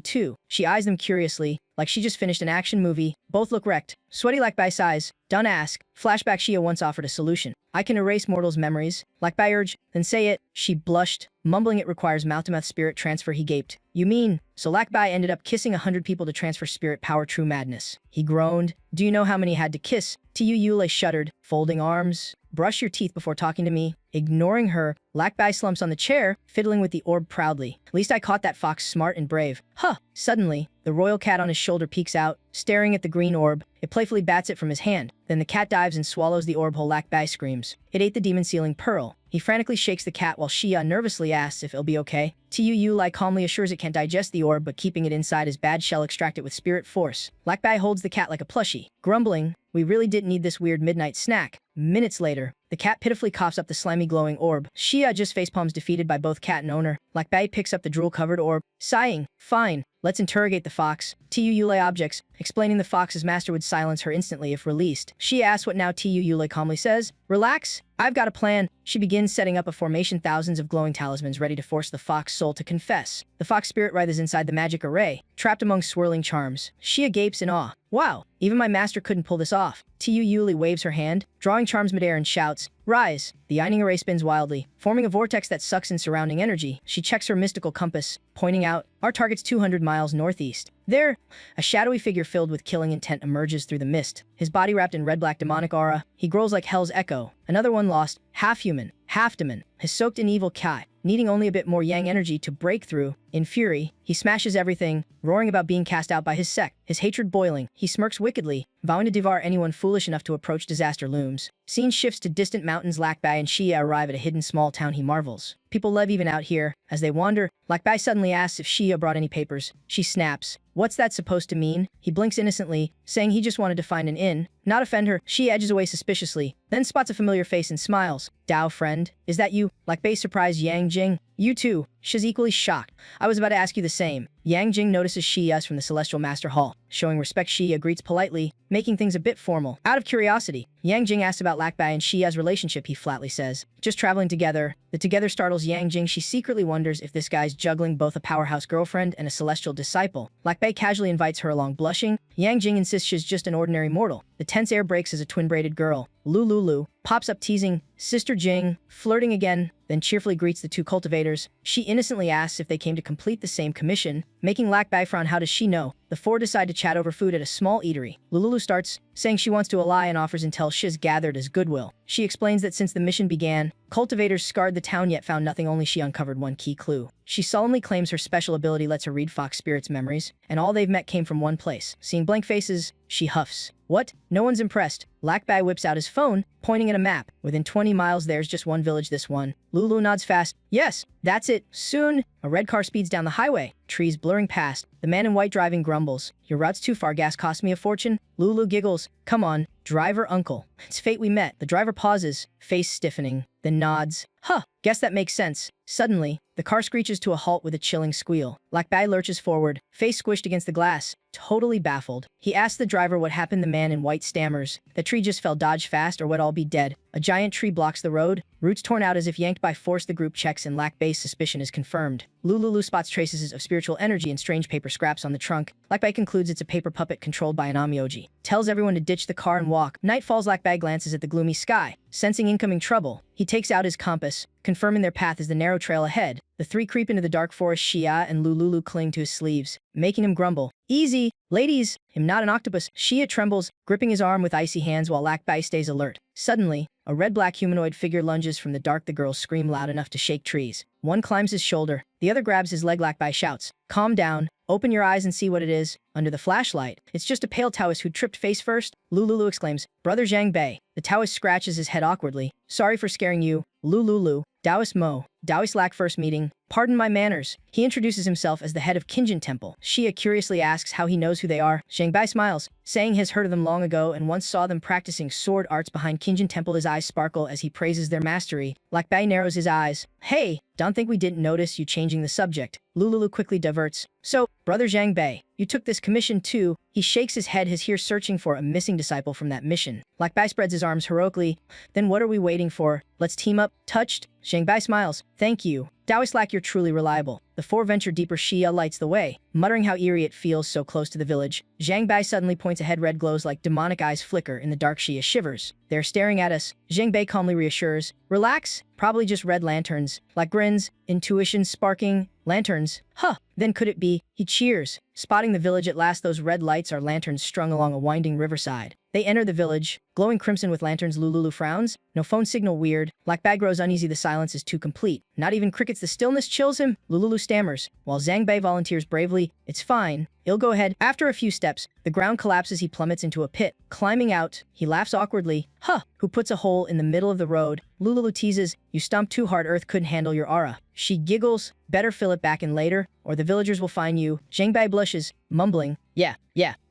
two?" She eyes them curiously, like she just finished an action movie. Both look wrecked. Sweaty. Lac Bai sighs. "Don't ask." Flashback. Xia once offered a solution. "I can erase mortals' memories." Lac Bai urged, "Then say it." She blushed, mumbling it requires mouth-to-mouth spirit transfer. He gaped. "You mean?" So Lac Bai ended up kissing 100 people to transfer spirit power. True madness. He groaned. "Do you know how many he had to kiss?" Tiu Yule shuddered, folding arms. "Brush your teeth before talking to me." Ignoring her, Lac Bai slumps on the chair, fiddling with the orb proudly. "At least I caught that fox smart and brave." Huh! Suddenly, the royal cat on his shoulder peeks out, staring at the green orb. It playfully bats it from his hand. Then the cat dives and swallows the orb whole. Lac Bai screams. It ate the demon ceiling pearl. He frantically shakes the cat while Xia nervously asks if it'll be okay. Tiu Yuli calmly assures it can't digest the orb, but keeping it inside is bad. Shall extract it with spirit force. Lac Bai holds the cat like a plushie, grumbling, "We really didn't need this weird midnight snack." Minutes later, the cat pitifully coughs up the slimy glowing orb. Xia just facepalms, defeated by both cat and owner. Lac Bai picks up the drool-covered orb, sighing, "Fine, let's interrogate the fox." Tiu Yuli objects, explaining the fox's master would silence her instantly if released. She asks what now. Tiu Yuli calmly says, "Relax, I've got a plan." She begins setting up a formation, thousands of glowing talismans ready to force the fox soul to confess. The fox spirit writhes inside the magic array, trapped among swirling charms. Xia gapes in awe. "Wow, even my master couldn't pull this off." Tiu Yuli waves her hand, drawing charms midair and shouts, "Rise!" The Yining array spins wildly, forming a vortex that sucks in surrounding energy. She checks her mystical compass, pointing out, "Our target's 200 miles northeast." There, a shadowy figure filled with killing intent emerges through the mist. His body wrapped in red-black demonic aura, he growls like hell's echo. Another one lost, half human, half demon, has soaked in evil Kai, needing only a bit more yang energy to break through. In fury, he smashes everything, roaring about being cast out by his sect. His hatred boiling, he smirks wickedly, vowing to devour anyone foolish enough to approach. Disaster looms. Scene shifts to distant mountains. Lac Bai and Xia arrive at a hidden small town. He marvels. People live even out here. As they wander, Lac Bai suddenly asks if Xia brought any papers. She snaps. "What's that supposed to mean?" He blinks innocently, saying he just wanted to find an inn, not offend her. She edges away suspiciously, then spots a familiar face and smiles. "Dao friend, is that you?" Lac Bai surprised Yang Jing. You too. She's equally shocked. I was about to ask you the same. Yang Jing notices Xia from the Celestial Master Hall. Showing respect, Xia greets politely, making things a bit formal. Out of curiosity, Yang Jing asks about Lac Bai and Xia's relationship. He flatly says, just traveling together. The together startles Yang Jing. She secretly wonders if this guy's juggling both a powerhouse girlfriend and a celestial disciple. Lac Bai casually invites her along, blushing. Yang Jing insists she's just an ordinary mortal. The tense air breaks as a twin-braided girl, Lulu, pops up teasing Sister Jing, flirting again, then cheerfully greets the two cultivators. She innocently asks if they came to complete the same commission, making Lac Bai frown. How does she know? The four decide to chat over food at a small eatery. Lulu starts saying she wants to ally and offers intel Shiz gathered as goodwill. She explains that since the mission began, cultivators scoured the town yet found nothing. Only she uncovered one key clue. She solemnly claims her special ability lets her read Fox Spirit's memories, and all they've met came from one place. Seeing blank faces, she huffs. What? No one's impressed. Lac Bai whips out his phone, pointing at a map. Within 20 miles there's just one village, this one. Lulu nods fast. Yes, that's it. Soon, a red car speeds down the highway, trees blurring past. The man in white driving grumbles. Your route's too far, gas cost me a fortune. Lulu giggles. Come on, driver uncle. It's fate we met. The driver pauses, face stiffening, then nods. Huh, guess that makes sense. Suddenly, the car screeches to a halt with a chilling squeal. Lac Bai lurches forward, face squished against the glass, totally baffled. He asks the driver what happened. The man in white stammers. The tree just fell. Dodge fast or we'd all be dead. A giant tree blocks the road, roots torn out as if yanked by force. The group checks and Lac Bai's suspicion is confirmed. Lulu spots traces of spiritual energy and strange paper scraps on the trunk. Lac Bai concludes it's a paper puppet controlled by an Amyoji. Tells everyone to ditch the car and walk. Night falls. Lac Bai glances at the gloomy sky, sensing incoming trouble. He takes out his compass, confirming their path is the narrow trail ahead. The three creep into the dark forest. Xia and Lulu cling to his sleeves, making him grumble. Easy, ladies. Him not an octopus. Xia trembles, gripping his arm with icy hands while Lac Bai stays alert. Suddenly, a red-black humanoid figure lunges from the dark. The girls scream loud enough to shake trees. One climbs his shoulder, the other grabs his leg. Lac Bai shouts, calm down. Open your eyes and see what it is. Under the flashlight, it's just a pale Taoist who tripped face first. Lulu exclaims, Brother Zhang Bei. The Taoist scratches his head awkwardly. Sorry for scaring you. Lulu. Taoist Mo. Taoist Lac first meeting. Pardon my manners. He introduces himself as the head of Qingjin Temple. Xia curiously asks how he knows who they are. Zhang Bei smiles, saying he has heard of them long ago and once saw them practicing sword arts behind Qingjin Temple. His eyes sparkle as he praises their mastery. Lac Bai narrows his eyes. Hey, don't think we didn't notice you changing the subject. Lulu quickly diverts. So, Brother Zhang Bei, you took this commission too? He shakes his head. He's here searching for a missing disciple from that mission. Lac Bai spreads his arms heroically. Then what are we waiting for? Let's team up. Touched? Zhang Bai smiles. Thank you. Taoist Lac, you're truly reliable. The four venture deeper. Xia lights the way, muttering how eerie it feels so close to the village. Zhang Bai suddenly points ahead. Red glows like demonic eyes flicker in the dark. Xia shivers. They're staring at us. Zhang Bai calmly reassures. Relax. Probably just red lanterns. Lac grins, intuition sparking. Lanterns? Huh. Then could it be? He cheers, spotting the village at last. Those red lights are lanterns strung along a winding riverside. They enter the village, glowing crimson with lanterns. Lulu frowns. No phone signal. Weird. Lac Bai grows uneasy. The silence is too complete. Not even crickets. The stillness chills him. Lulu stammers, while Zhang Bai volunteers bravely. It's fine. He'll go ahead. After a few steps, the ground collapses. He plummets into a pit. Climbing out, he laughs awkwardly. Huh. Who puts a hole in the middle of the road? Lulu teases, you stomped too hard. Earth couldn't handle your aura. She giggles. Better fill it back in later, or the villagers will find you. Zhang Bai blushes, mumbling, Yeah,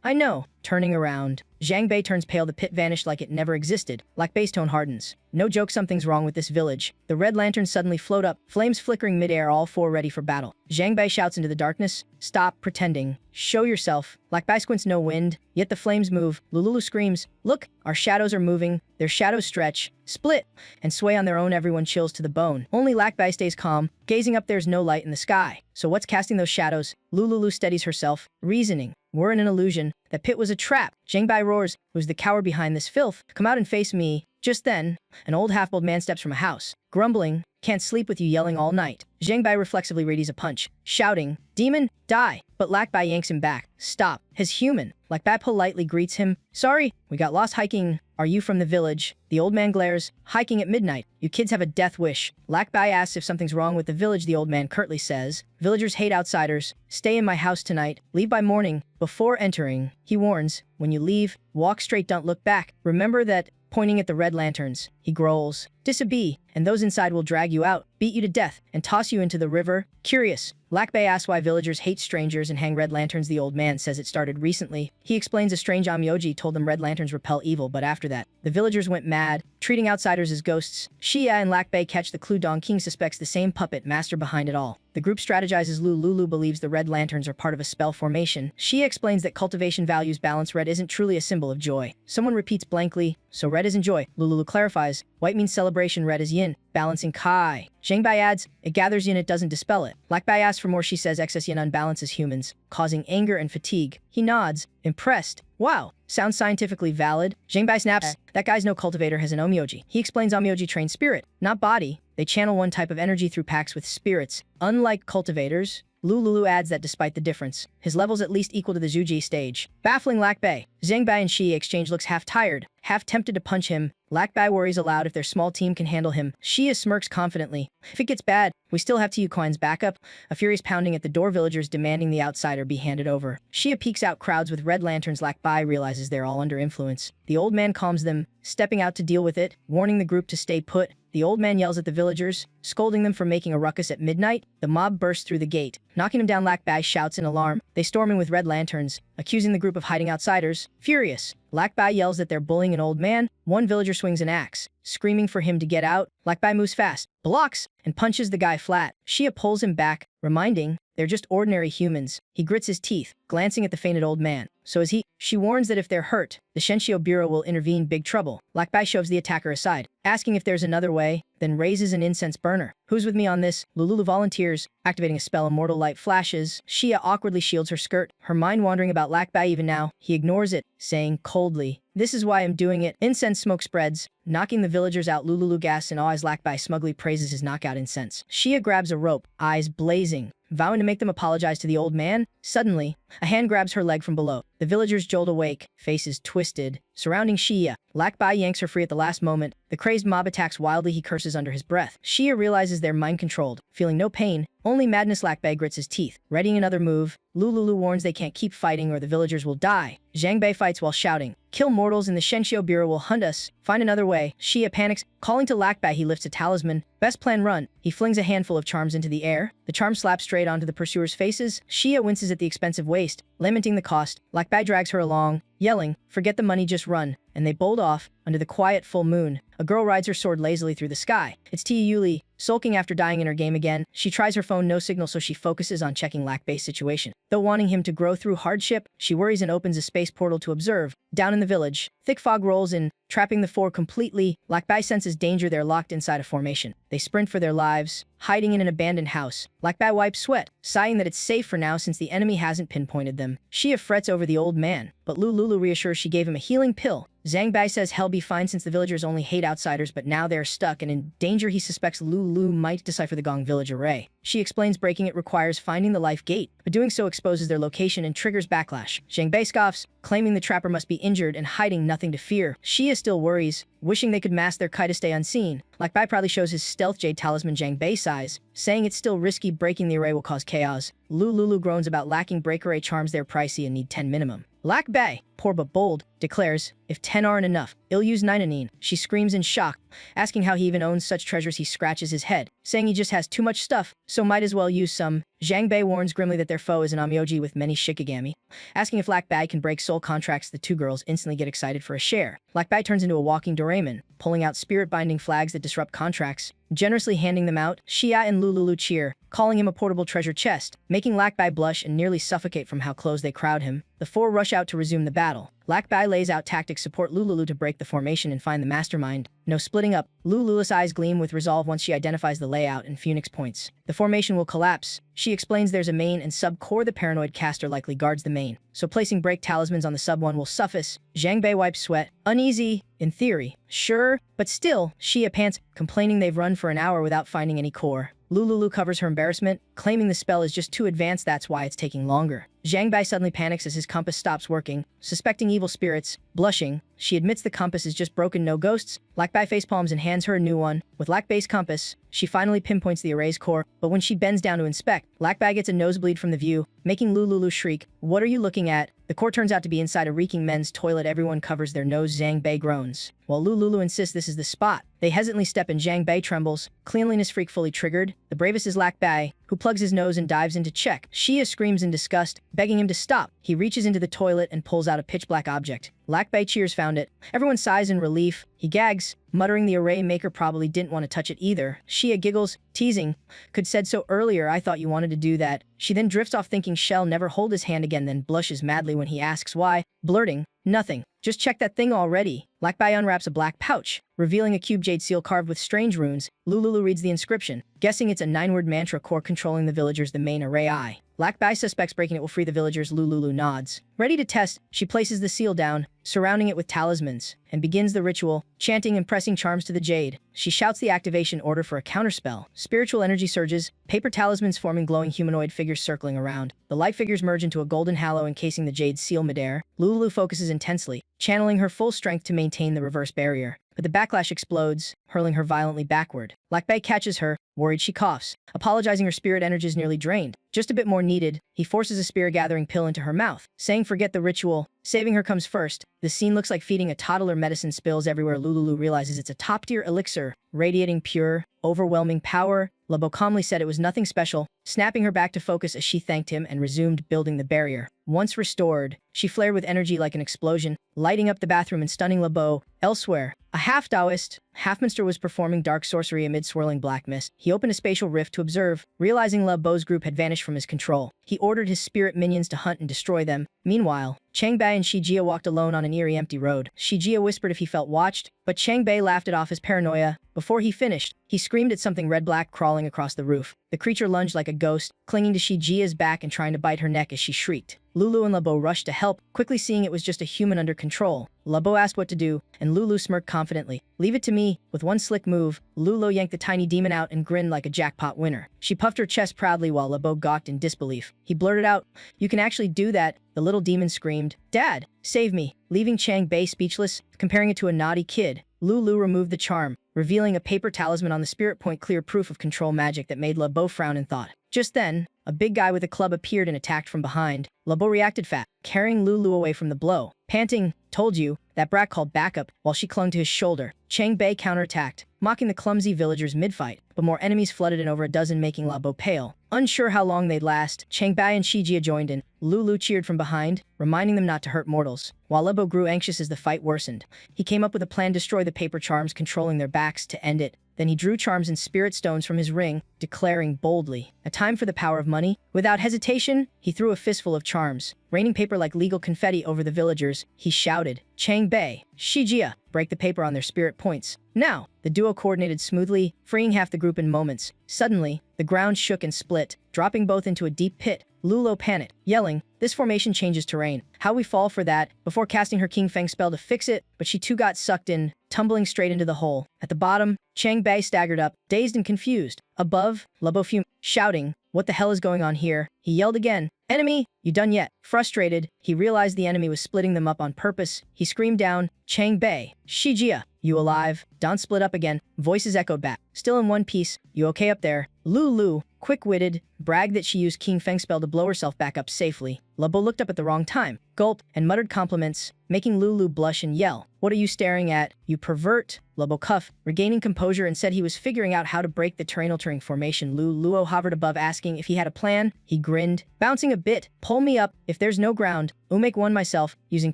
I know. Turning around, Zhang Bai turns pale. The pit vanished like it never existed. Lac Bai's tone hardens. No joke, something's wrong with this village. The red lanterns suddenly float up, flames flickering midair, all four ready for battle. Zhang Bai shouts into the darkness, stop pretending. Show yourself. Lac Bai squints. No wind, yet the flames move. Lulu screams, look, our shadows are moving. Their shadows stretch, split, and sway on their own. Everyone chills to the bone. Only Lac Bai stays calm, gazing up. There's no light in the sky. So what's casting those shadows? Lulu steadies herself, reasoning. We're in an illusion. That pit was a trap. Zhang Bai roars, who's the coward behind this filth? Come out and face me. Just then, an old half-bald man steps from a house, grumbling, can't sleep with you yelling all night. Zhang Bai reflexively readies a punch, shouting, demon, die. But Lac Bai yanks him back. Stop. His human. Lac Bai politely greets him. Sorry, we got lost hiking. Are you from the village? The old man glares. Hiking at midnight. You kids have a death wish. Lac Bai asks if something's wrong with the village. The old man curtly says, villagers hate outsiders. Stay in my house tonight. Leave by morning. Before entering, he warns, when you leave, walk straight, don't look back. Remember that. Pointing at the red lanterns, he growls, disobey, and those inside will drag you out, beat you to death, and toss you into the river. Curious, Lac Bai asks why villagers hate strangers and hang red lanterns. The old man says it started recently. He explains a strange Amyoji told them red lanterns repel evil, but after that, the villagers went mad. mad, treating outsiders as ghosts. Xia and Lac Bei catch the clue. Dong King suspects the same puppet master behind it all. The group strategizes. Lulu believes the red lanterns are part of a spell formation. Xia explains that cultivation values balance. Red isn't truly a symbol of joy. Someone repeats blankly, so red isn't joy. Lulu clarifies, white means celebration, red is yin, balancing Kai. Zhang Bai adds, it gathers yin, it doesn't dispel it. Lac Bai asks for more. She says excess yin unbalances humans, causing anger and fatigue. He nods, impressed. Wow, sounds scientifically valid. Zhang Bai snaps, that guy's no cultivator, has an onmyoji. He explains onmyoji trains spirit, not body. They channel one type of energy through packs with spirits. Unlike cultivators, Lulu adds that despite the difference, his level's at least equal to the Zhuji stage. Baffling Lac Bei, Zhang Bai and Xi exchange looks, half tired, half tempted to punch him. Lac Bai worries aloud if their small team can handle him. Xi smirks confidently. If it gets bad, we still have Tiu Qian's backup. A furious pounding at the door, villagers demanding the outsider be handed over. Xia peeks out crowds with red lanterns. Lac Bai realizes they're all under influence. The old man calms them, stepping out to deal with it, warning the group to stay put. The old man yells at the villagers, scolding them for making a ruckus at midnight. The mob bursts through the gate, knocking him down. Lac Bai shouts in alarm. They storm in with red lanterns, accusing the group of hiding outsiders. Furious, Lac Bai yells that they're bullying an old man. One villager swings an axe, screaming for him to get out. Lac Bai moves fast, blocks, and punches the guy flat. Xia pulls him back, reminding, they're just ordinary humans. He grits his teeth, glancing at the fainted old man. So is he. She warns that if they're hurt, the Shenxiu Bureau will intervene. Big trouble. Lac Bai shoves the attacker aside, asking if there's another way, then raises an incense burner. Who's with me on this? Lulu volunteers, activating a spell. Immortal light flashes. Xia awkwardly shields her skirt, her mind wandering about Lac Bai. Even now, he ignores it, saying coldly, this is why I'm doing it. Incense smoke spreads, knocking the villagers out. Lulu gasps in awe as Lac Bai smugly praises his knockout incense. Xia grabs a rope, eyes blazing, vowing to make them apologize to the old man. Suddenly, a hand grabs her leg from below. The villagers jolt awake, faces twisted, surrounding Xia. Lac Bai yanks her free at the last moment. The crazed mob attacks wildly. He curses under his breath. Xia realizes they're mind-controlled, feeling no pain, only madness. Lac Bai grits his teeth, readying another move. Lulu warns they can't keep fighting or the villagers will die. Zhang Bai fights while shouting, kill mortals and the Shenxiu Bureau will hunt us. Find another way. Xia panics, calling to Lac Bai. He lifts a talisman. Best plan, run. He flings a handful of charms into the air. The charms slap straight onto the pursuers' faces. Xia winces at the expensive waste, lamenting the cost. Lac Bai drags her along, yelling, forget the money, just run. And they bolt off, under the quiet full moon. A girl rides her sword lazily through the sky. It's Tia Yuli, sulking after dying in her game again. She tries her phone, no signal, so she focuses on checking Lac Bai's situation. Though wanting him to grow through hardship, she worries and opens a space portal to observe. Down in the village, thick fog rolls in, trapping the four completely. Lac Bai senses danger. They're locked inside a formation. They sprint for their lives, hiding in an abandoned house. Lac Bai wipes sweat, sighing that it's safe for now since the enemy hasn't pinpointed them. Xia frets over the old man, but Lulu reassures she gave him a healing pill. Zhang Bai says hell be fine since the villagers only hate outsiders, but now they're stuck and in danger. He suspects Lulu might decipher the Gong village array. She explains breaking it requires finding the life gate, but doing so exposes their location and triggers backlash. Zhang Bai scoffs, claiming the trapper must be injured and hiding nothing to fear. Xia still worries, wishing they could mask their Kai to stay unseen. Lac Bai proudly shows his stealth jade talisman. Zhang Bai sighs, saying it's still risky. Breaking the array will cause chaos. Lulu groans about lacking break array charms. They're pricey and need 10 minimum. Lac Bai, poor but bold, declares, if 10 aren't enough, he'll use 9. She screams in shock, asking how he even owns such treasures. He scratches his head, saying he just has too much stuff, so might as well use some. Zhang Bai warns grimly that their foe is an onmyoji with many shikigami, asking if Lac Bai can break soul contracts. The two girls instantly get excited for a share. Lac Bai turns into a walking Doraemon, pulling out spirit-binding flags that disrupt contracts, generously handing them out. Xia and Lulu cheer, calling him a portable treasure chest, making Lac Bai blush and nearly suffocate from how close they crowd him. The four rush out to resume the battle. Lac Bai lays out tactics, support Lulu to break the formation and find the mastermind. No splitting up. Lulu's eyes gleam with resolve once she identifies the layout and Phoenix points. The formation will collapse. She explains there's a main and sub core. The paranoid caster likely guards the main, so placing break talismans on the sub one will suffice. Zhang Bai wipes sweat, uneasy, in theory, sure, but still. Xia pants, complaining they've run for an hour without finding any core. Lulu covers her embarrassment, claiming the spell is just too advanced, that's why it's taking longer. Zhang Bai suddenly panics as his compass stops working, suspecting evil spirits. Blushing, she admits the compass is just broken, no ghosts. Lac Bai facepalms and hands her a new one. With Lac Bai's compass, she finally pinpoints the array's core, but when she bends down to inspect, Lac Bai gets a nosebleed from the view, making Lulu shriek, what are you looking at? The core turns out to be inside a reeking men's toilet. Everyone covers their nose. Zhang Bai groans, while Lulu insists this is the spot. They hesitantly step and Zhang Bai trembles, cleanliness freak fully triggered. The bravest is Lac Bai, who who plugs his nose and dives in to check. Xia screams in disgust, begging him to stop. He reaches into the toilet and pulls out a pitch-black object. Lakbei cheers found it. Everyone sighs in relief. He gags, muttering the array maker probably didn't want to touch it either. Xia giggles, teasing. Could said so earlier, I thought you wanted to do that. She then drifts off thinking Shell never hold his hand again, then blushes madly when he asks why, blurting, nothing. Just check that thing already. Lakbai unwraps a black pouch, revealing a cube jade seal carved with strange runes. Lululu reads the inscription, guessing it's a 9-word mantra core controlling the villagers the main array eye. Lakbai suspects breaking it will free the villagers. Lululu nods. Ready to test, she places the seal down, surrounding it with talismans, and begins the ritual, chanting and pressing charms to the jade. She shouts the activation order for a counterspell. Spiritual energy surges, paper talismans forming glowing humanoid figures circling around. The light figures merge into a golden halo encasing the jade's seal midair. Lululu focuses intensely, channeling her full strength to maintain the reverse barrier. But the backlash explodes, hurling her violently backward. Lakbei catches her, worried she coughs, apologizing her spirit energy is nearly drained. Just a bit more needed. He forces a spirit-gathering pill into her mouth, saying forget the ritual. Saving her comes first. The scene looks like feeding a toddler. Medicine spills everywhere. Lululu realizes it's a top-tier elixir, radiating pure, overwhelming power. Labo calmly said it was nothing special, snapping her back to focus as she thanked him and resumed building the barrier. Once restored, she flared with energy like an explosion, lighting up the bathroom and stunning Labo. Elsewhere, a half-Taoist, half-minster was performing dark sorcery amid swirling black mist. He opened a spatial rift to observe, realizing Labo's group had vanished from his control. He ordered his spirit minions to hunt and destroy them. Meanwhile, Changbei and Shijia walked alone on an eerie empty road. Shijia whispered if he felt watched, but Changbei laughed it off his paranoia. Before he finished, he screamed at something red-black crawling across the roof. The creature lunged like a ghost, clinging to Shijia's back and trying to bite her neck as she shrieked. Lulu and Labo rushed to help, quickly seeing it was just a human under control. Labo asked what to do, and Lulu smirked confidently. Leave it to me. With one slick move, Lulu yanked the tiny demon out and grinned like a jackpot winner. She puffed her chest proudly while Labo gawked in disbelief. He blurted out, "You can actually do that." The little demon screamed, "Dad, save me," leaving Changbei speechless, comparing it to a naughty kid. Lulu removed the charm, revealing a paper talisman on the spirit point, clear proof of control magic that made Labo frown in thought. Just then, a big guy with a club appeared and attacked from behind. Labo reacted fast, carrying Lulu away from the blow. Panting, "Told you," that brat called backup while she clung to his shoulder. Changbei counterattacked, mocking the clumsy villagers mid-fight, but more enemies flooded in, over a dozen, making Labo pale. Unsure how long they'd last, Changbei and Shijia joined in. Lulu cheered from behind, reminding them not to hurt mortals. While Labo grew anxious as the fight worsened, he came up with a plan: destroy the paper charms controlling their backs to end it. Then he drew charms and spirit stones from his ring, declaring boldly, "A time for the power of money." Without hesitation, he threw a fistful of charms, raining paper like legal confetti over the villagers. He shouted, "Changbei, Shijia, break the paper on their spirit points." Now, the duo coordinated smoothly, freeing half the group in moments. Suddenly, the ground shook and split, dropping both into a deep pit. Lulo panicked, yelling, "This formation changes terrain. How we fall for that?" Before casting her King Feng spell to fix it, but she too got sucked in, tumbling straight into the hole. At the bottom, Changbei staggered up, dazed and confused. Above, Labo fumed, shouting, "What the hell is going on here?" He yelled again, "Enemy, you done yet?" Frustrated, he realized the enemy was splitting them up on purpose. He screamed down, "Changbei, Shijia, you alive?" Dawn split up again, voices echoed back. Still in one piece, "You okay up there?" Lulu, quick-witted, bragged that she used King Feng's spell to blow herself back up safely. Labo looked up at the wrong time, gulped, and muttered compliments, making Lulu blush and yell, "What are you staring at, you pervert?" Labo cuffed, regaining composure, and said he was figuring out how to break the terrain-altering formation. Luo hovered above, asking if he had a plan. He grinned, bouncing a bit. "Pull me up. If there's no ground, I'll make one myself." Using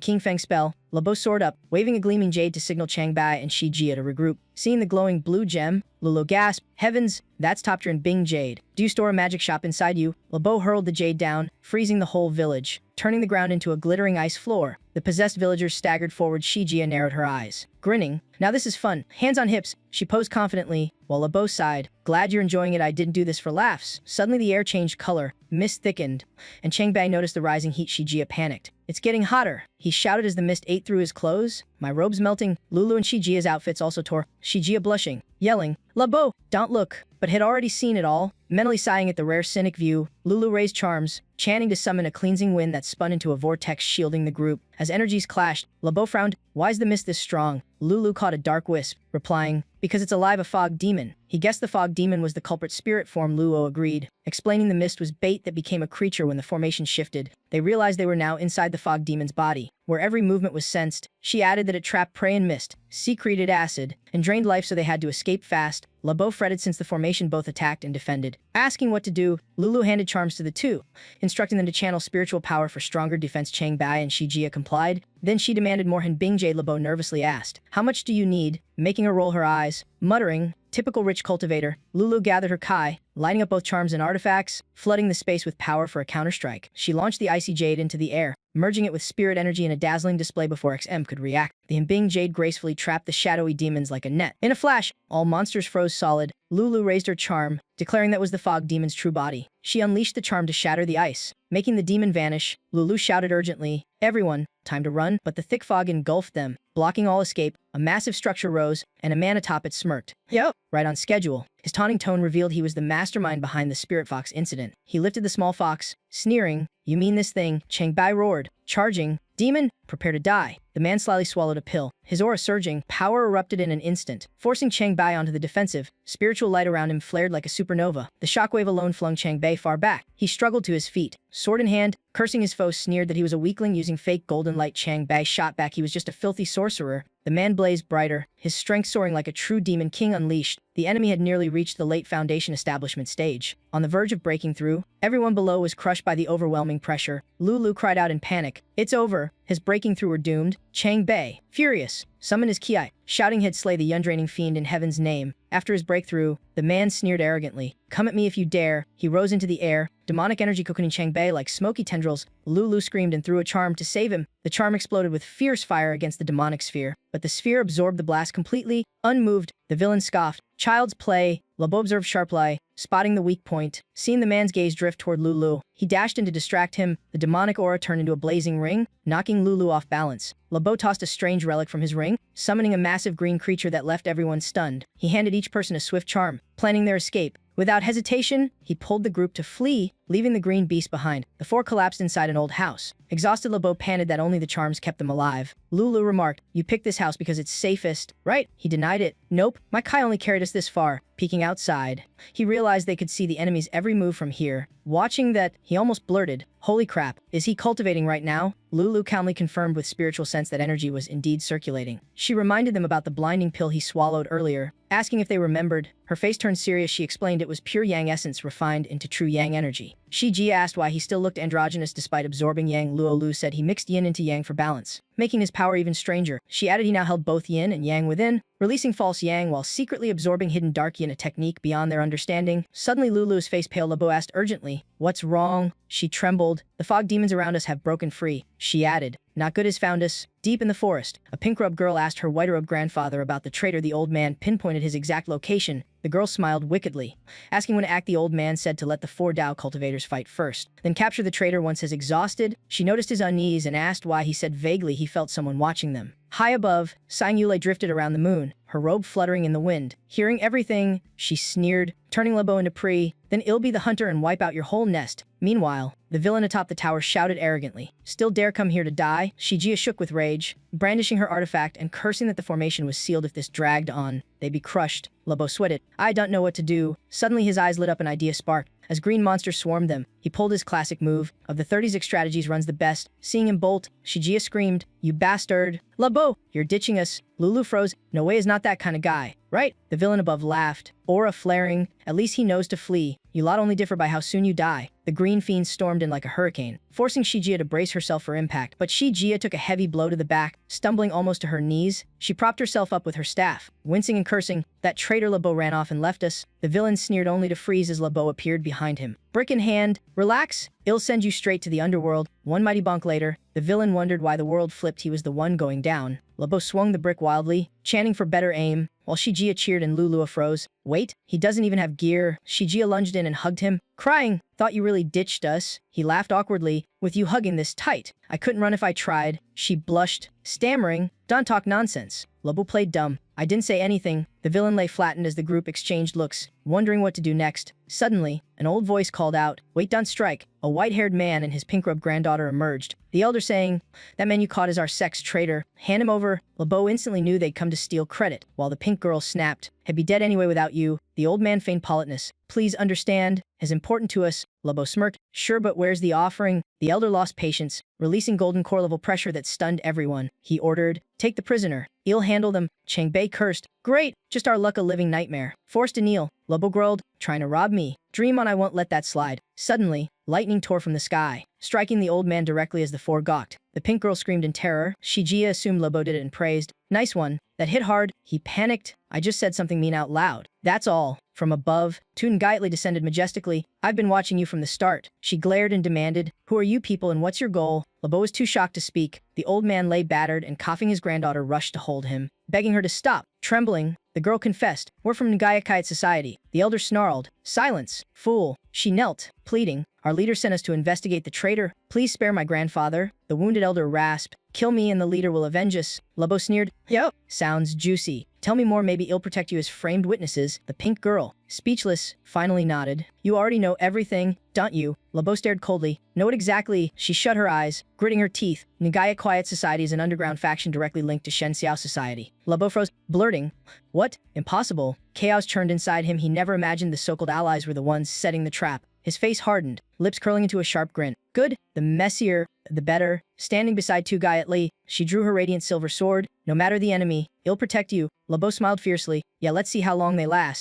King Feng's spell, Labo soared up, waving a gleaming jade to signal Changbei and Shijia to regroup. Seeing the glowing blue gem, Lulo gasped, "Heavens, that's top-tier in Bing Jade. Do you store a magic shop inside you?" Labo hurled the jade down, freezing the whole village, turning the ground into a glittering ice floor. The possessed villagers staggered forward. Shijia narrowed her eyes, grinning. "Now this is fun. Hands on hips." She posed confidently, while Labo sighed, "Glad you're enjoying it. I didn't do this for laughs." Suddenly the air changed color, mist thickened, and Changbei noticed the rising heat. Shijia panicked. "It's getting hotter," he shouted as the mist ate through his clothes. "My robe's melting." Lulu and Shijia's outfits also tore, Shijia blushing, yelling, "Labo, don't look," but had already seen it all. Mentally sighing at the rare scenic view, Lulu raised charms, chanting to summon a cleansing wind that spun into a vortex shielding the group. As energies clashed, Labo frowned. "Why's the mist this strong?" Lulu caught a dark wisp, replying, "Because it's alive, a fog demon." He guessed the fog demon was the culprit spirit form. Luo agreed, explaining the mist was bait that became a creature when the formation shifted. They realized they were now inside the fog demon's body, where every movement was sensed. She added that it trapped prey in mist, secreted acid, and drained life, so they had to escape fast. Labo fretted since the formation both attacked and defended. Asking what to do, Lulu handed charms to the two, instructing them to channel spiritual power for stronger defense. Chang Bai and Shi Jia complied. Then she demanded more. Han Bingjie. Labo nervously asked, "How much do you need?" making her roll her eyes. Muttering, "Typical rich cultivator," Lulu gathered her Kai, lighting up both charms and artifacts, flooding the space with power for a counterstrike. She launched the icy jade into the air, merging it with spirit energy in a dazzling display before XM could react. The Himbing Jade gracefully trapped the shadowy demons like a net. In a flash, all monsters froze solid. Lulu raised her charm, declaring that was the fog demon's true body. She unleashed the charm to shatter the ice, making the demon vanish. Lulu shouted urgently, "Everyone, time to run," but the thick fog engulfed them, blocking all escape. A massive structure rose, and a man atop it smirked. "Yep, right on schedule." His taunting tone revealed he was the mastermind behind the Spirit Fox incident. He lifted the small fox, sneering, "You mean this thing?" Chang Bai roared, charging, "Demon, prepare to die." The man slyly swallowed a pill. His aura surging, power erupted in an instant, forcing Chang Bai onto the defensive. Spiritual light around him flared like a supernova. The shockwave alone flung Chang Bai far back. He struggled to his feet, sword in hand, cursing his foes, sneered that he was a weakling using fake golden light. Chang Bai shot back. He was just a filthy sorcerer. The man blazed brighter, his strength soaring like a true demon king unleashed. The enemy had nearly reached the late Foundation establishment stage. On the verge of breaking through, everyone below was crushed by the overwhelming pressure. Lulu cried out in panic, "It's over." His breaking through were doomed. Chang Bai, furious, summoned his Ki, shouting he'd slay the undraining fiend in heaven's name. After his breakthrough, the man sneered arrogantly, "Come at me if you dare." He rose into the air, demonic energy cocooning Chang Bai like smoky tendrils. Lulu screamed and threw a charm to save him. The charm exploded with fierce fire against the demonic sphere, but the sphere absorbed the blast completely, unmoved. The villain scoffed, "Child's play." Labo observed sharply, spotting the weak point. Seeing the man's gaze drift toward Lulu, he dashed in to distract him. The demonic aura turned into a blazing ring, knocking Lulu off balance. Labo tossed a strange relic from his ring, summoning a massive green creature that left everyone stunned. He handed each person a swift charm, planning their escape. Without hesitation, he pulled the group to flee, leaving the green beast behind. The four collapsed inside an old house. Exhausted, Labo panted that only the charms kept them alive. Lulu remarked, "You picked this house because it's safest, right?" He denied it. "Nope, my Kai only carried us this far." Peeking outside, he realized they could see the enemy's every move from here. Watching that, he almost blurted, "Holy crap, is he cultivating right now?" Lulu calmly confirmed with spiritual sense that energy was indeed circulating. She reminded them about the blinding pill he swallowed earlier, asking if they remembered. Her face turned serious. She explained it was pure yang essence refined into true yang energy. Shi Ji asked why he still looked androgynous despite absorbing yang. Luo said he mixed yin into yang for balance, making his power even stranger. She added he now held both yin and yang within, releasing false yang while secretly absorbing hidden dark yin, a technique beyond their understanding. Suddenly Lulu's face pale. Labo asked urgently, "What's wrong?" She trembled. "The fog demons around us have broken free." She added, "Not good has found us." Deep in the forest, a pink-robed girl asked her white-robed grandfather about the traitor. The old man pinpointed his exact location. The girl smiled wickedly, asking when to act. The old man said to let the 4 Dao cultivators fight first, then capture the traitor once he's exhausted. She noticed his unease and asked why. He said vaguely he felt someone watching them. High above, Sang Yule drifted around the moon, her robe fluttering in the wind. Hearing everything, she sneered, turning Labo into prey. "Then I'll be the hunter and wipe out your whole nest." Meanwhile, the villain atop the tower shouted arrogantly, "Still dare come here to die?" Shijia shook with rage, brandishing her artifact and cursing that the formation was sealed. If this dragged on, they'd be crushed. Labo sweated. "I don't know what to do." Suddenly his eyes lit up. An idea sparked. As green monsters swarmed them, he pulled his classic move. Of the 30 strategies runs the best. Seeing him bolt, Shijia screamed, "You bastard! Labo, you're ditching us." Lulu froze. "No way, is not that kind of guy, right?" The villain above laughed, aura flaring. "At least he knows to flee. You lot only differ by how soon you die." The green fiend stormed in like a hurricane, forcing Shijia to brace herself for impact. But Shijia took a heavy blow to the back, stumbling almost to her knees. She propped herself up with her staff, wincing and cursing. "That traitor Labo ran off and left us." The villain sneered only to freeze as Labo appeared behind him. Brick in hand, "Relax, I'll send you straight to the underworld." One mighty bonk later, the villain wondered why the world flipped. He was the one going down. Labo swung the brick wildly, chanting for better aim, while Shijia cheered and Lulu froze. "Wait, he doesn't even have gear." Shijia lunged in and hugged him, crying, "Thought you really ditched us." He laughed awkwardly, "With you hugging this tight, I couldn't run if I tried." She blushed, stammering, "Don't talk nonsense." Labo played dumb. "I didn't say anything." The villain lay flattened as the group exchanged looks, wondering what to do next. Suddenly, an old voice called out, "Wait, don't strike." A white-haired man and his pink-robed granddaughter emerged, the elder saying, "That man you caught is our sex traitor. Hand him over." LeBeau instantly knew they'd come to steal credit, while the pink girl snapped, "He'd be dead anyway without you." The old man feigned politeness. "Please understand, is important to us." LeBeau smirked. "Sure, but where's the offering?" The elder lost patience, releasing golden core level pressure that stunned everyone. He ordered, "Take the prisoner. I'll handle them." Chang Bei cursed. "Great, just our luck a living nightmare." Forced to kneel, LeBeau growled, "Trying to rob me? Dream on, I won't let that slide." Suddenly, lightning tore from the sky, striking the old man directly as the four gawked. The pink girl screamed in terror. Shijia assumed LeBeau did it and praised, "Nice one. That hit hard." He panicked. "I just said something mean out loud. That's all." From above, Toon Gaitli descended majestically. "I've been watching you from the start." She glared and demanded, "Who are you people and what's your goal?" LeBeau was too shocked to speak. The old man lay battered and coughing. His granddaughter rushed to hold him, begging her to stop. Trembling, the girl confessed, "We're from Ngayakite Society." The elder snarled, "Silence, fool." She knelt, pleading, "Our leader sent us to investigate the traitor. Please spare my grandfather." The wounded elder rasped, "Kill me and the leader will avenge us." LeBeau sneered, "Yup, sounds juicy. Tell me more, maybe I'll protect you as framed witnesses." The pink girl, speechless, finally nodded. "You already know everything, don't you?" LeBeau stared coldly. "Know it exactly." She shut her eyes, gritting her teeth. Nagaya Quiet Society is an underground faction directly linked to Shen Xiao Society. LeBeau froze, blurting, "What? Impossible." Chaos churned inside him. He never imagined the so-called allies were the ones setting the trap. His face hardened, lips curling into a sharp grin. "Good, the messier, the better." Standing beside Tu Gaitli, she drew her radiant silver sword. "No matter the enemy, I'll protect you." LeBeau smiled fiercely. "Yeah, let's see how long they last."